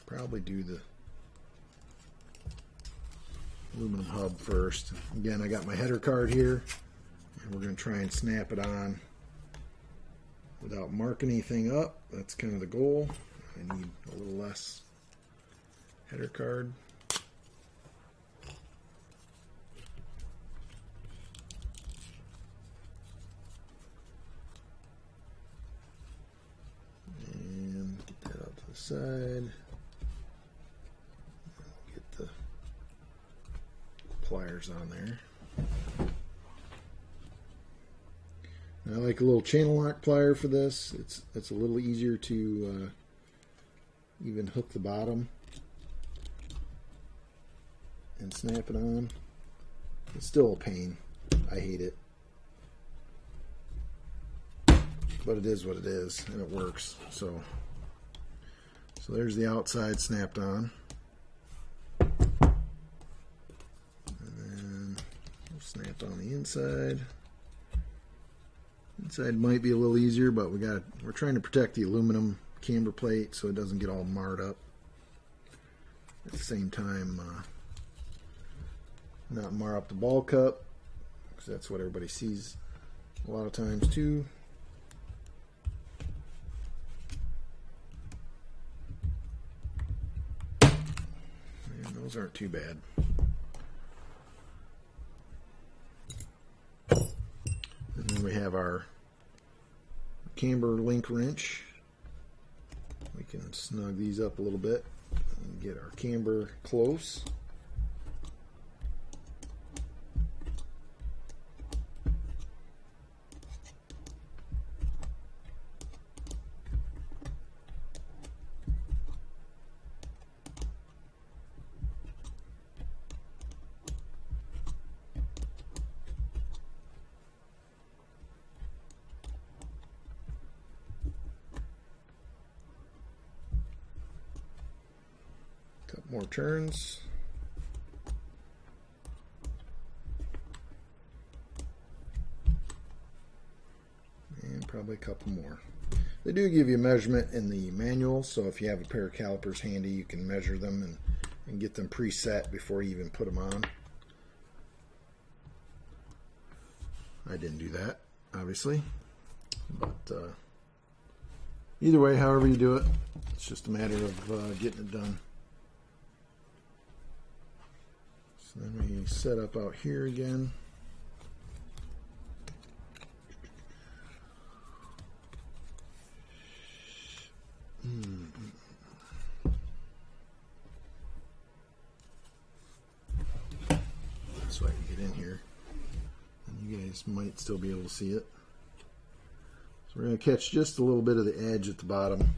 probably do the aluminum hub first. Again, I got my header card here, and we're going to try and snap it on without marking anything up. That's kind of the goal. I need a little less header card. And get that out to the side. Get the pliers on there. I like a little channel lock plier for this. It's a little easier to even hook the bottom and snap it on. It's still a pain. I hate it. But it is what it is, and it works. So there's the outside snapped on. And then we'll snap on the inside. Inside might be a little easier, but we're trying to protect the aluminum camber plate so it doesn't get all marred up. At the same time, not mar up the ball cup, because that's what everybody sees a lot of times too. Those aren't too bad. And then we have our camber link wrench. We can snug these up a little bit and get our camber close. Couple more turns. And probably a couple more. They do give you a measurement in the manual, so if you have a pair of calipers handy, you can measure them and get them preset before you even put them on. I didn't do that, obviously, but either way, however you do it, it's just a matter of getting it done. So then we set up out here again. So I can get in here, and you guys might still be able to see it. So we're going to catch just a little bit of the edge at the bottom.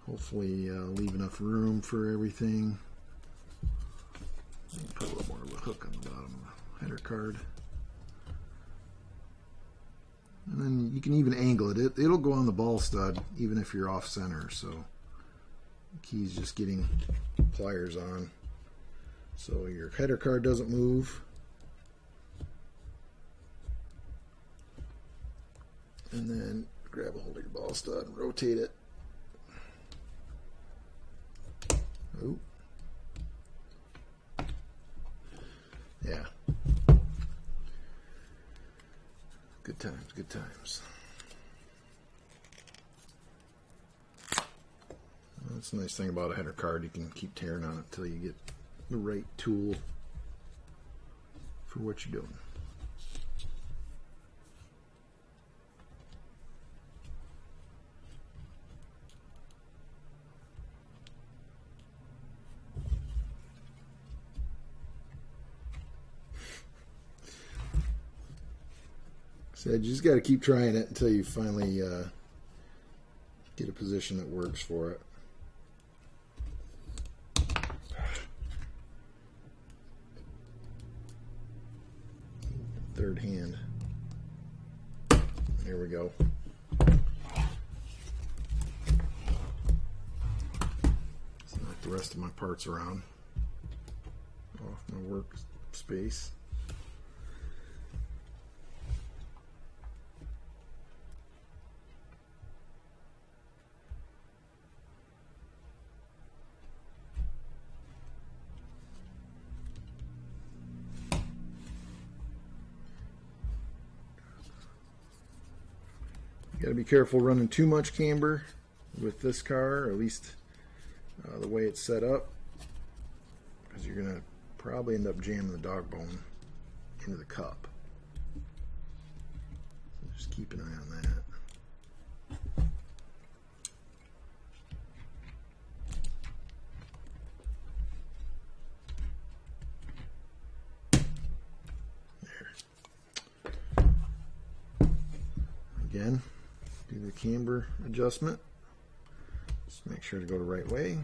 Hopefully leave enough room for everything. Put a little more of a hook on the bottom of the header card. And then you can even angle it. It'll go on the ball stud even if you're off center. So the key is just getting pliers on so your header card doesn't move. And then grab a hold of your ball stud and rotate it. Oh. Yeah. Good times, good times. Well, that's the nice thing about a header card. You can keep tearing on it until you get the right tool for what you're doing. So you just got to keep trying it until you finally get a position that works for it. Third hand. There we go. So knock the rest of my parts around off my work space. Got to be careful running too much camber with this car, or at least the way it's set up, because you're going to probably end up jamming the dog bone into the cup. So just keep an eye on that. Again, do the camber adjustment. Just make sure to go the right way.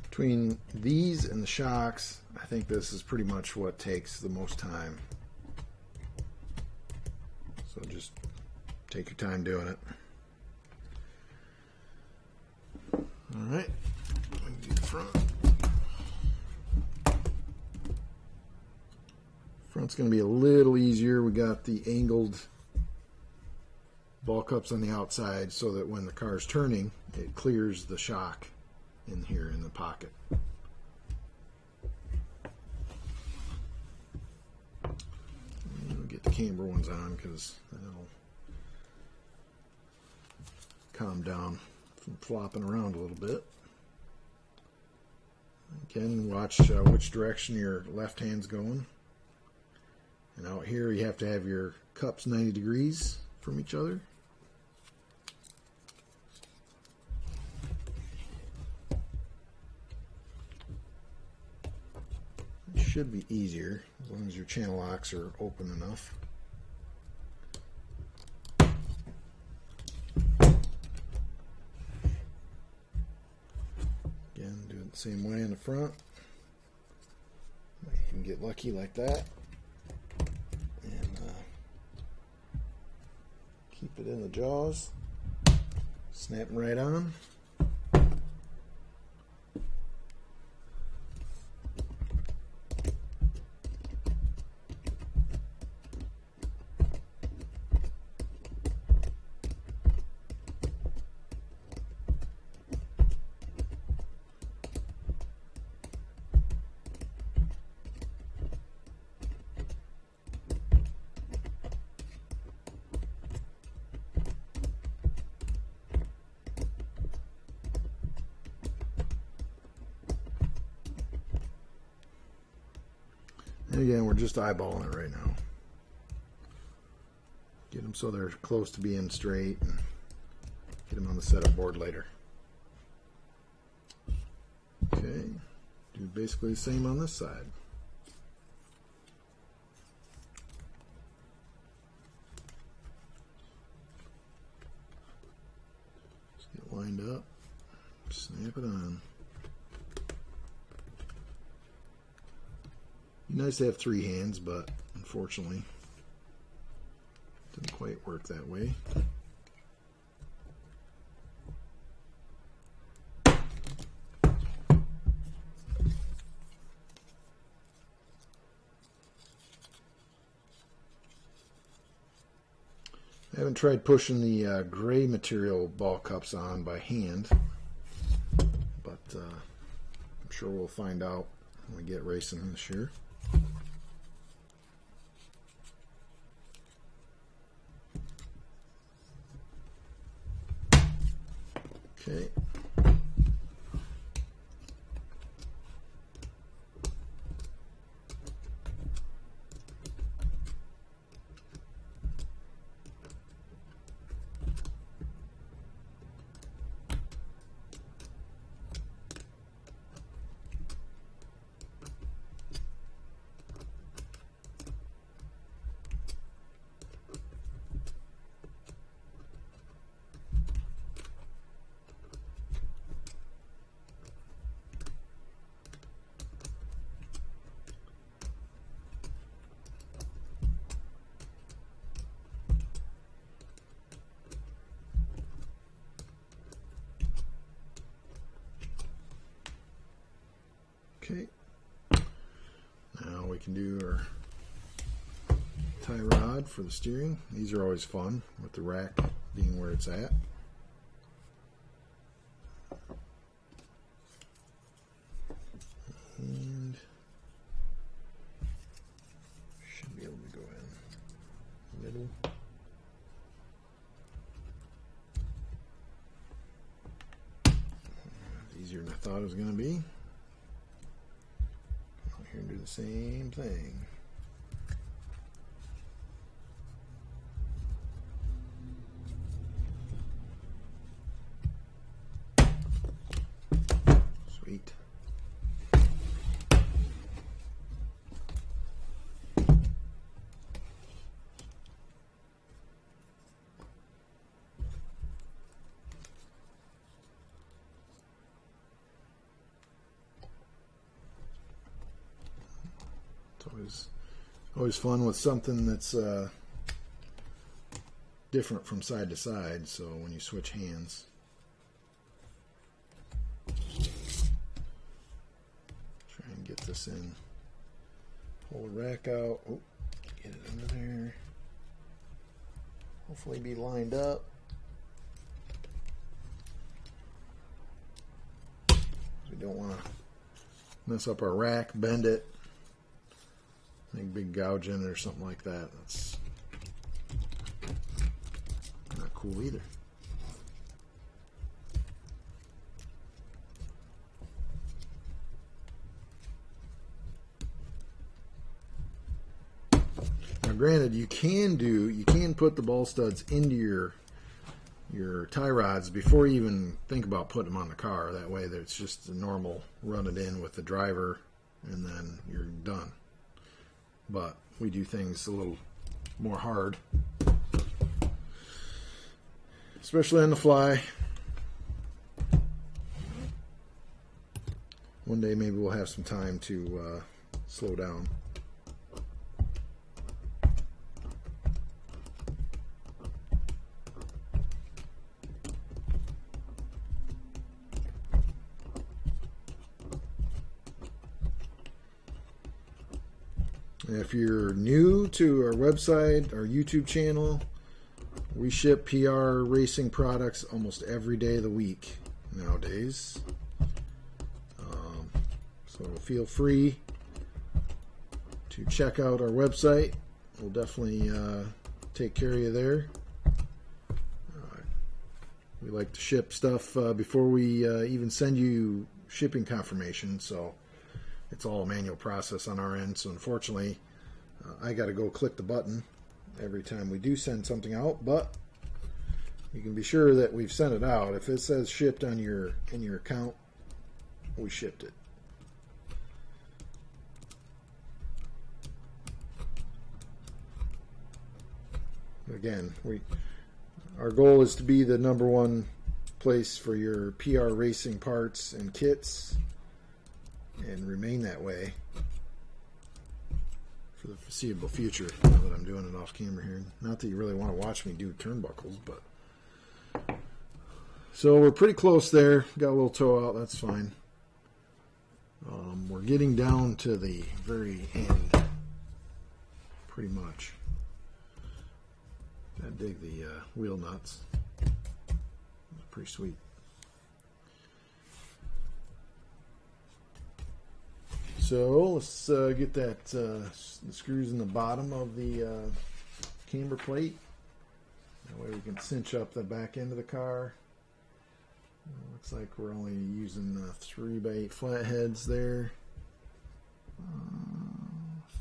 Between these and the shocks, I think this is pretty much what takes the most time. So just take your time doing it. All right, we can do the front. Front's it's going to be a little easier. We got the angled ball cups on the outside so that when the car's turning, it clears the shock in here in the pocket. And we'll get the camber ones on because that'll calm down from flopping around a little bit. Again, watch which direction your left hand's going. And out here you have to have your cups 90 degrees from each other. It should be easier as long as your channel locks are open enough. Again, do it the same way in the front. You can get lucky like that. And keep it in the jaws. Snap them right on. And again, we're just eyeballing it right now. Get them so they're close to being straight and get them on the setup board later. Okay, do basically the same on this side. Just get lined up, snap it on. Nice to have three hands, but unfortunately it didn't quite work that way. I haven't tried pushing the gray material ball cups on by hand, but I'm sure we'll find out when we get racing this year. Okay. Okay, now we can do our tie rod for the steering. These are always fun with the rack being where it's at. And should be able to go in the middle. Easier than I thought it was going to be. Here and do the same thing. Sweet. It's always fun with something that's different from side to side, so when you switch hands. Try and get this in. Pull the rack out. Oh, Get it under there. Hopefully be lined up. We don't want to mess up our rack, bend it, make big gouge in it or something like that. That's not cool either. Now granted, you can put the ball studs into your tie rods before you even think about putting them on the car. That way it's just a normal run it in with the driver and then you're done. But we do things a little more hard, especially on the fly. One day maybe we'll have some time to slow down. If you're new to our website, our YouTube channel, we ship PR racing products almost every day of the week nowadays. So feel free to check out our website. We'll definitely take care of you there. We like to ship stuff before we even send you shipping confirmation, so it's all a manual process on our end. So unfortunately, I got to go click the button every time we do send something out, but you can be sure that we've sent it out. If it says shipped on in your account, we shipped it. Again, our goal is to be the #1 place for your PR racing parts and kits, and remain that way for the foreseeable future. Now that I'm doing it off camera here, not that you really want to watch me do turnbuckles, but so we're pretty close there. Got a little toe out, that's fine. We're getting down to the very end, pretty much. I dig the wheel nuts. Pretty sweet. So let's get that the screws in the bottom of the camber plate. That way we can cinch up the back end of the car. Looks like we're only using 3x8 flatheads there.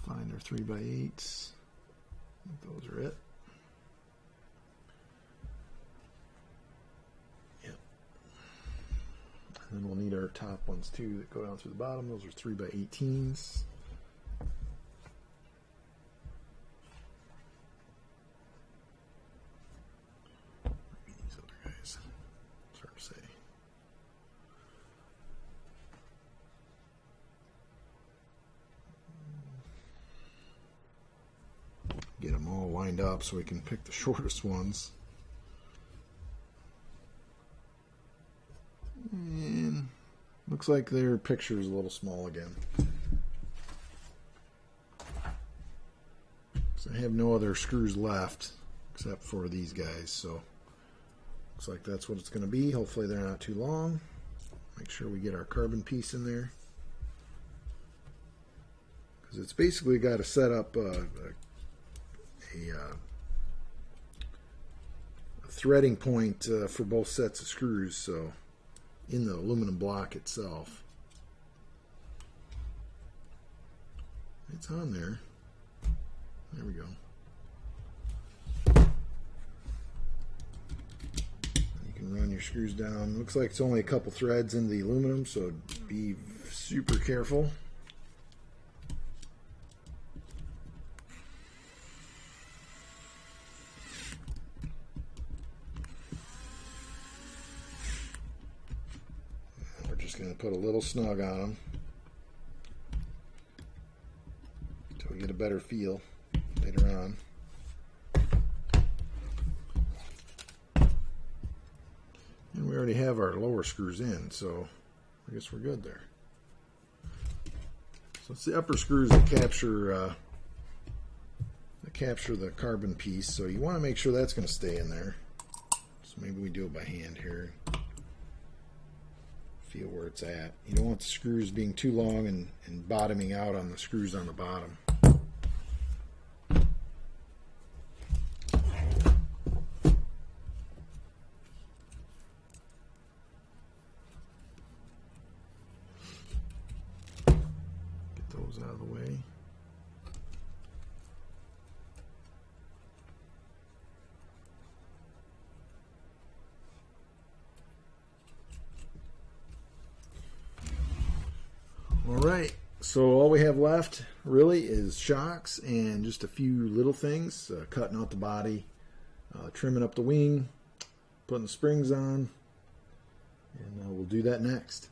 Find our 3x8s. I think those are it. And then we'll need our top ones too that go down through the bottom. Those are 3x18s. Maybe these other guys. It's hard to say. Get them all lined up so we can pick the shortest ones. And looks like their picture is a little small again. So I have no other screws left except for these guys, so looks like that's what it's going to be. Hopefully they're not too long. Make sure we get our carbon piece in there, because it's basically got to set up a threading point for both sets of screws, so in the aluminum block itself. It's on there. There we go. You can run your screws down. Looks like it's only a couple threads in the aluminum, so be super careful. Going to put a little snug on them until we get a better feel later on. And we already have our lower screws in, so I guess we're good there. So it's the upper screws that capture to capture the carbon piece, so you want to make sure that's going to stay in there. So maybe we do it by hand here. Feel where it's at. You don't want the screws being too long and bottoming out on the screws on the bottom. Get those out of the way. Alright, so all we have left really is shocks and just a few little things, cutting out the body, trimming up the wing, putting the springs on, and we'll do that next.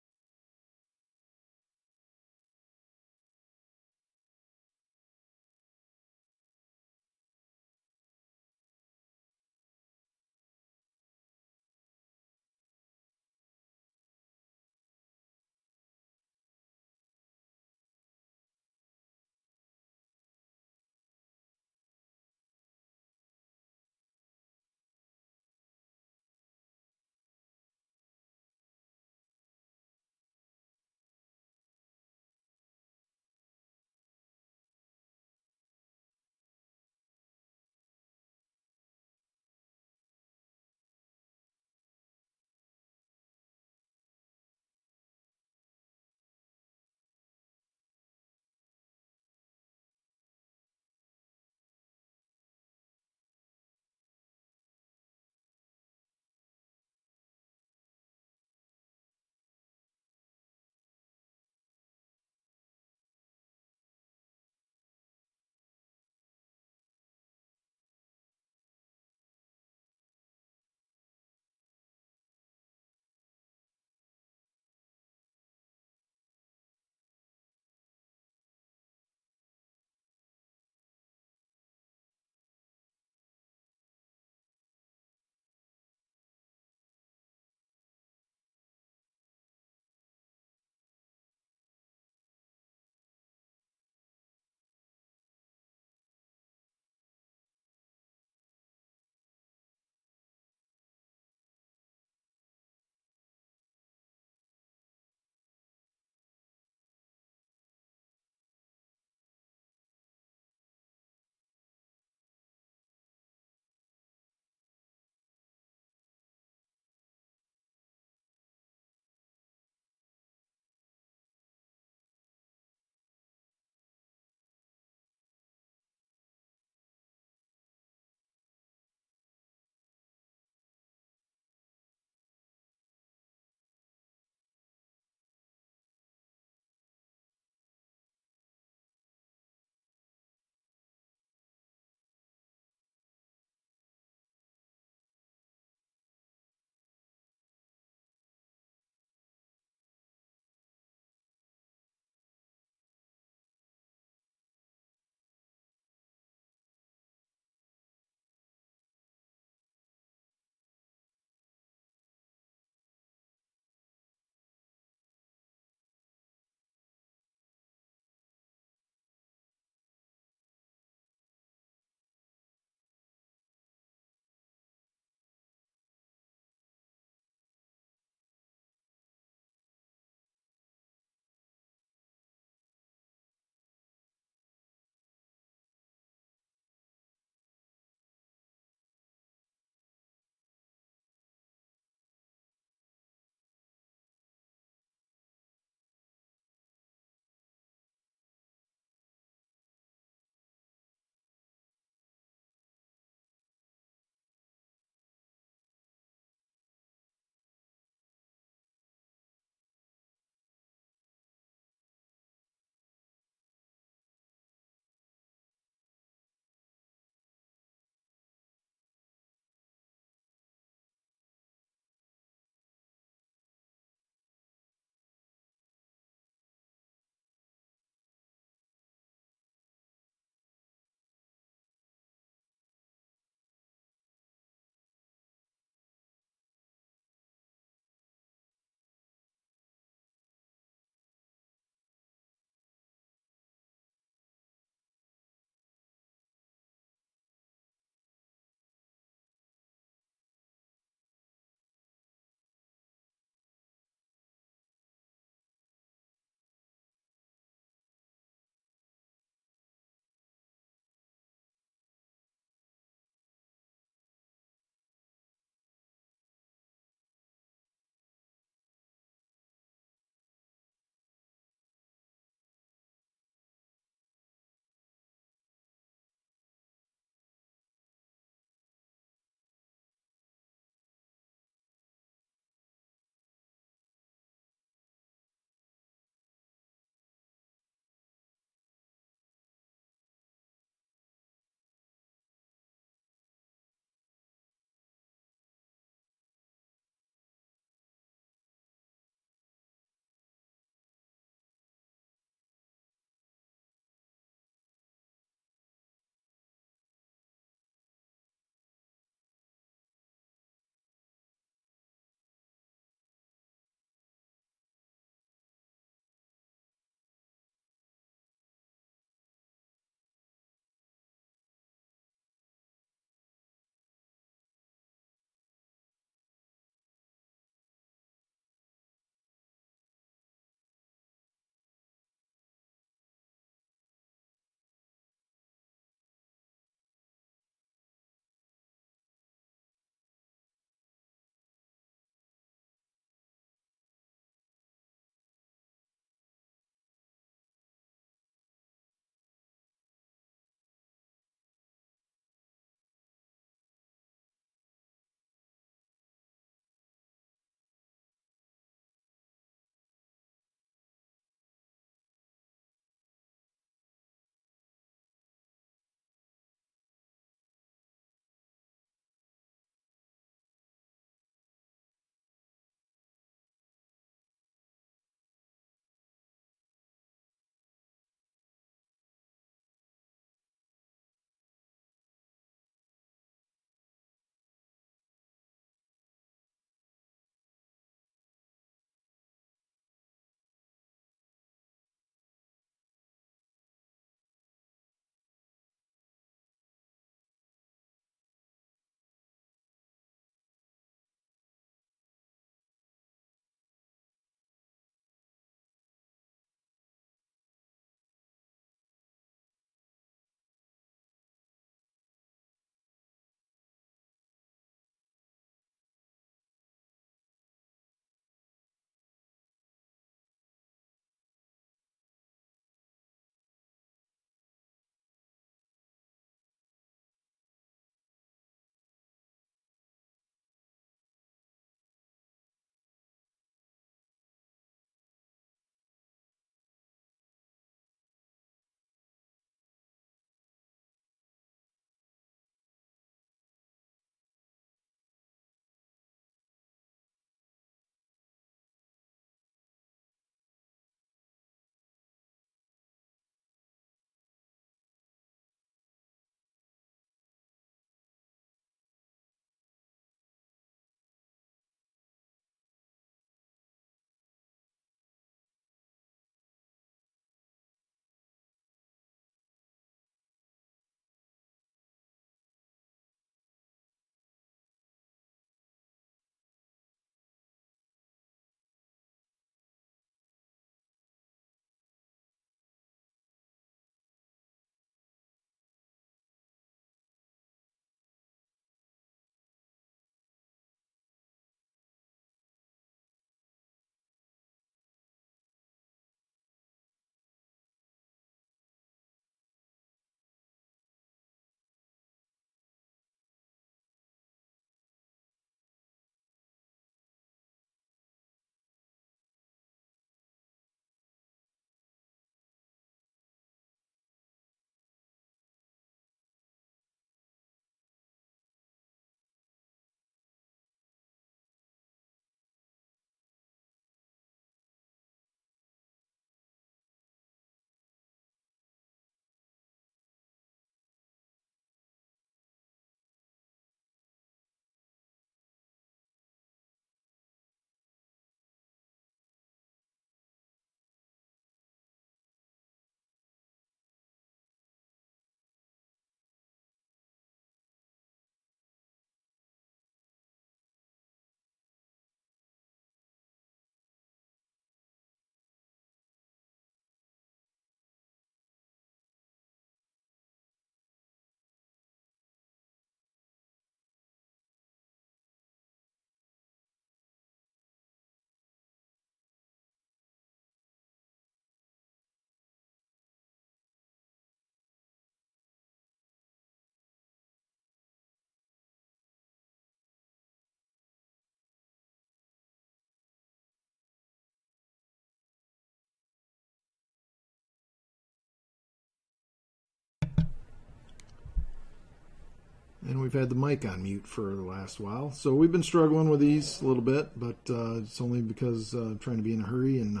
And we've had the mic on mute for the last while. So we've been struggling with these a little bit, but it's only because I'm trying to be in a hurry and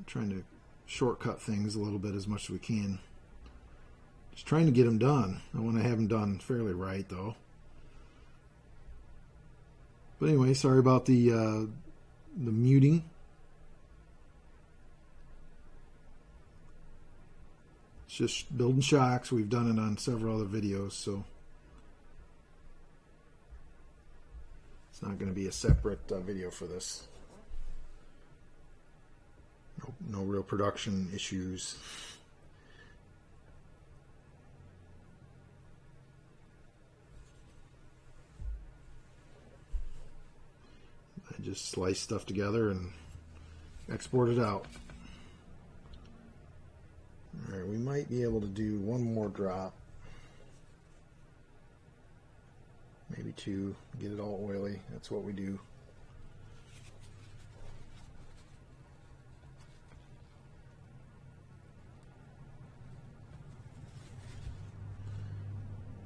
trying to shortcut things a little bit as much as we can. Just trying to get them done. I want to have them done fairly right, though. But anyway, sorry about the muting. It's just building shocks. We've done it on several other videos, so it's not going to be a separate video for this. No real production issues. I just slice stuff together and export it out. Alright, we might be able to do one more drop. Maybe two. Get it all oily. That's what we do.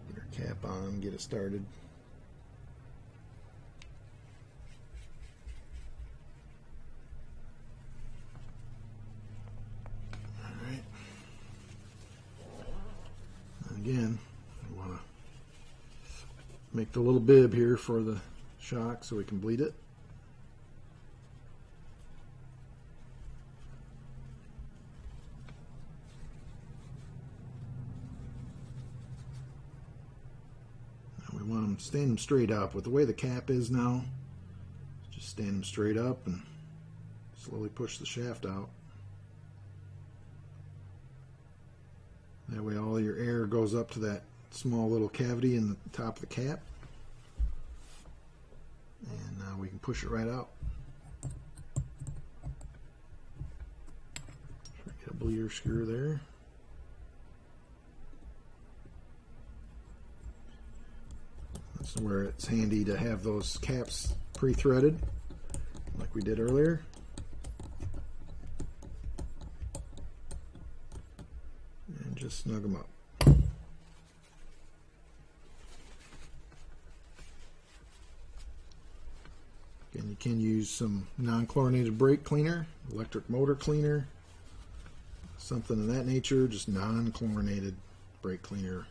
Get our cap on, get it started. Again, I want to make the little bib here for the shock so we can bleed it. Now we want them stand them straight up. With the way the cap is now, just stand them straight up and slowly push the shaft out. That way all your air goes up to that small little cavity in the top of the cap. And now we can push it right out. Get a bleeder screw there. That's where it's handy to have those caps pre-threaded like we did earlier. Just snug them up. Again, you can use some non-chlorinated brake cleaner, electric motor cleaner, something of that nature. Just non-chlorinated brake cleaner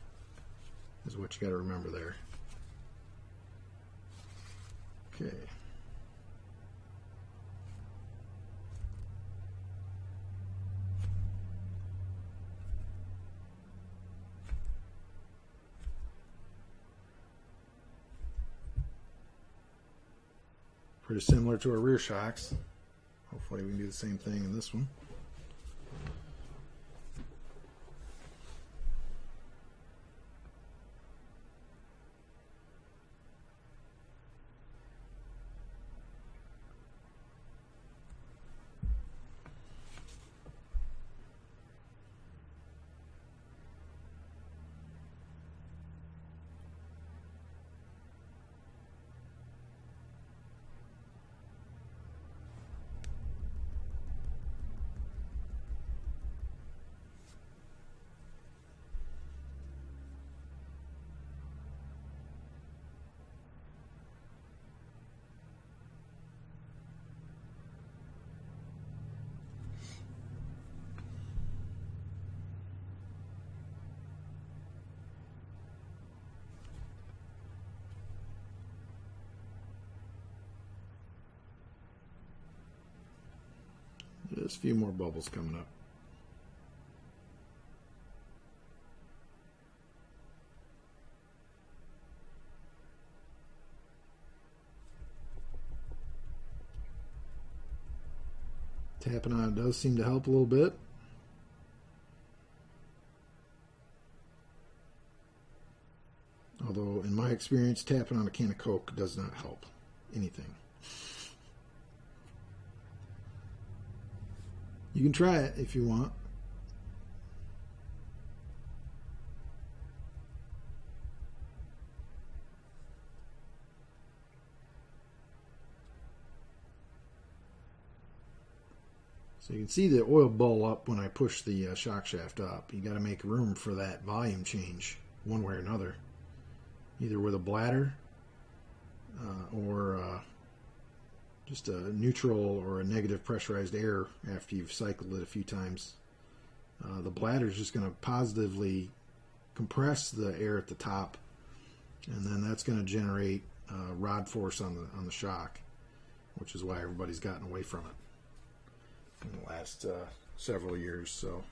is what you got to remember there. Okay. Pretty similar to our rear shocks. Hopefully we can do the same thing in this one. Just a few more bubbles coming up. Tapping on it does seem to help a little bit. Although, in my experience, tapping on a can of Coke does not help anything. You can try it if you want. So you can see the oil ball up when I push the shock shaft up. You got to make room for that volume change one way or another. either with a bladder or just a neutral or a negative pressurized air after you've cycled it a few times. The bladder is just going to positively compress the air at the top, and then that's going to generate rod force on the shock, which is why everybody's gotten away from it in the last several years. So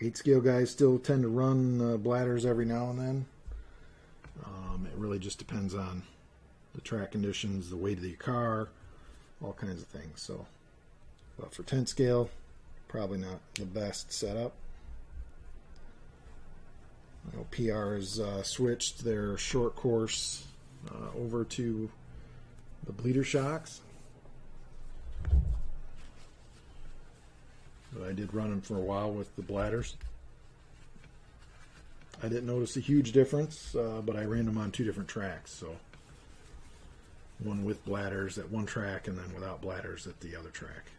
8 scale guys still tend to run bladders every now and then. It really just depends on the track conditions, the weight of your car, all kinds of things. So, but for 10 scale, probably not the best setup. I know PR has switched their short course over to the bleeder shocks, but I did run them for a while with the bladders. I didn't notice a huge difference, but I ran them on 2 different tracks. So one with bladders at one track and then without bladders at the other track.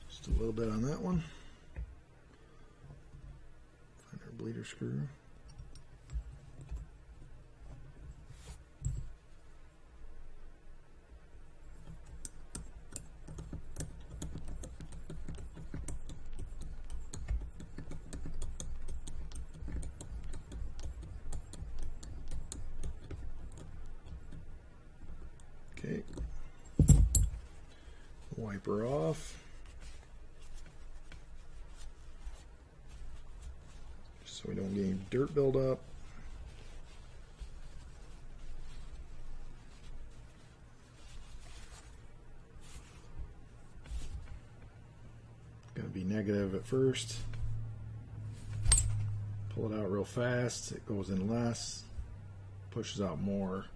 Just a little bit on that one. Find our bleeder screw. Okay. Wipe her off. So we don't get any dirt buildup. Going to be negative at first. Pull it out real fast. It goes in less. Pushes out more.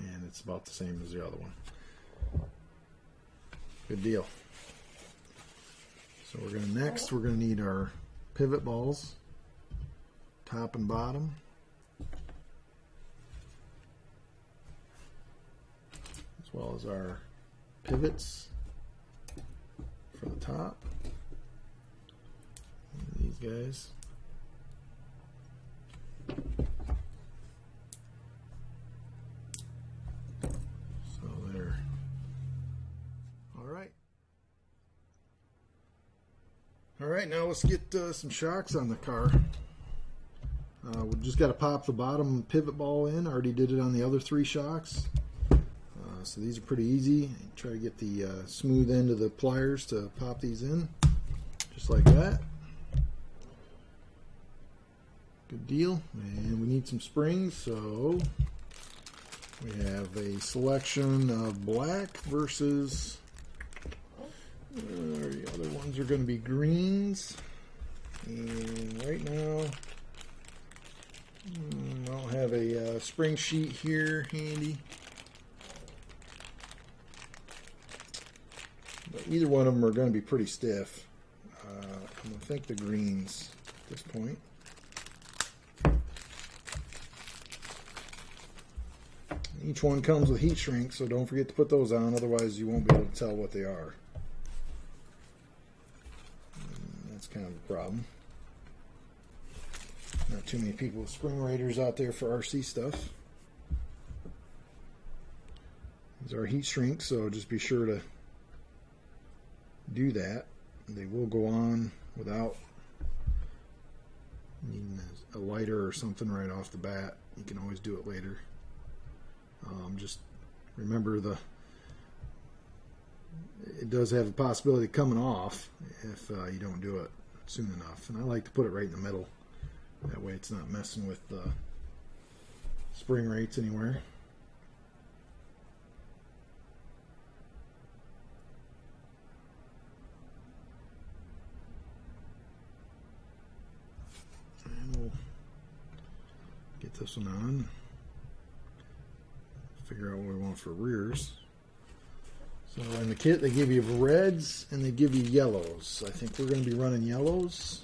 And it's about the same as the other one. Good deal. So we're going to need our pivot balls, top and bottom. As well as our pivots for the top. And these guys. So there. All right. Alright, now let's get some shocks on the car. We've just got to pop the bottom pivot ball in. I already did it on the other 3 shocks. So these are pretty easy. Try to get the smooth end of the pliers to pop these in. Just like that. Good deal. And we need some springs, so we have a selection of black versus... the other ones are going to be greens, and right now I'll have a spring sheet here handy, but either one of them are going to be pretty stiff. I'm going to think the greens at this point. Each one comes with heat shrink, so don't forget to put those on, otherwise you won't be able to tell what they are. Kind of a problem. Not too many people with spring raiders out there for RC stuff. These are heat shrink, so just be sure to do that. They will go on without needing a lighter or something right off the bat. You can always do it later. Just remember it does have a possibility of coming off if you don't do it soon enough. And I like to put it right in the middle. That way it's not messing with the spring rates anywhere. And we'll get this one on. Figure out what we want for rears. So in the kit they give you reds and they give you yellows. I think we're going to be running yellows.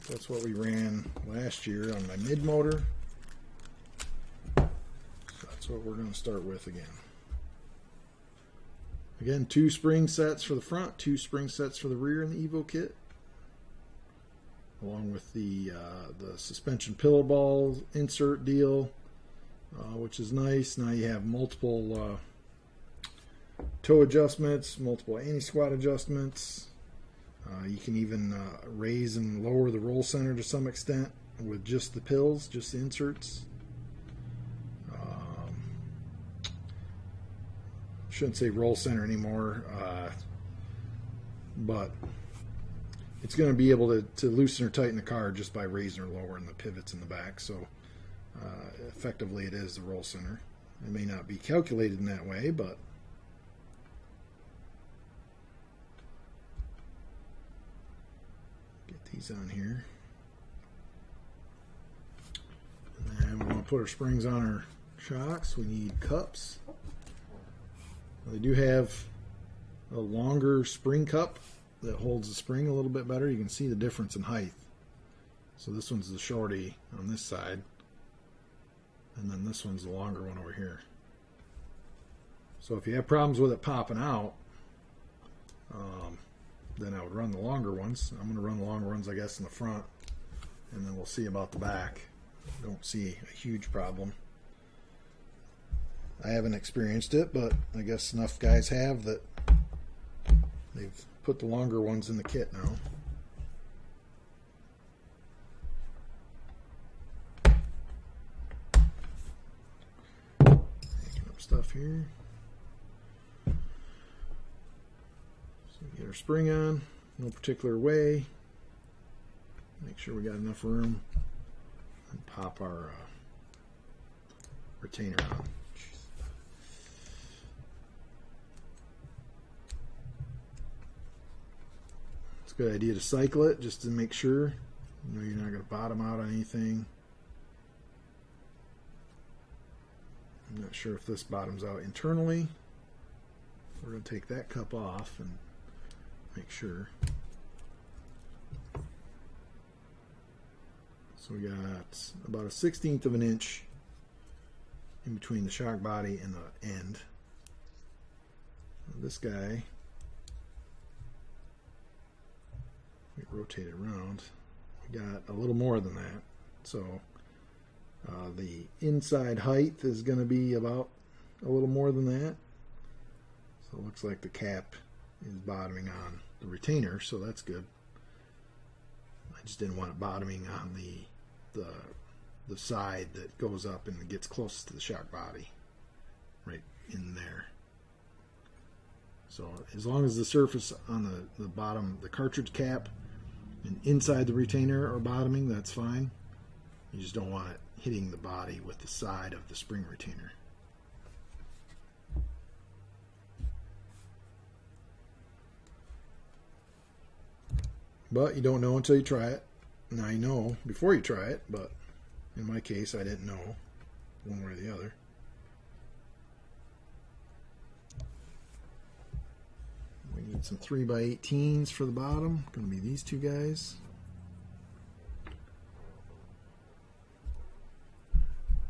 That's what we ran last year on my mid motor. So that's what we're going to start with again. Again, 2 spring sets for the front, 2 spring sets for the rear in the EVO kit, along with the suspension pillow ball insert deal, which is nice. Now you have multiple toe adjustments, multiple anti-squat adjustments. You can even raise and lower the roll center to some extent with just the pills, just the inserts. Shouldn't say roll center anymore, but it's going to be able to loosen or tighten the car just by raising or lowering the pivots in the back. So effectively it is the roll center. It may not be calculated in that way, but get these on here. And then we want to put our springs on our shocks. We need cups. They do have a longer spring cup that holds the spring a little bit better. You can see the difference in height. So this one's the shorty on this side, and then this one's the longer one over here. So if you have problems with it popping out, then I would run the longer ones. I'm going to run the longer ones, I guess, in the front, and then we'll see about the back. Don't see a huge problem. I haven't experienced it, but I guess enough guys have that they've put the longer ones in the kit now. Taking up stuff here. So we get our spring on, no particular way. Make sure we got enough room, and pop our retainer on. It's a good idea to cycle it just to make sure you're not going to bottom out on anything. I'm not sure if this bottoms out internally. We're going to take that cup off and make sure. So we got about a 1/16 of an inch in between the shock body and the end. This guy, we rotate it around, we got a little more than that. So the inside height is going to be about a little more than that. So it looks like the cap is bottoming on the retainer, so that's good. I just didn't want it bottoming on the side that goes up and gets close to the shock body, right in there. So as long as the surface on the bottom, the cartridge cap, and inside the retainer are bottoming, that's fine. You just don't want it hitting the body with the side of the spring retainer. But you don't know until you try it. Now you know before you try it, but in my case I didn't know one way or the other. We need some 3x18s for the bottom. Going to be these two guys.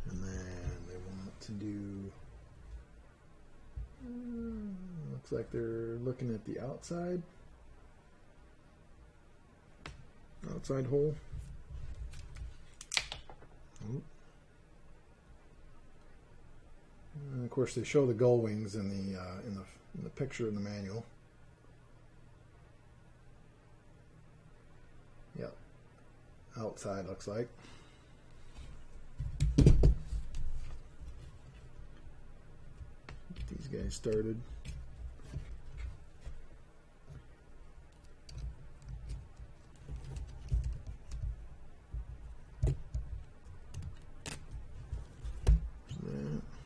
And then they want to do, looks like they're looking at the outside hole. And of course they show the gull wings in the picture in the manual. Yep, outside looks like. Get these guys started.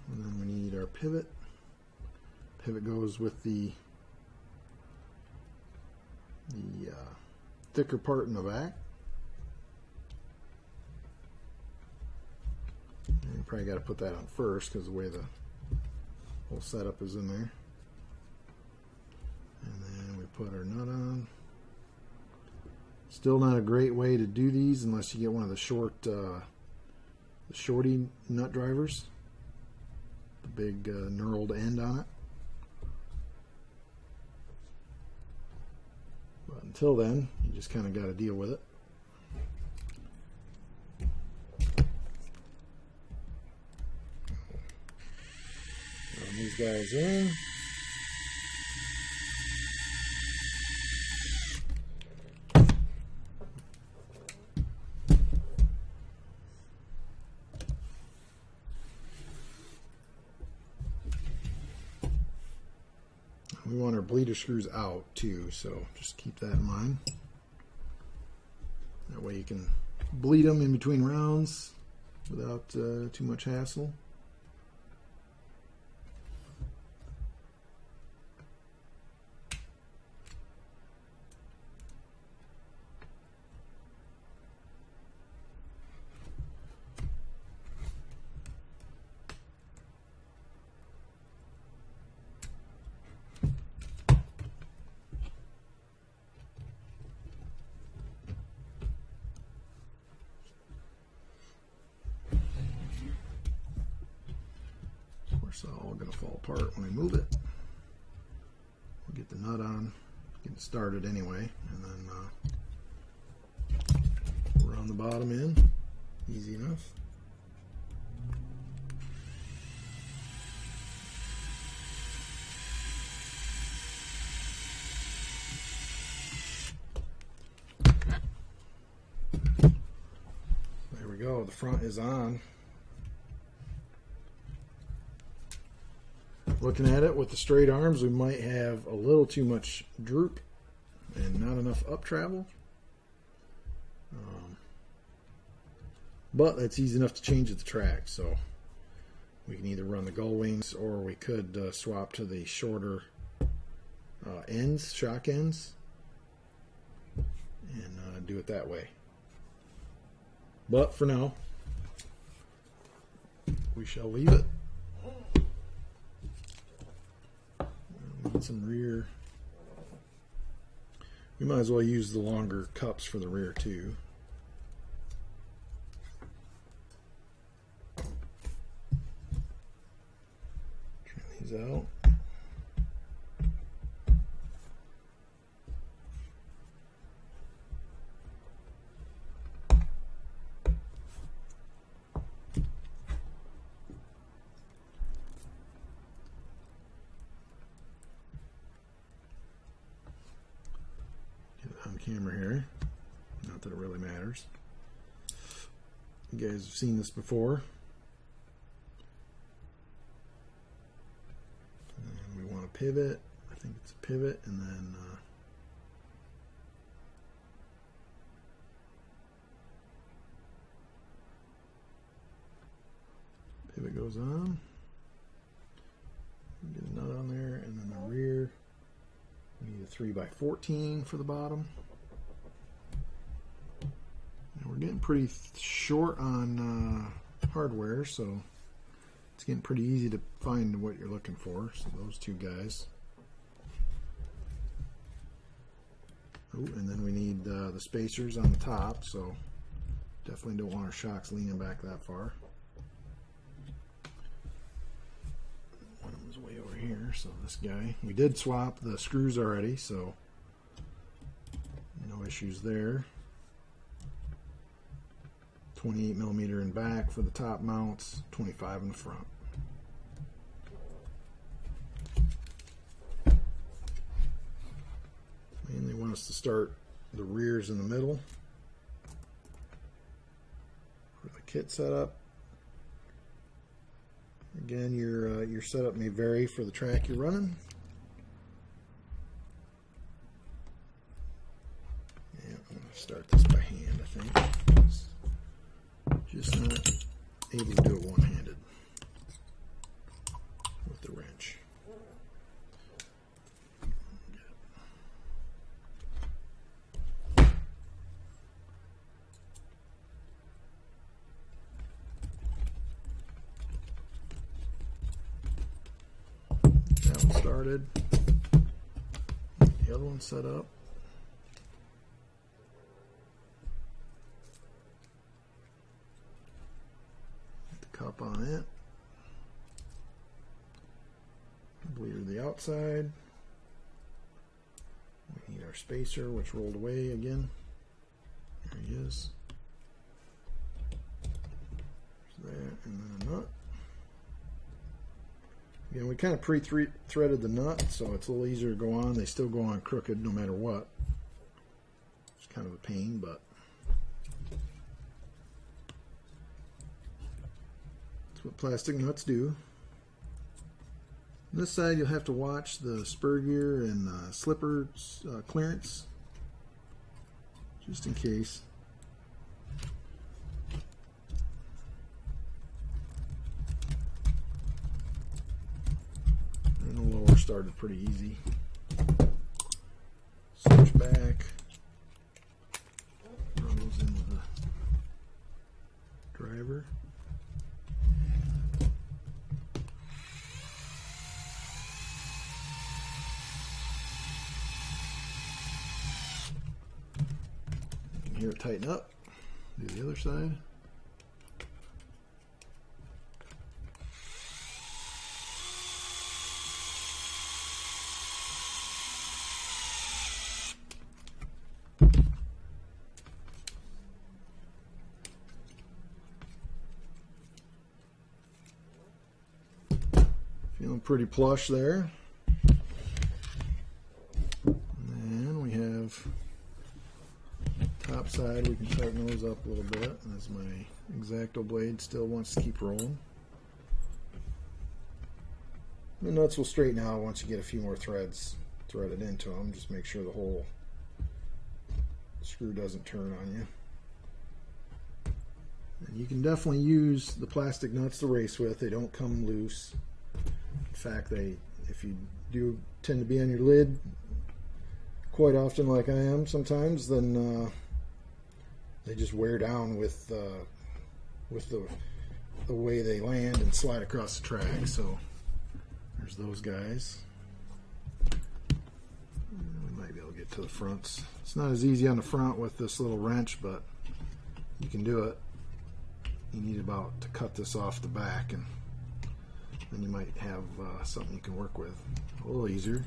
And then we need our pivot. Pivot goes with the thicker part in the back. And you probably got to put that on first because the way the whole setup is in there. put our nut on. Still not a great way to do these unless you get one of the shorty nut drivers. The big knurled end on it. But until then, you just kind of got to deal with it. Run these guys in. We want our bleeder screws out too, so just keep that in mind. That way you can bleed them in between rounds without too much hassle. It's all going to fall apart when I move it. We'll get the nut on, get it started anyway, and then run the bottom in. Easy enough. There we go, the front is on. Looking at it with the straight arms, we might have a little too much droop and not enough up travel. But that's easy enough to change at the track, so we can either run the gull wings or we could swap to the shorter ends, shock ends, and do it that way. But for now, we shall leave it. Need some rear. We might as well use the longer cups for the rear too. Trim these out. On camera here, not that it really matters. You guys have seen this before. And we want to pivot. I think it's a pivot, and then pivot goes on. Get a nut on there, and then the rear. We need a 3x14 for the bottom. And we're getting pretty short on hardware, so it's getting pretty easy to find what you're looking for. So those two guys. Oh, and then we need the spacers on the top, so definitely don't want our shocks leaning back that far. One of them's way over here, so this guy. We did swap the screws already, so no issues there. 28mm in back for the top mounts, 25 in the front. Mainly want us to start the rears in the middle for the kit setup. Again, your setup may vary for the track you're running. Yeah, I'm going to start this by hand, I think. Just not able to do it one-handed with the wrench. That one started. The other one set up. Get the cup on it. Bleeder the outside. We need our spacer, which rolled away again. There he is. There's that, and then a nut. Again, we kind of pre-threaded the nut, so it's a little easier to go on. They still go on crooked no matter what. It's kind of a pain, but that's what plastic nuts do. On this side, you'll have to watch the spur gear and slipper clearance, just in case. And the lower started pretty easy. Switch back. Run those into the driver. Here it tighten up. Do the other side. Feeling pretty plush there. And then we have top side. We can tighten those up a little bit as my X-Acto blade still wants to keep rolling. The nuts will straighten out once you get a few more threads threaded into them. Just make sure the whole screw doesn't turn on you. And you can definitely use the plastic nuts to race with. They don't come loose. In fact, if you do tend to be on your lid quite often, like I am sometimes, then they just wear down with the way they land and slide across the track. So there's those guys. We might be able to get to the fronts. It's not as easy on the front with this little wrench, but you can do it. You need about to cut this off the back, and then you might have something you can work with a little easier.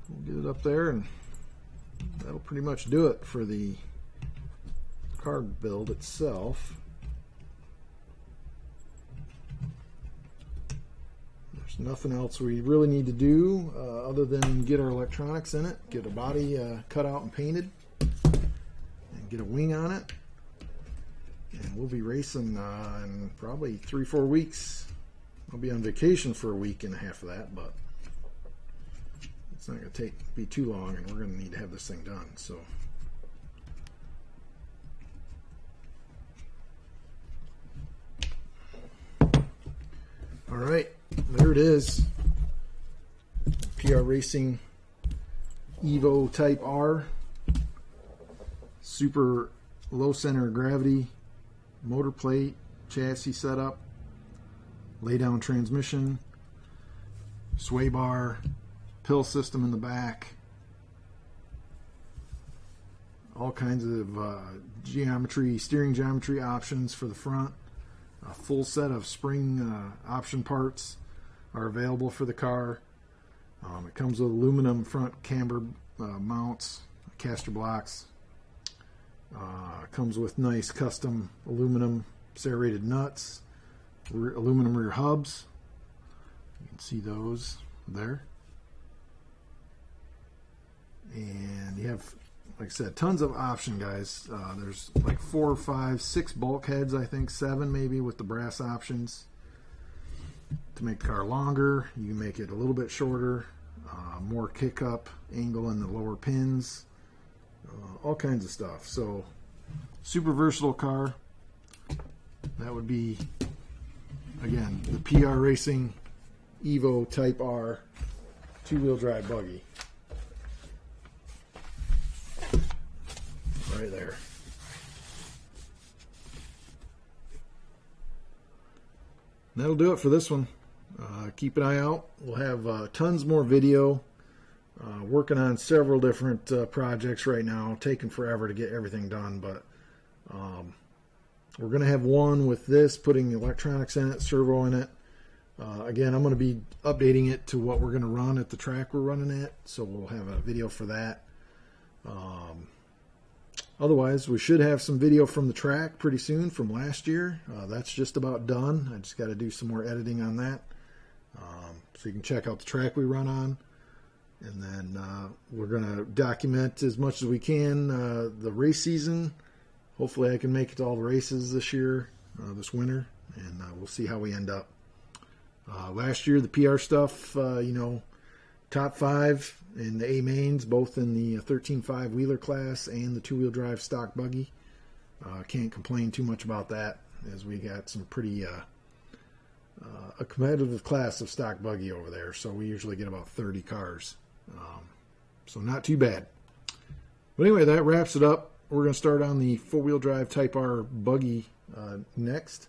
We'll get it up there, and that'll pretty much do it for the car build itself. There's nothing else we really need to do other than get our electronics in it, get a body cut out and painted, and get a wing on it. And we'll be racing in probably 3-4 weeks. I'll be on vacation for a week and a half of that, but it's not going to be too long, and we're going to need to have this thing done. So, all right, there it is. PR Racing EVO Type-R, super low center of gravity motor plate, chassis setup, lay down transmission, sway bar, pill system in the back, all kinds of steering geometry options for the front. A full set of spring option parts are available for the car. It comes with aluminum front camber mounts, caster blocks. Comes with nice custom aluminum serrated nuts, aluminum rear hubs. You can see those there. And you have, like I said, tons of option, guys. There's like 4 or 5, 6 bulkheads, I think 7 maybe, with the brass options. To make the car longer, you can make it a little bit shorter, more kick up angle in the lower pins. All kinds of stuff. So super versatile car. That would be, again, the PR Racing EVO Type-R 2-wheel drive buggy. Right there. And that'll do it for this one. Keep an eye out. We'll have tons more video. Working on several different projects right now. Taking forever to get everything done, but we're going to have one with this, putting electronics in it, servo in it. Again, I'm going to be updating it to what we're going to run at the track we're running at, so we'll have a video for that. Otherwise, we should have some video from the track pretty soon from last year. That's just about done. I just got to do some more editing on that. So you can check out the track we run on. And then we're going to document as much as we can the race season. Hopefully I can make it to all the races this year, this winter, and we'll see how we end up. Last year, the PR stuff, top 5 in the A mains, both in the 13.5 wheeler class and the 2-wheel drive stock buggy. Can't complain too much about that, as we got some pretty a competitive class of stock buggy over there. So we usually get about 30 cars. So not too bad. But anyway, that wraps it up. We're going to start on the 4-wheel drive Type-R buggy next.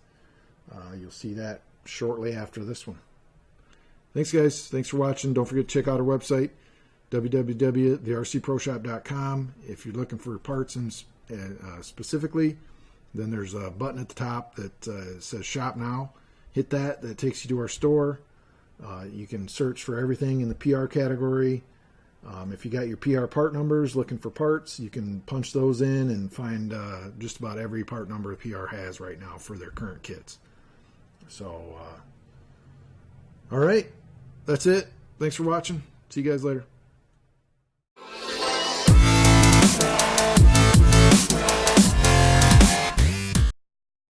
You'll see that shortly after this one. Thanks, guys. Thanks for watching. Don't forget to check out our website, www.thercproshop.com. If you're looking for parts and specifically, then there's a button at the top that says Shop Now. Hit that. That takes you to our store. You can search for everything in the PR category. If you got your PR part numbers looking for parts, you can punch those in and find just about every part number PR has right now for their current kits. So, all right, that's it. Thanks for watching. See you guys later.